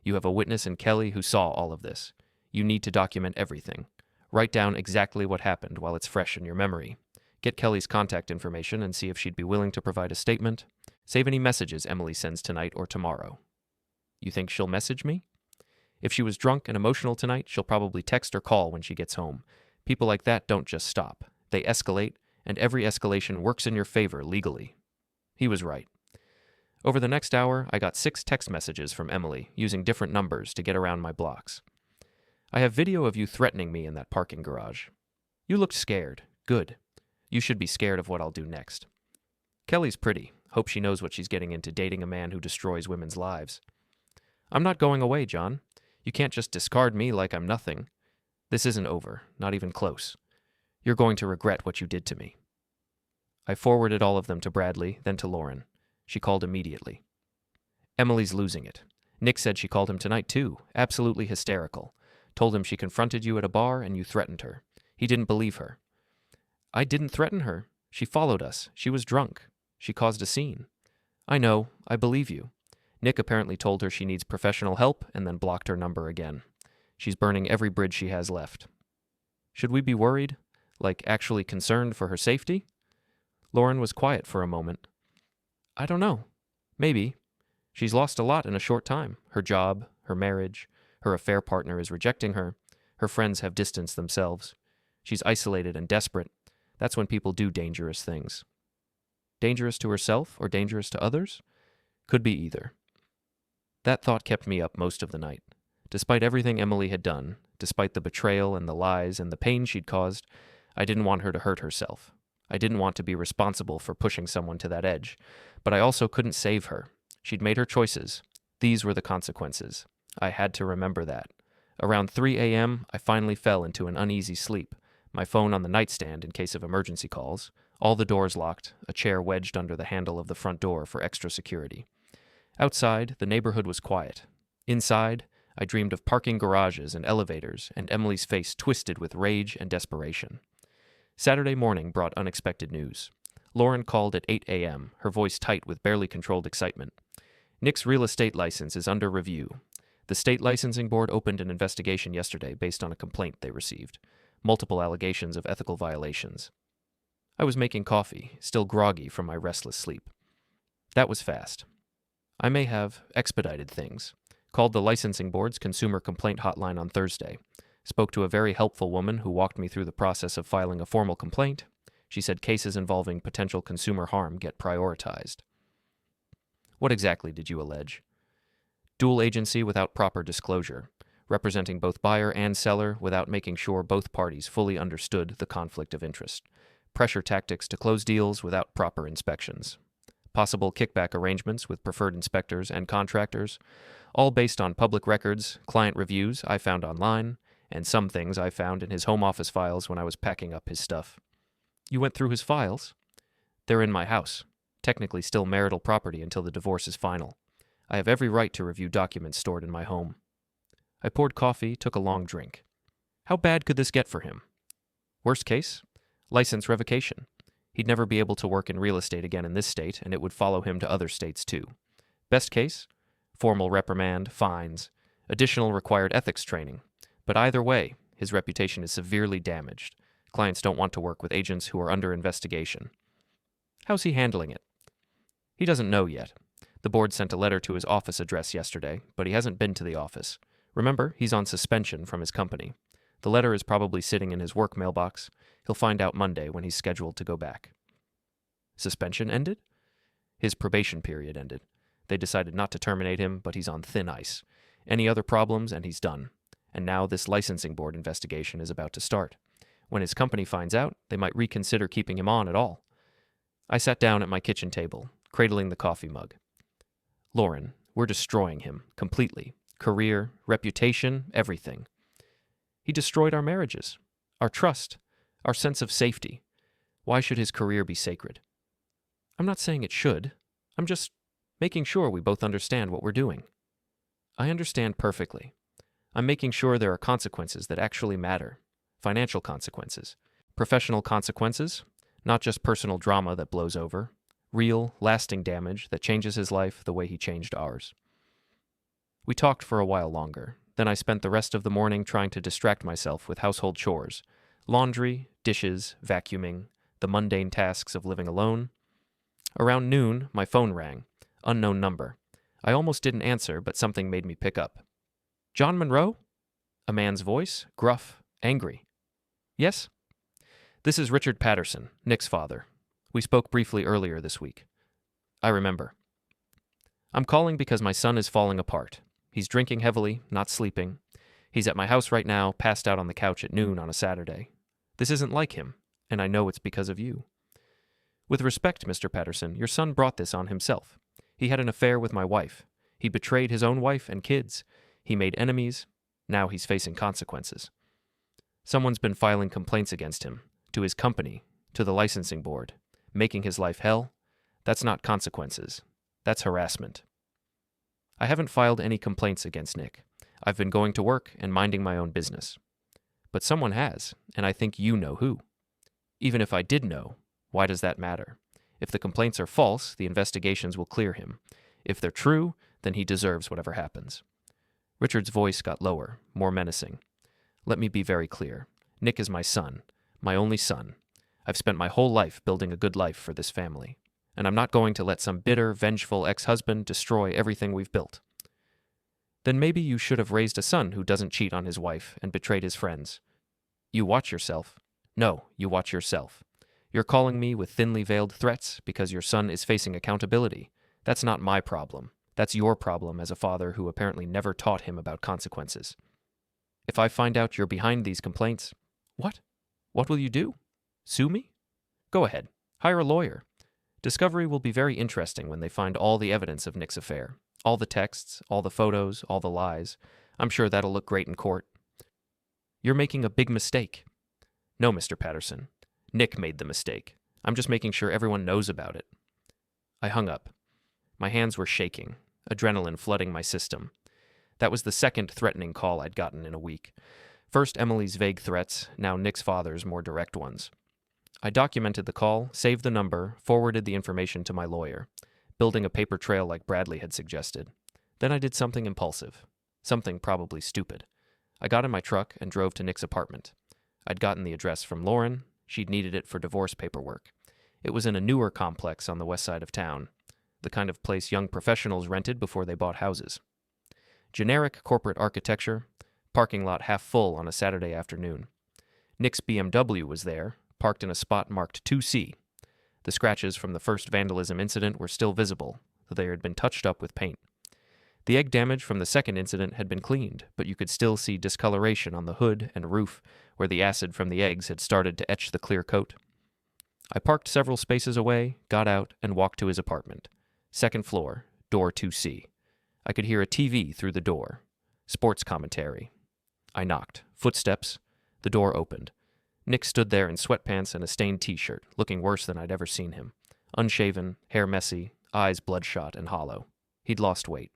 You have a witness in Kelly who saw all of this. You need to document everything. Write down exactly what happened while it's fresh in your memory. Get Kelly's contact information and see if she'd be willing to provide a statement. Save any messages Emily sends tonight or tomorrow. You think she'll message me? If she was drunk and emotional tonight, she'll probably text or call when she gets home. People like that don't just stop. They escalate, and every escalation works in your favor legally. He was right. Over the next hour, I got 6 text messages from Emily, using different numbers to get around my blocks. I have video of you threatening me in that parking garage. You looked scared. Good. You should be scared of what I'll do next. Kelly's pretty. Hope she knows what she's getting into dating a man who destroys women's lives. I'm not going away, John. You can't just discard me like I'm nothing. This isn't over, not even close. You're going to regret what you did to me. I forwarded all of them to Bradley, then to Lauren. She called immediately. Emily's losing it. Nick said she called him tonight too, absolutely hysterical. Told him she confronted you at a bar and you threatened her. He didn't believe her. I didn't threaten her. She followed us. She was drunk. She caused a scene. I know. I believe you. Nick apparently told her she needs professional help and then blocked her number again. She's burning every bridge she has left. Should we be worried? Like actually concerned for her safety? Lauren was quiet for a moment. I don't know. Maybe. She's lost a lot in a short time. Her job, her marriage, her affair partner is rejecting her. Her friends have distanced themselves. She's isolated and desperate. That's when people do dangerous things. Dangerous to herself or dangerous to others? Could be either. That thought kept me up most of the night. Despite everything Emily had done, despite the betrayal and the lies and the pain she'd caused, I didn't want her to hurt herself. I didn't want to be responsible for pushing someone to that edge, but I also couldn't save her. She'd made her choices. These were the consequences. I had to remember that. Around 3 a.m., I finally fell into an uneasy sleep, my phone on the nightstand in case of emergency calls, all the doors locked, a chair wedged under the handle of the front door for extra security. Outside, the neighborhood was quiet. Inside, I dreamed of parking garages and elevators, and Emily's face twisted with rage and desperation. Saturday morning brought unexpected news. Lauren called at 8 a.m., her voice tight with barely controlled excitement. Nick's real estate license is under review. The state licensing board opened an investigation yesterday based on a complaint they received. Multiple allegations of ethical violations. I was making coffee, still groggy from my restless sleep. That was fast. I may have expedited things. Called the licensing board's consumer complaint hotline on Thursday. Spoke to a very helpful woman who walked me through the process of filing a formal complaint. She said cases involving potential consumer harm get prioritized. What exactly did you allege? Dual agency without proper disclosure, representing both buyer and seller without making sure both parties fully understood the conflict of interest. Pressure tactics to close deals without proper inspections. Possible kickback arrangements with preferred inspectors and contractors, all based on public records, client reviews I found online, and some things I found in his home office files when I was packing up his stuff. You went through his files? They're in my house, technically still marital property until the divorce is final. I have every right to review documents stored in my home. I poured coffee, took a long drink. How bad could this get for him? Worst case? License revocation. He'd never be able to work in real estate again in this state, and it would follow him to other states too. Best case? Formal reprimand, fines, additional required ethics training. But either way, his reputation is severely damaged. Clients don't want to work with agents who are under investigation. How's he handling it? He doesn't know yet. The board sent a letter to his office address yesterday, but he hasn't been to the office. Remember, he's on suspension from his company. The letter is probably sitting in his work mailbox. He'll find out Monday when he's scheduled to go back. Suspension ended? His probation period ended. They decided not to terminate him, but he's on thin ice. Any other problems, and he's done. And now this licensing board investigation is about to start. When his company finds out, they might reconsider keeping him on at all. I sat down at my kitchen table, cradling the coffee mug. Lauren, we're destroying him, completely. Career, reputation, everything. He destroyed our marriages, our trust, our sense of safety. Why should his career be sacred? I'm not saying it should. I'm just making sure we both understand what we're doing. I understand perfectly. I'm making sure there are consequences that actually matter. Financial consequences. Professional consequences. Not just personal drama that blows over. Real, lasting damage that changes his life the way he changed ours. We talked for a while longer. Then I spent the rest of the morning trying to distract myself with household chores. Laundry, dishes, vacuuming, the mundane tasks of living alone. Around noon, my phone rang. Unknown number. I almost didn't answer, but something made me pick up. John Monroe? A man's voice, gruff, angry. Yes? This is Richard Patterson, Nick's father. We spoke briefly earlier this week. I remember. I'm calling because my son is falling apart. He's drinking heavily, not sleeping. He's at my house right now, passed out on the couch at noon on a Saturday. This isn't like him, and I know it's because of you. With respect, Mr. Patterson, your son brought this on himself. He had an affair with my wife. He betrayed his own wife and kids. He made enemies. Now he's facing consequences. Someone's been filing complaints against him, to his company, to the licensing board. making his life hell, that's not consequences. That's harassment. I haven't filed any complaints against Nick. I've been going to work and minding my own business. But someone has, and I think you know who. Even if I did know, why does that matter? If the complaints are false, the investigations will clear him. If they're true, then he deserves whatever happens. Richard's voice got lower, more menacing. Let me be very clear. Nick is my son, my only son. I've spent my whole life building a good life for this family, and I'm not going to let some bitter, vengeful ex-husband destroy everything we've built. Then maybe you should have raised a son who doesn't cheat on his wife and betrayed his friends. You watch yourself. No, you watch yourself. You're calling me with thinly veiled threats because your son is facing accountability. That's not my problem. That's your problem as a father who apparently never taught him about consequences. If I find out you're behind these complaints, what? What will you do? Sue me? Go ahead. Hire a lawyer. Discovery will be very interesting when they find all the evidence of Nick's affair. All the texts, all the photos, all the lies. I'm sure that'll look great in court. You're making a big mistake. No, Mr. Patterson. Nick made the mistake. I'm just making sure everyone knows about it. I hung up. My hands were shaking, adrenaline flooding my system. That was the second threatening call I'd gotten in a week. First Emily's vague threats, now Nick's father's more direct ones. I documented the call, saved the number, forwarded the information to my lawyer, building a paper trail like Bradley had suggested. Then I did something impulsive. Something probably stupid. I got in my truck and drove to Nick's apartment. I'd gotten the address from Lauren. She'd needed it for divorce paperwork. It was in a newer complex on the west side of town, the kind of place young professionals rented before they bought houses. Generic corporate architecture, parking lot half full on a Saturday afternoon. Nick's BMW was there, parked in a spot marked 2C. The scratches from the first vandalism incident were still visible, though they had been touched up with paint. The egg damage from the second incident had been cleaned, but you could still see discoloration on the hood and roof where the acid from the eggs had started to etch the clear coat. I parked several spaces away, got out, and walked to his apartment. Second floor, door 2C. I could hear a TV through the door. Sports commentary. I knocked. Footsteps. The door opened. Nick stood there in sweatpants and a stained t-shirt, looking worse than I'd ever seen him. Unshaven, hair messy, eyes bloodshot and hollow. He'd lost weight.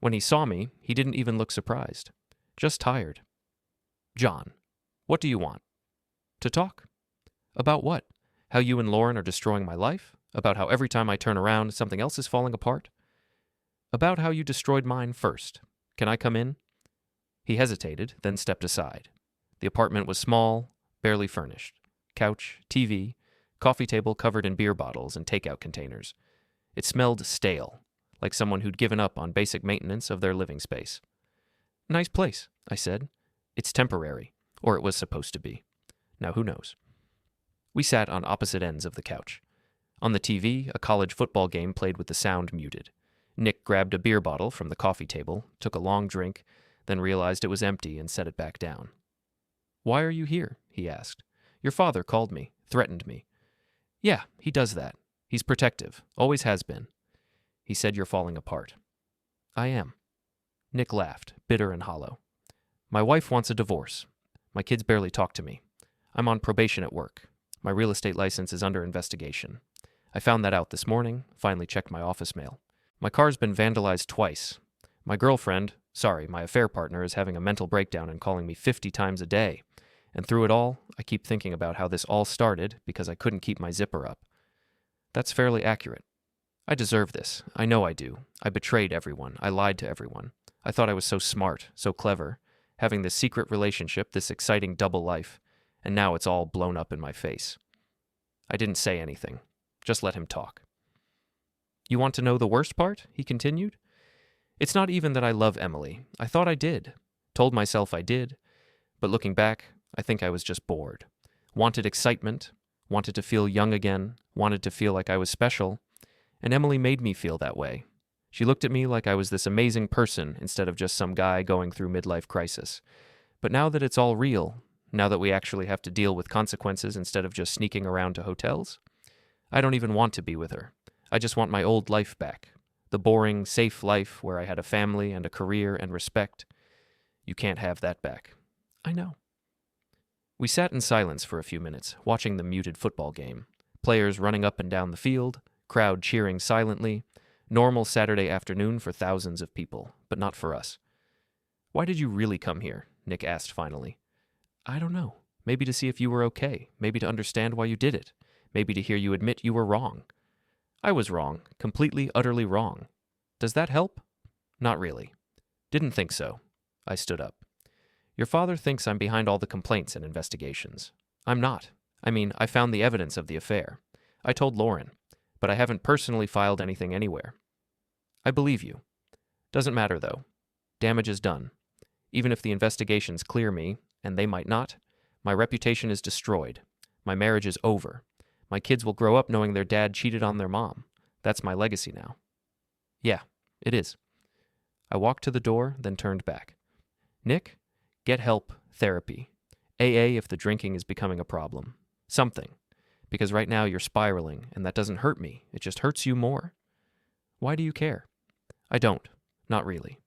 When he saw me, he didn't even look surprised. Just tired. John, what do you want? To talk. About what? How you and Lauren are destroying my life? About how every time I turn around, something else is falling apart? About how you destroyed mine first. Can I come in? He hesitated, then stepped aside. The apartment was small, barely furnished. Couch, TV, coffee table covered in beer bottles and takeout containers. It smelled stale, like someone who'd given up on basic maintenance of their living space. Nice place, I said. It's temporary, or it was supposed to be. Now who knows? We sat on opposite ends of the couch. On the TV, a college football game played with the sound muted. Nick grabbed a beer bottle from the coffee table, took a long drink, then realized it was empty and set it back down. Why are you here? He asked. Your father called me, threatened me. Yeah, he does that. He's protective, always has been. He said you're falling apart. I am. Nick laughed, bitter and hollow. My wife wants a divorce. My kids barely talk to me. I'm on probation at work. My real estate license is under investigation. I found that out this morning, finally checked my office mail. My car's been vandalized twice. My girlfriend, my affair partner, is having a mental breakdown and calling me 50 times a day. And through it all, I keep thinking about how this all started because I couldn't keep my zipper up. That's fairly accurate. I deserve this. I know I do. I betrayed everyone. I lied to everyone. I thought I was so smart, so clever, having this secret relationship, this exciting double life, and now it's all blown up in my face. I didn't say anything. Just let him talk. You want to know the worst part? He continued. It's not even that I love Emily. I thought I did. Told myself I did. But looking back, I think I was just bored. Wanted excitement. Wanted to feel young again. Wanted to feel like I was special. And Emily made me feel that way. She looked at me like I was this amazing person instead of just some guy going through midlife crisis. But now that it's all real, now that we actually have to deal with consequences instead of just sneaking around to hotels, I don't even want to be with her. I just want my old life back. The boring, safe life where I had a family and a career and respect. You can't have that back. I know. We sat in silence for a few minutes, watching the muted football game. Players running up and down the field, crowd cheering silently. Normal Saturday afternoon for thousands of people, but not for us. "Why did you really come here?" Nick asked finally. "I don't know. Maybe to see if you were okay. Maybe to understand why you did it. Maybe to hear you admit you were wrong." "I was wrong. Completely, utterly wrong. Does that help?" "Not really." "Didn't think so." I stood up. "Your father thinks I'm behind all the complaints and investigations. I'm not. I mean, I found the evidence of the affair. I told Lauren, but I haven't personally filed anything anywhere." "I believe you. Doesn't matter, though. Damage is done. Even if the investigations clear me, and they might not, my reputation is destroyed. My marriage is over. My kids will grow up knowing their dad cheated on their mom. That's my legacy now." "Yeah, it is." I walked to the door, then turned back. "Nick, get help, therapy. AA if the drinking is becoming a problem. Something. Because right now you're spiraling, and that doesn't hurt me. It just hurts you more." "Why do you care?" "I don't. Not really.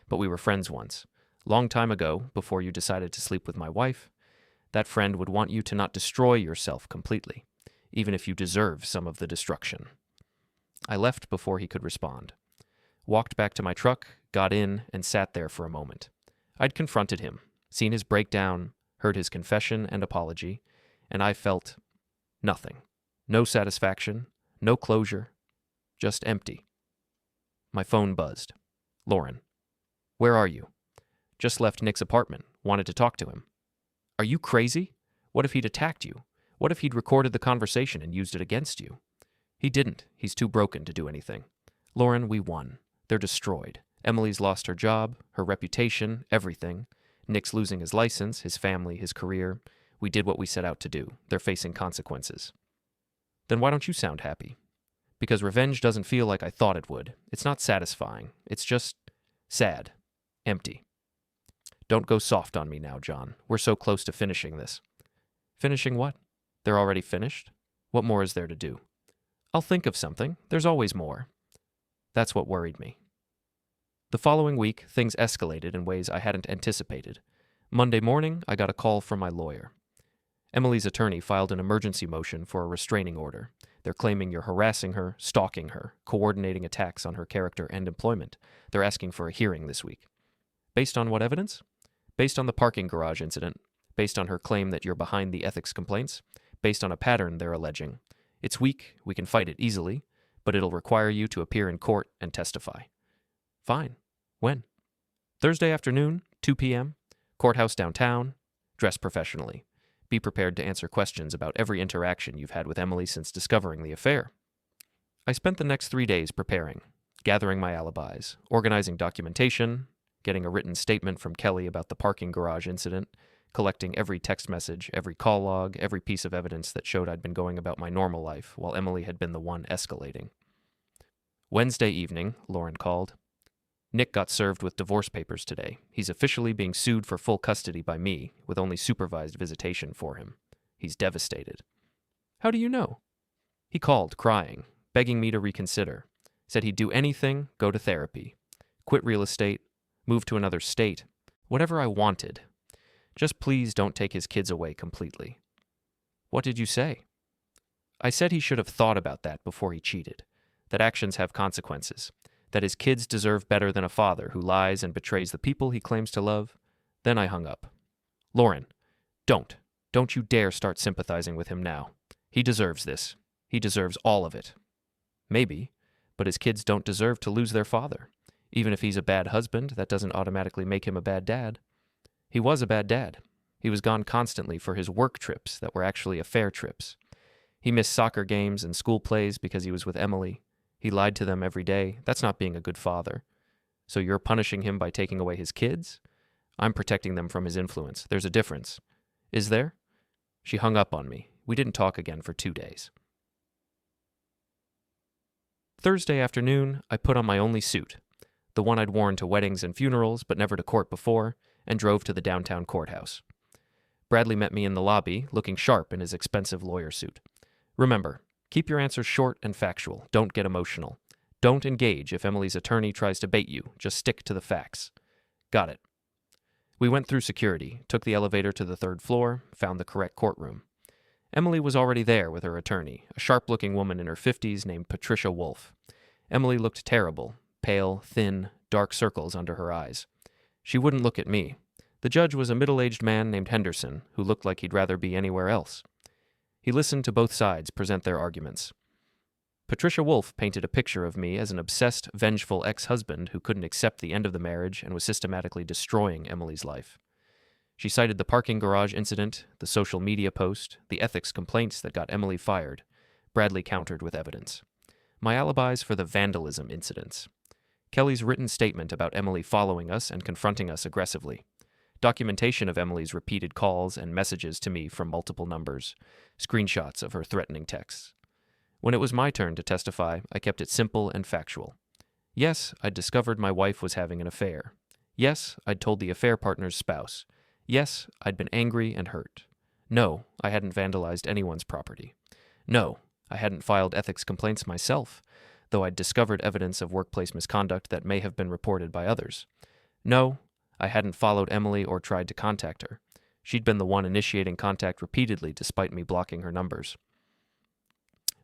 But we were friends once. Long time ago, before you decided to sleep with my wife. That friend would want you to not destroy yourself completely, even if you deserve some of the destruction." I left before he could respond. Walked back to my truck, got in, and sat there for a moment. I'd confronted him, seen his breakdown, heard his confession and apology, and I felt nothing. No satisfaction, no closure, just empty. My phone buzzed. "Lauren." "Where are you?" "Just left Nick's apartment. Wanted to talk to him." "Are you crazy? What if he'd attacked you? What if he'd recorded the conversation and used it against you?" "He didn't. He's too broken to do anything." "Lauren, we won. They're destroyed. Emily's lost her job, her reputation, everything. Nick's losing his license, his family, his career. We did what we set out to do. They're facing consequences." "Then why don't you sound happy?" "Because revenge doesn't feel like I thought it would. It's not satisfying. It's just sad. Empty." "Don't go soft on me now, John. We're so close to finishing this." "Finishing what? They're already finished? What more is there to do?" "I'll think of something. There's always more." That's what worried me. The following week, things escalated in ways I hadn't anticipated. Monday morning, I got a call from my lawyer. Emily's attorney filed an emergency motion for a restraining order. They're claiming you're harassing her, stalking her, coordinating attacks on her character and employment. They're asking for a hearing this week. Based on what evidence? Based on the parking garage incident. Based on her claim that you're behind the ethics complaints. Based on a pattern they're alleging. It's weak, we can fight it easily, but it'll require you to appear in court and testify. Fine. When? Thursday afternoon, 2 p.m., courthouse downtown. Dress professionally. Be prepared to answer questions about every interaction you've had with Emily since discovering the affair. I spent the next 3 days preparing, gathering my alibis, organizing documentation, getting a written statement from Kelly about the parking garage incident, collecting every text message, every call log, every piece of evidence that showed I'd been going about my normal life while Emily had been the one escalating. Wednesday evening, Lauren called. "Nick got served with divorce papers today. He's officially being sued for full custody by me, with only supervised visitation for him. He's devastated." "How do you know?" "He called, crying, begging me to reconsider. Said he'd do anything, go to therapy, quit real estate, move to another state, whatever I wanted. Just please don't take his kids away completely." "What did you say?" "I said he should have thought about that before he cheated, that actions have consequences, that his kids deserve better than a father who lies and betrays the people he claims to love." Then I hung up. "Lauren, don't you dare start sympathizing with him now. He deserves this. He deserves all of it." "Maybe, but his kids don't deserve to lose their father. Even if he's a bad husband, that doesn't automatically make him a bad dad." "He was a bad dad. He was gone constantly for his work trips that were actually affair trips. He missed soccer games and school plays because he was with Emily. He lied to them every day. That's not being a good father. So you're punishing him by taking away his kids? I'm protecting them from his influence. There's a difference." "Is there?" She hung up on me. We didn't talk again for 2 days. Thursday afternoon, I put on my only suit, the one I'd worn to weddings and funerals but never to court before, and drove to the downtown courthouse. Bradley met me in the lobby, looking sharp in his expensive lawyer suit. "Remember, keep your answers short and factual. Don't get emotional. Don't engage if Emily's attorney tries to bait you. Just stick to the facts." "Got it." We went through security, took the elevator to the 3rd floor, found the correct courtroom. Emily was already there with her attorney, a sharp-looking woman in her 50s named Patricia Wolfe. Emily looked terrible, pale, thin, dark circles under her eyes. She wouldn't look at me. The judge was a middle-aged man named Henderson, who looked like he'd rather be anywhere else. He listened to both sides present their arguments. Patricia Wolfe painted a picture of me as an obsessed, vengeful ex-husband who couldn't accept the end of the marriage and was systematically destroying Emily's life. She cited the parking garage incident, the social media post, the ethics complaints that got Emily fired. Bradley countered with evidence. My alibis for the vandalism incidents. Kelly's written statement about Emily following us and confronting us aggressively. Documentation of Emily's repeated calls and messages to me from multiple numbers. Screenshots of her threatening texts. When it was my turn to testify, I kept it simple and factual. Yes, I'd discovered my wife was having an affair. Yes, I'd told the affair partner's spouse. Yes, I'd been angry and hurt. No, I hadn't vandalized anyone's property. No, I hadn't filed ethics complaints myself, though I'd discovered evidence of workplace misconduct that may have been reported by others. No, I hadn't followed Emily or tried to contact her. She'd been the one initiating contact repeatedly despite me blocking her numbers.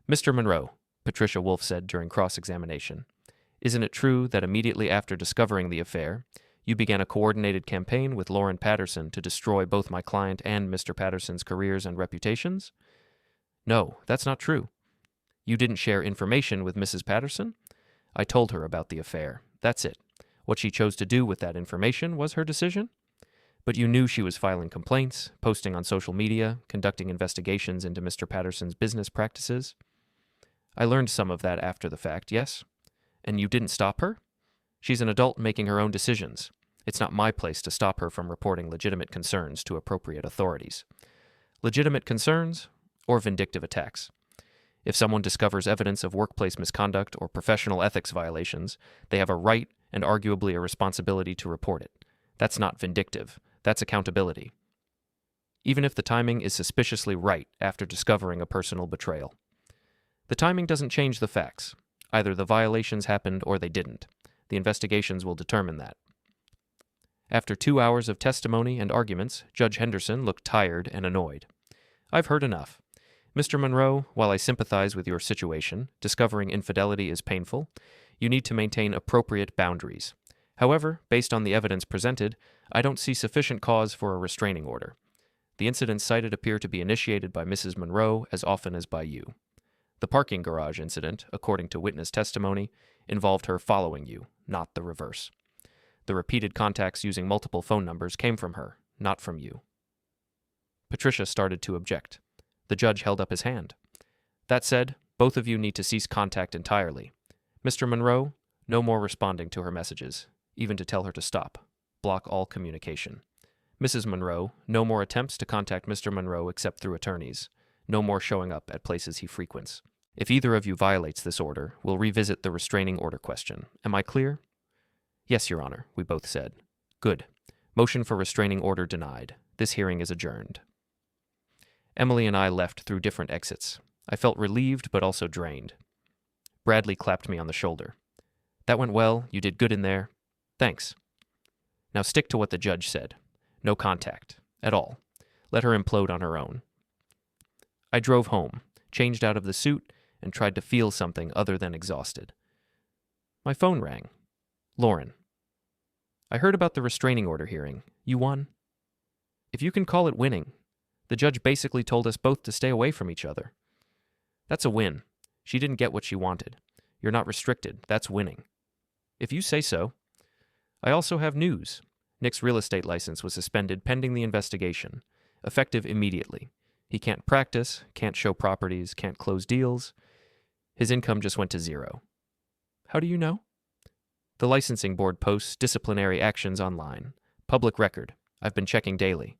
Mr. Monroe, Patricia Wolfe said during cross-examination, isn't it true that immediately after discovering the affair, you began a coordinated campaign with Lauren Patterson to destroy both my client and Mr. Patterson's careers and reputations? No, that's not true. You didn't share information with Mrs. Patterson? I told her about the affair. That's it. What she chose to do with that information was her decision? But you knew she was filing complaints, posting on social media, conducting investigations into Mr. Patterson's business practices. I learned some of that after the fact, yes? And you didn't stop her? She's an adult making her own decisions. It's not my place to stop her from reporting legitimate concerns to appropriate authorities. Legitimate concerns or vindictive attacks. If someone discovers evidence of workplace misconduct or professional ethics violations, they have a right and arguably a responsibility to report it. That's not vindictive. That's accountability. Even if the timing is suspiciously right after discovering a personal betrayal. The timing doesn't change the facts. Either the violations happened or they didn't. The investigations will determine that. After 2 hours of testimony and arguments, Judge Henderson looked tired and annoyed. I've heard enough. Mr. Monroe, while I sympathize with your situation, discovering infidelity is painful, you need to maintain appropriate boundaries. However, based on the evidence presented, I don't see sufficient cause for a restraining order. The incidents cited appear to be initiated by Mrs. Monroe as often as by you. The parking garage incident, according to witness testimony, involved her following you, not the reverse. The repeated contacts using multiple phone numbers came from her, not from you. Patricia started to object. The judge held up his hand. That said, both of you need to cease contact entirely. Mr. Monroe, no more responding to her messages, even to tell her to stop. Block all communication. Mrs. Monroe, no more attempts to contact Mr. Monroe except through attorneys. No more showing up at places he frequents. If either of you violates this order, we'll revisit the restraining order question. Am I clear? Yes, Your Honor, we both said. Good. Motion for restraining order denied. This hearing is adjourned. Emily and I left through different exits. I felt relieved but also drained. Bradley clapped me on the shoulder. That went well. You did good in there. Thanks. Now stick to what the judge said. No contact. At all. Let her implode on her own. I drove home, changed out of the suit, and tried to feel something other than exhausted. My phone rang. Lauren. I heard about the restraining order hearing. You won? If you can call it winning. The judge basically told us both to stay away from each other. That's a win. She didn't get what she wanted. You're not restricted. That's winning. If you say so. I also have news. Nick's real estate license was suspended pending the investigation, effective immediately. He can't practice, can't show properties, can't close deals. His income just went to zero. How do you know? The licensing board posts disciplinary actions online. Public record. I've been checking daily.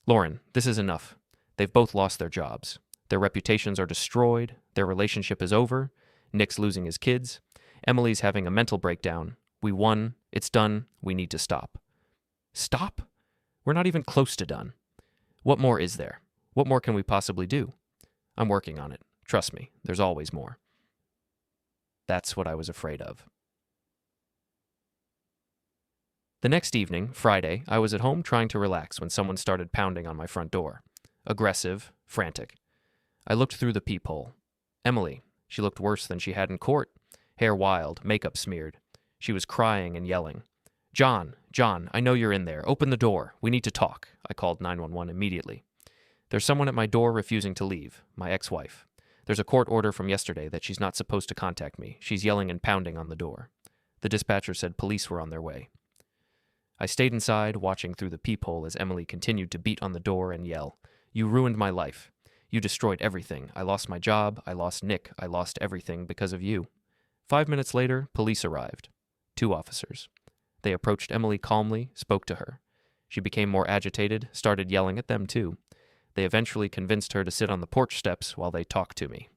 Lauren, this is enough. They've both lost their jobs. Their reputations are destroyed. Their relationship is over. Nick's losing his kids. Emily's having a mental breakdown. We won. It's done. We need to stop. Stop? We're not even close to done. What more is there? What more can we possibly do? I'm working on it. Trust me, there's always more. That's what I was afraid of. The next evening, Friday, I was at home trying to relax when someone started pounding on my front door. aggressive, frantic. I looked through the peephole. Emily. She looked worse than she had in court. Hair wild, makeup smeared. She was crying and yelling. John, I know you're in there. Open the door. We need to talk. I called 911 immediately. There's someone at my door refusing to leave, my ex-wife. There's a court order from yesterday that she's not supposed to contact me. She's yelling and pounding on the door. The dispatcher said police were on their way. I stayed inside, watching through the peephole as Emily continued to beat on the door and yell, You ruined my life. You destroyed everything. I lost my job. I lost Nick. I lost everything because of you. 5 minutes later, police arrived. 2 officers. They approached Emily calmly, spoke to her. She became more agitated, started yelling at them too. They eventually convinced her to sit on the porch steps while they talked to me.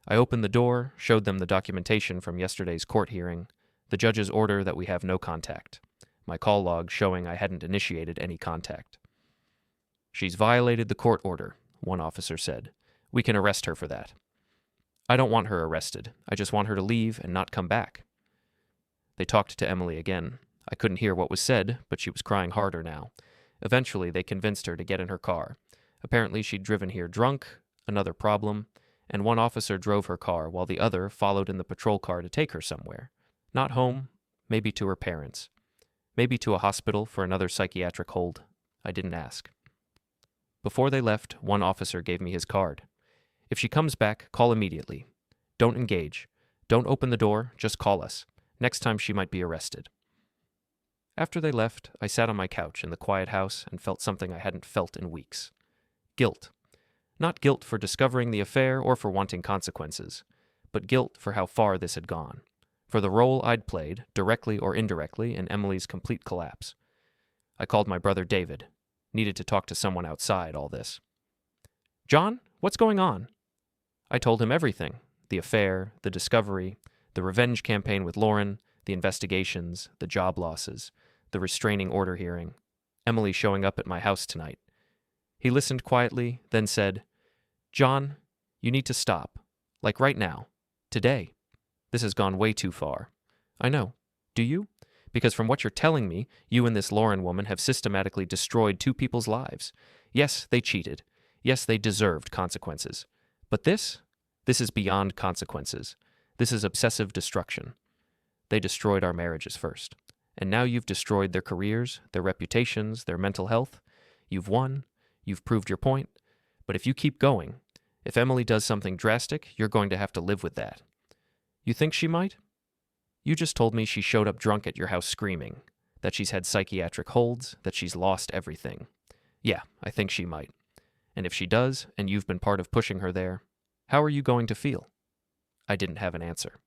I opened the door, showed them the documentation from yesterday's court hearing, the judge's order that we have no contact, my call log showing I hadn't initiated any contact. She's violated the court order, one officer said. We can arrest her for that. I don't want her arrested. I just want her to leave and not come back. They talked to Emily again. I couldn't hear what was said, but she was crying harder now. Eventually, they convinced her to get in her car. Apparently, she'd driven here drunk, another problem, and one officer drove her car while the other followed in the patrol car to take her somewhere. Not home, maybe to her parents. Maybe to a hospital for another psychiatric hold. I didn't ask. Before they left, one officer gave me his card. If she comes back, call immediately. Don't engage. Don't open the door, just call us. Next time she might be arrested. After they left, I sat on my couch in the quiet house and felt something I hadn't felt in weeks. Guilt. Not guilt for discovering the affair or for wanting consequences, but guilt for how far this had gone, for the role I'd played, directly or indirectly, in Emily's complete collapse. I called my brother David. Needed to talk to someone outside all this. John, what's going on? I told him everything. The affair, the discovery, the revenge campaign with Lauren, the investigations, the job losses, the restraining order hearing, Emily showing up at my house tonight. He listened quietly, then said, John, you need to stop. Like right now. Today. This has gone way too far. I know. Do you? Because from what you're telling me, you and this Lauren woman have systematically destroyed 2 people's lives. Yes, they cheated. Yes, they deserved consequences. But this is beyond consequences. This is obsessive destruction. They destroyed our marriages first. And now you've destroyed their careers, their reputations, their mental health. You've won. You've proved your point. But if you keep going, if Emily does something drastic, you're going to have to live with that. You think she might? You just told me she showed up drunk at your house screaming, that she's had psychiatric holds, that she's lost everything. Yeah, I think she might. And if she does, and you've been part of pushing her there, how are you going to feel? I didn't have an answer.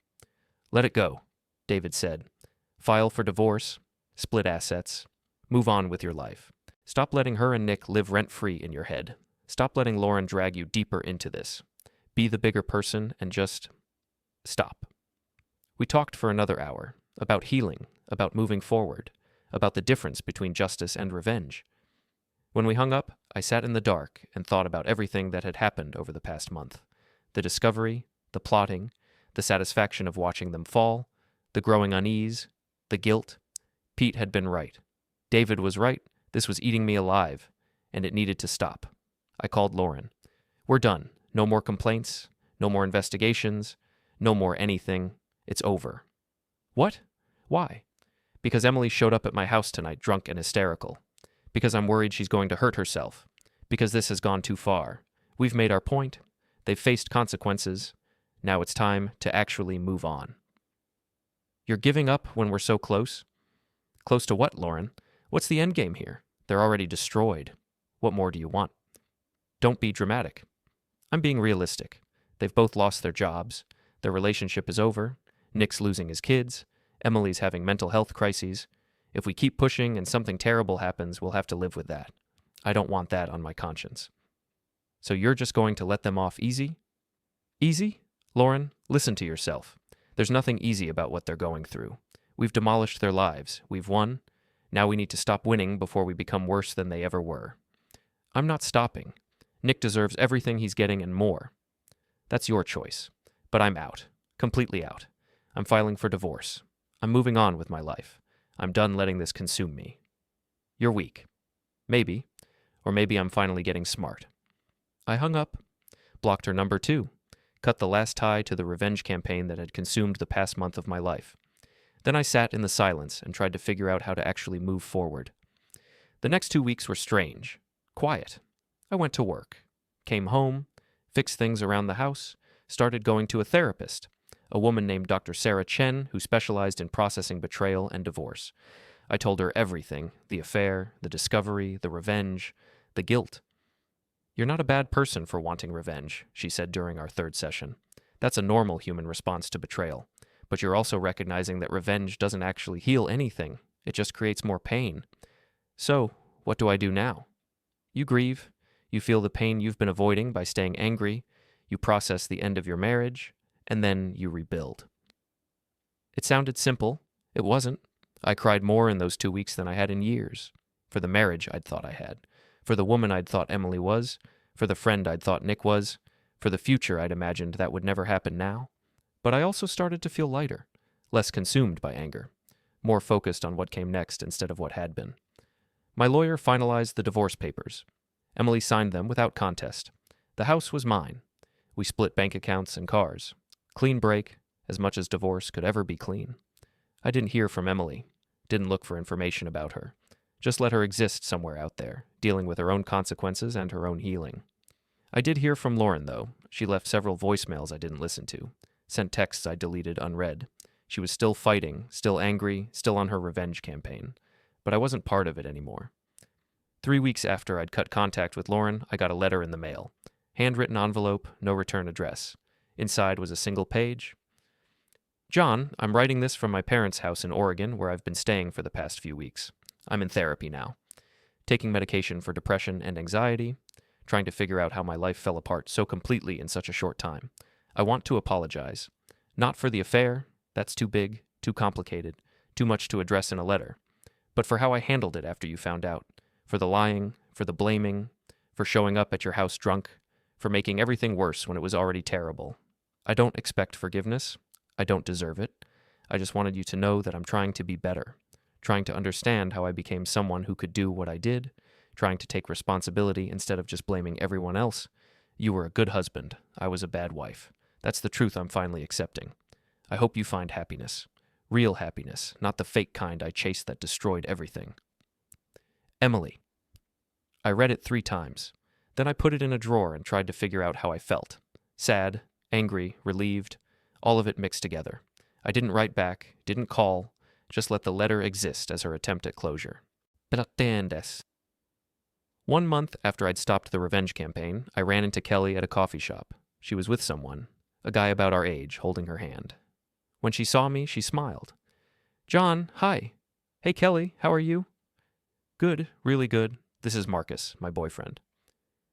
Let it go, David said. File for divorce, split assets, move on with your life. Stop letting her and Nick live rent-free in your head. Stop letting Lauren drag you deeper into this. Be the bigger person and just stop. We talked for another hour, about healing, about moving forward, about the difference between justice and revenge. When we hung up, I sat in the dark and thought about everything that had happened over the past month. The discovery, the plotting, the satisfaction of watching them fall, the growing unease, the guilt. Pete had been right. David was right. This was eating me alive, and it needed to stop. I called Lauren. We're done. No more complaints, no more investigations, no more anything. It's over. What? Why? Because Emily showed up at my house tonight drunk and hysterical. Because I'm worried she's going to hurt herself. Because this has gone too far. We've made our point. They've faced consequences. Now it's time to actually move on. You're giving up when we're so close? Close to what, Lauren? What's the end game here? They're already destroyed. What more do you want? Don't be dramatic. I'm being realistic. They've both lost their jobs. Their relationship is over. Nick's losing his kids. Emily's having mental health crises. If we keep pushing and something terrible happens, we'll have to live with that. I don't want that on my conscience. So you're just going to let them off easy? Easy? Lauren, listen to yourself. There's nothing easy about what they're going through. We've demolished their lives. We've won. Now we need to stop winning before we become worse than they ever were. I'm not stopping. Nick deserves everything he's getting and more. That's your choice. But I'm out. Completely out. I'm filing for divorce. I'm moving on with my life. I'm done letting this consume me. You're weak. Maybe. Or maybe I'm finally getting smart. I hung up, blocked her number too, cut the last tie to the revenge campaign that had consumed the past month of my life. Then I sat in the silence and tried to figure out how to actually move forward. The next 2 weeks were strange, quiet. I went to work, came home, fixed things around the house, started going to a therapist, a woman named Dr. Sarah Chen who specialized in processing betrayal and divorce. I told her everything, the affair, the discovery, the revenge, the guilt. "You're not a bad person for wanting revenge," she said during our third session. "That's a normal human response to betrayal. But you're also recognizing that revenge doesn't actually heal anything. It just creates more pain. So, what do I do now?" You grieve. You feel the pain you've been avoiding by staying angry. You process the end of your marriage. And then you rebuild. It sounded simple. It wasn't. I cried more in those 2 weeks than I had in years. For the marriage I'd thought I had. For the woman I'd thought Emily was. For the friend I'd thought Nick was. For the future I'd imagined that would never happen now. But I also started to feel lighter, less consumed by anger, more focused on what came next instead of what had been. My lawyer finalized the divorce papers. Emily signed them without contest. The house was mine. We split bank accounts and cars. Clean break, as much as divorce could ever be clean. I didn't hear from Emily, didn't look for information about her. Just let her exist somewhere out there, dealing with her own consequences and her own healing. I did hear from Lauren, though. She left several voicemails I didn't listen to. Sent texts I deleted unread. She was still fighting, still angry, still on her revenge campaign. But I wasn't part of it anymore. 3 weeks after I'd cut contact with Lauren, I got a letter in the mail. Handwritten envelope, no return address. Inside was a single page. "John, I'm writing this from my parents' house in Oregon, where I've been staying for the past few weeks. I'm in therapy now. Taking medication for depression and anxiety. Trying to figure out how my life fell apart so completely in such a short time. I want to apologize. Not for the affair, that's too big, too complicated, too much to address in a letter. But for how I handled it after you found out. For the lying, for the blaming, for showing up at your house drunk, for making everything worse when it was already terrible. I don't expect forgiveness. I don't deserve it. I just wanted you to know that I'm trying to be better. Trying to understand how I became someone who could do what I did. Trying to take responsibility instead of just blaming everyone else. You were a good husband. I was a bad wife. That's the truth I'm finally accepting. I hope you find happiness. Real happiness, not the fake kind I chased that destroyed everything. Emily." I read it 3 times. Then I put it in a drawer and tried to figure out how I felt. Sad, angry, relieved, all of it mixed together. I didn't write back, didn't call, just let the letter exist as her attempt at closure. Pretendes. 1 month after I'd stopped the revenge campaign, I ran into Kelly at a coffee shop. She was with someone, a guy about our age, holding her hand. When she saw me, she smiled. "John, hi. Hey, Kelly, how are you?" "Good, really good. This is Marcus, my boyfriend."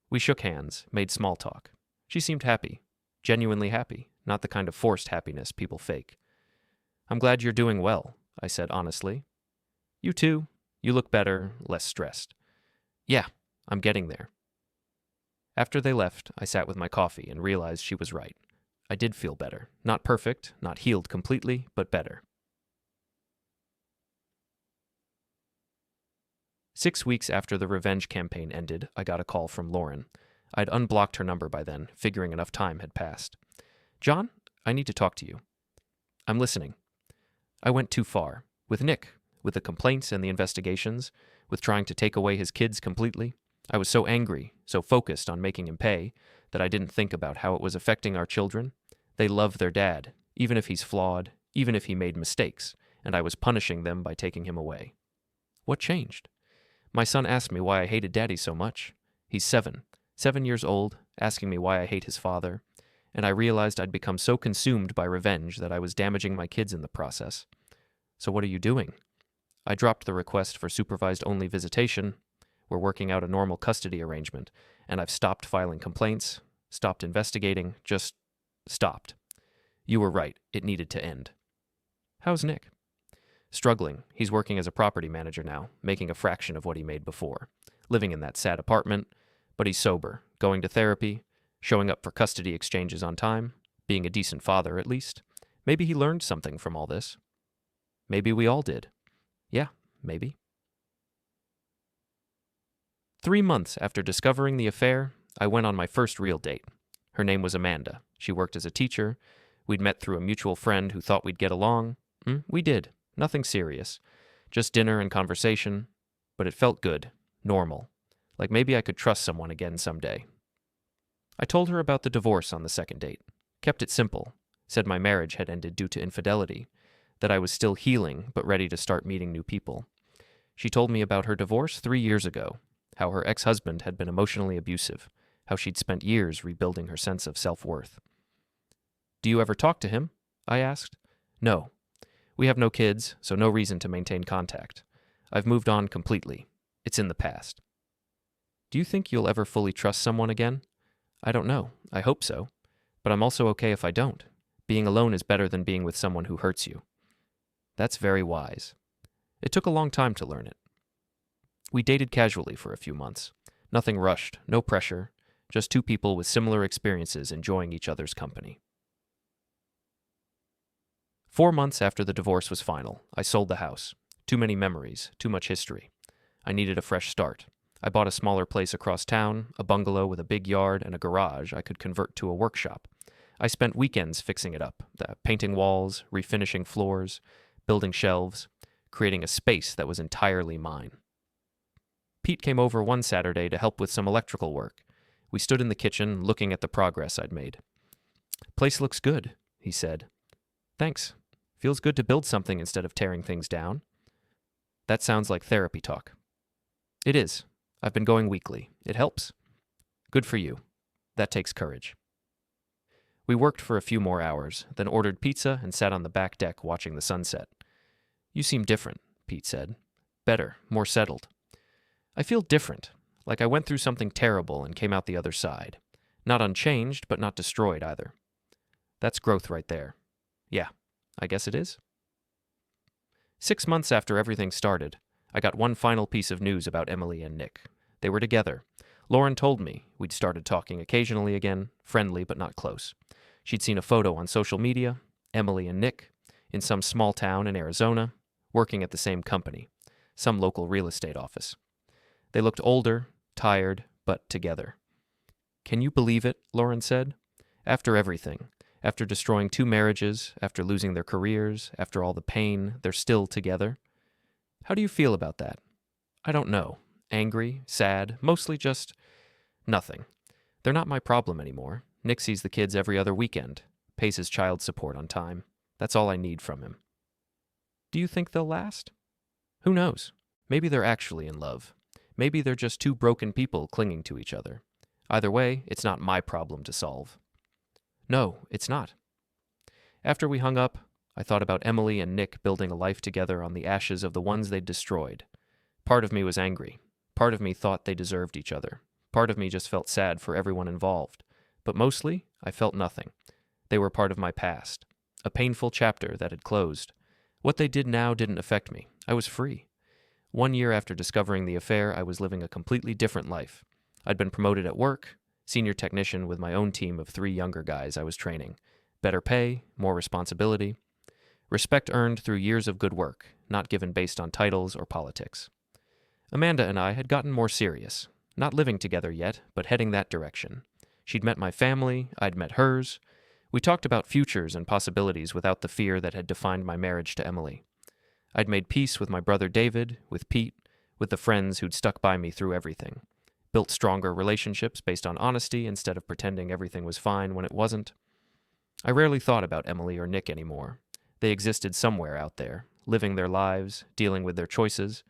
We shook hands, made small talk. She seemed happy, genuinely happy, not the kind of forced happiness people fake. "I'm glad you're doing well," I said honestly. "You too. You look better, less stressed." "Yeah, I'm getting there." After they left, I sat with my coffee and realized she was right. I did feel better. Not perfect, not healed completely, but better. 6 weeks after the revenge campaign ended, I got a call from Lauren. I'd unblocked her number by then, figuring enough time had passed. "John, I need to talk to you." "I'm listening." "I went too far. With Nick, with the complaints and the investigations, with trying to take away his kids completely. I was so angry, so focused on making him pay, that I didn't think about how it was affecting our children. They love their dad, even if he's flawed, even if he made mistakes, and I was punishing them by taking him away." "What changed?" "My son asked me why I hated Daddy so much. He's 7 years old, asking me why I hate his father, and I realized I'd become so consumed by revenge that I was damaging my kids in the process. So what are you doing?" I dropped the request for supervised-only visitation. We're working out a normal custody arrangement, and I've stopped filing complaints, stopped investigating, just stopped. You were right, it needed to end. "How's Nick?" "Struggling. He's working as a property manager now, making a fraction of what he made before. Living in that sad apartment, but he's sober, going to therapy, showing up for custody exchanges on time, being a decent father at least. Maybe he learned something from all this. Maybe we all did. Yeah, maybe." 3 months after discovering the affair, I went on my first real date. Her name was Amanda. She worked as a teacher. We'd met through a mutual friend who thought we'd get along. We did. Nothing serious. Just dinner and conversation. But it felt good. Normal. Like maybe I could trust someone again someday. I told her about the divorce on the second date. Kept it simple. Said my marriage had ended due to infidelity. That I was still healing, but ready to start meeting new people. She told me about her divorce 3 years ago. How her ex-husband had been emotionally abusive. How she'd spent years rebuilding her sense of self-worth. Do you ever talk to him? I asked. No. We have no kids, so no reason to maintain contact. I've moved on completely. It's in the past. Do you think you'll ever fully trust someone again? I don't know. I hope so. But I'm also okay if I don't. Being alone is better than being with someone who hurts you. That's very wise. It took a long time to learn it. We dated casually for a few months. Nothing rushed, no pressure, just two people with similar experiences enjoying each other's company. 4 months after the divorce was final, I sold the house. Too many memories, too much history. I needed a fresh start. I bought a smaller place across town, a bungalow with a big yard and a garage I could convert to a workshop. I spent weekends fixing it up, painting walls, refinishing floors, building shelves, creating a space that was entirely mine. Pete came over one Saturday to help with some electrical work. We stood in the kitchen looking at the progress I'd made. Place looks good, he said. Thanks. Feels good to build something instead of tearing things down. That sounds like therapy talk. It is. I've been going weekly. It helps. Good for you. That takes courage. We worked for a few more hours, then ordered pizza and sat on the back deck watching the sunset. You seem different, Pete said. Better, more settled. I feel different, like I went through something terrible and came out the other side. Not unchanged, but not destroyed either. That's growth right there. Yeah, I guess it is. 6 months after everything started, I got one final piece of news about Emily and Nick. They were together. Lauren told me we'd started talking occasionally again, friendly but not close. She'd seen a photo on social media, Emily and Nick, in some small town in Arizona, working at the same company, some local real estate office. They looked older, tired, but together. Can you believe it, Lauren said? After everything, after destroying 2 marriages, after losing their careers, after all the pain, they're still together. How do you feel about that? I don't know. Angry, sad, mostly just nothing. They're not my problem anymore. Nick sees the kids every other weekend, pays his child support on time. That's all I need from him. Do you think they'll last? Who knows? Maybe they're actually in love. Maybe they're just 2 broken people clinging to each other. Either way, it's not my problem to solve. No, it's not. After we hung up, I thought about Emily and Nick building a life together on the ashes of the ones they'd destroyed. Part of me was angry. Part of me thought they deserved each other. Part of me just felt sad for everyone involved. But mostly, I felt nothing. They were part of my past. A painful chapter that had closed. What they did now didn't affect me. I was free. 1 year after discovering the affair, I was living a completely different life. I'd been promoted at work, senior technician with my own team of 3 younger guys I was training. Better pay, more responsibility. Respect earned through years of good work, not given based on titles or politics. Amanda and I had gotten more serious. Not living together yet, but heading that direction. She'd met my family, I'd met hers. We talked about futures and possibilities without the fear that had defined my marriage to Emily. I'd made peace with my brother David, with Pete, with the friends who'd stuck by me through everything. Built stronger relationships based on honesty instead of pretending everything was fine when it wasn't. I rarely thought about Emily or Nick anymore. They existed somewhere out there, living their lives, dealing with their choices,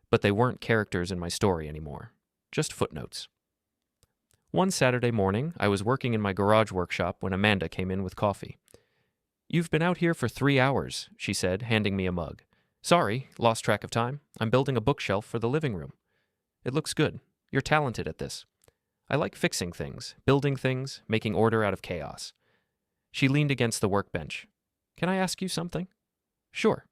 but they weren't characters in my story anymore. Just footnotes. One Saturday morning, I was working in my garage workshop when Amanda came in with coffee. "You've been out here for 3 hours," she said, handing me a mug. "Sorry, lost track of time. I'm building a bookshelf for the living room." "It looks good. You're talented at this." "I like fixing things, building things, making order out of chaos." She leaned against the workbench. "Can I ask you something?" "Sure."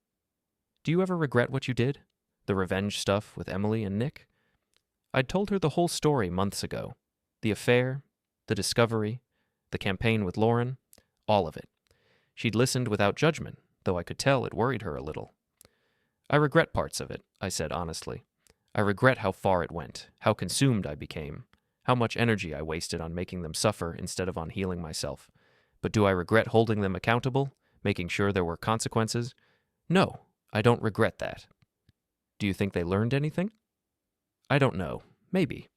"Do you ever regret what you did? The revenge stuff with Emily and Nick?" I'd told her the whole story months ago. The affair, the discovery, the campaign with Lauren, all of it. She'd listened without judgment, though I could tell it worried her a little. "I regret parts of it," I said honestly. "I regret how far it went, how consumed I became, How much energy I wasted on making them suffer instead of on healing myself. But do I regret holding them accountable, making sure there were consequences? No, I don't regret that. Do you think they learned anything? I don't know. Maybe.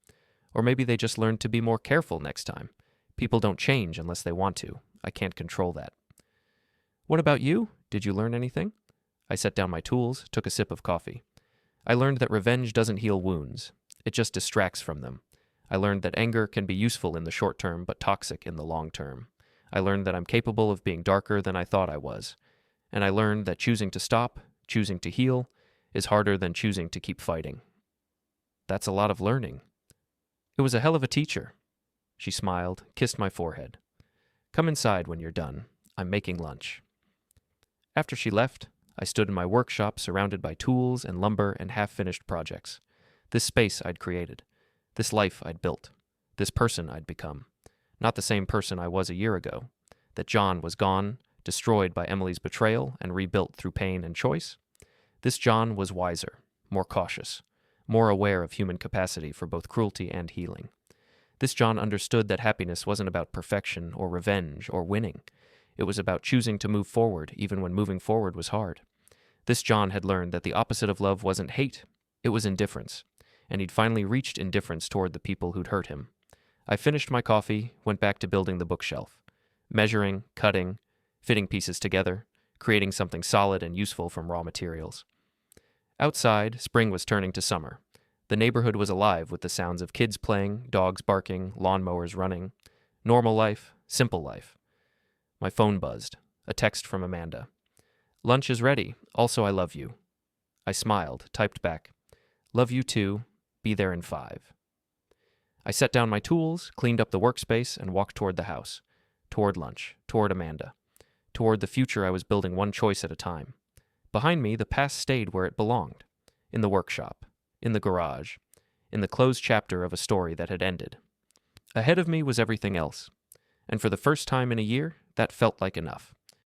Or maybe they just learned to be more careful next time. People don't change unless they want to. I can't control that. What about you? Did you learn anything? I set down my tools, took a sip of coffee. I learned that revenge doesn't heal wounds. It just distracts from them. I learned that anger can be useful in the short term, but toxic in the long term. I learned that I'm capable of being darker than I thought I was. And I learned that choosing to stop, choosing to heal, is harder than choosing to keep fighting. That's a lot of learning. It was a hell of a teacher. She smiled, kissed my forehead. Come inside when you're done. I'm making lunch. After she left, I stood in my workshop surrounded by tools and lumber and half-finished projects. This space I'd created. This life I'd built. This person I'd become. Not the same person I was a year ago. That John was gone, destroyed by Emily's betrayal and rebuilt through pain and choice. This John was wiser, more cautious, more aware of human capacity for both cruelty and healing. This John understood that happiness wasn't about perfection or revenge or winning. It was about choosing to move forward even when moving forward was hard. This John had learned that the opposite of love wasn't hate, it was indifference, and he'd finally reached indifference toward the people who'd hurt him. I finished my coffee, went back to building the bookshelf. Measuring, cutting, fitting pieces together, creating something solid and useful from raw materials. Outside, spring was turning to summer. The neighborhood was alive with the sounds of kids playing, dogs barking, lawnmowers running. Normal life, simple life. My phone buzzed. A text from Amanda. Lunch is ready. Also, I love you. I smiled, typed back. Love you too. Be there in 5. I set down my tools, cleaned up the workspace, and walked toward the house. Toward lunch. Toward Amanda. Toward the future I was building one choice at a time. Behind me, the past stayed where it belonged. In the workshop. In the garage. In the closed chapter of a story that had ended. Ahead of me was everything else. And for the first time in a year, that felt like enough.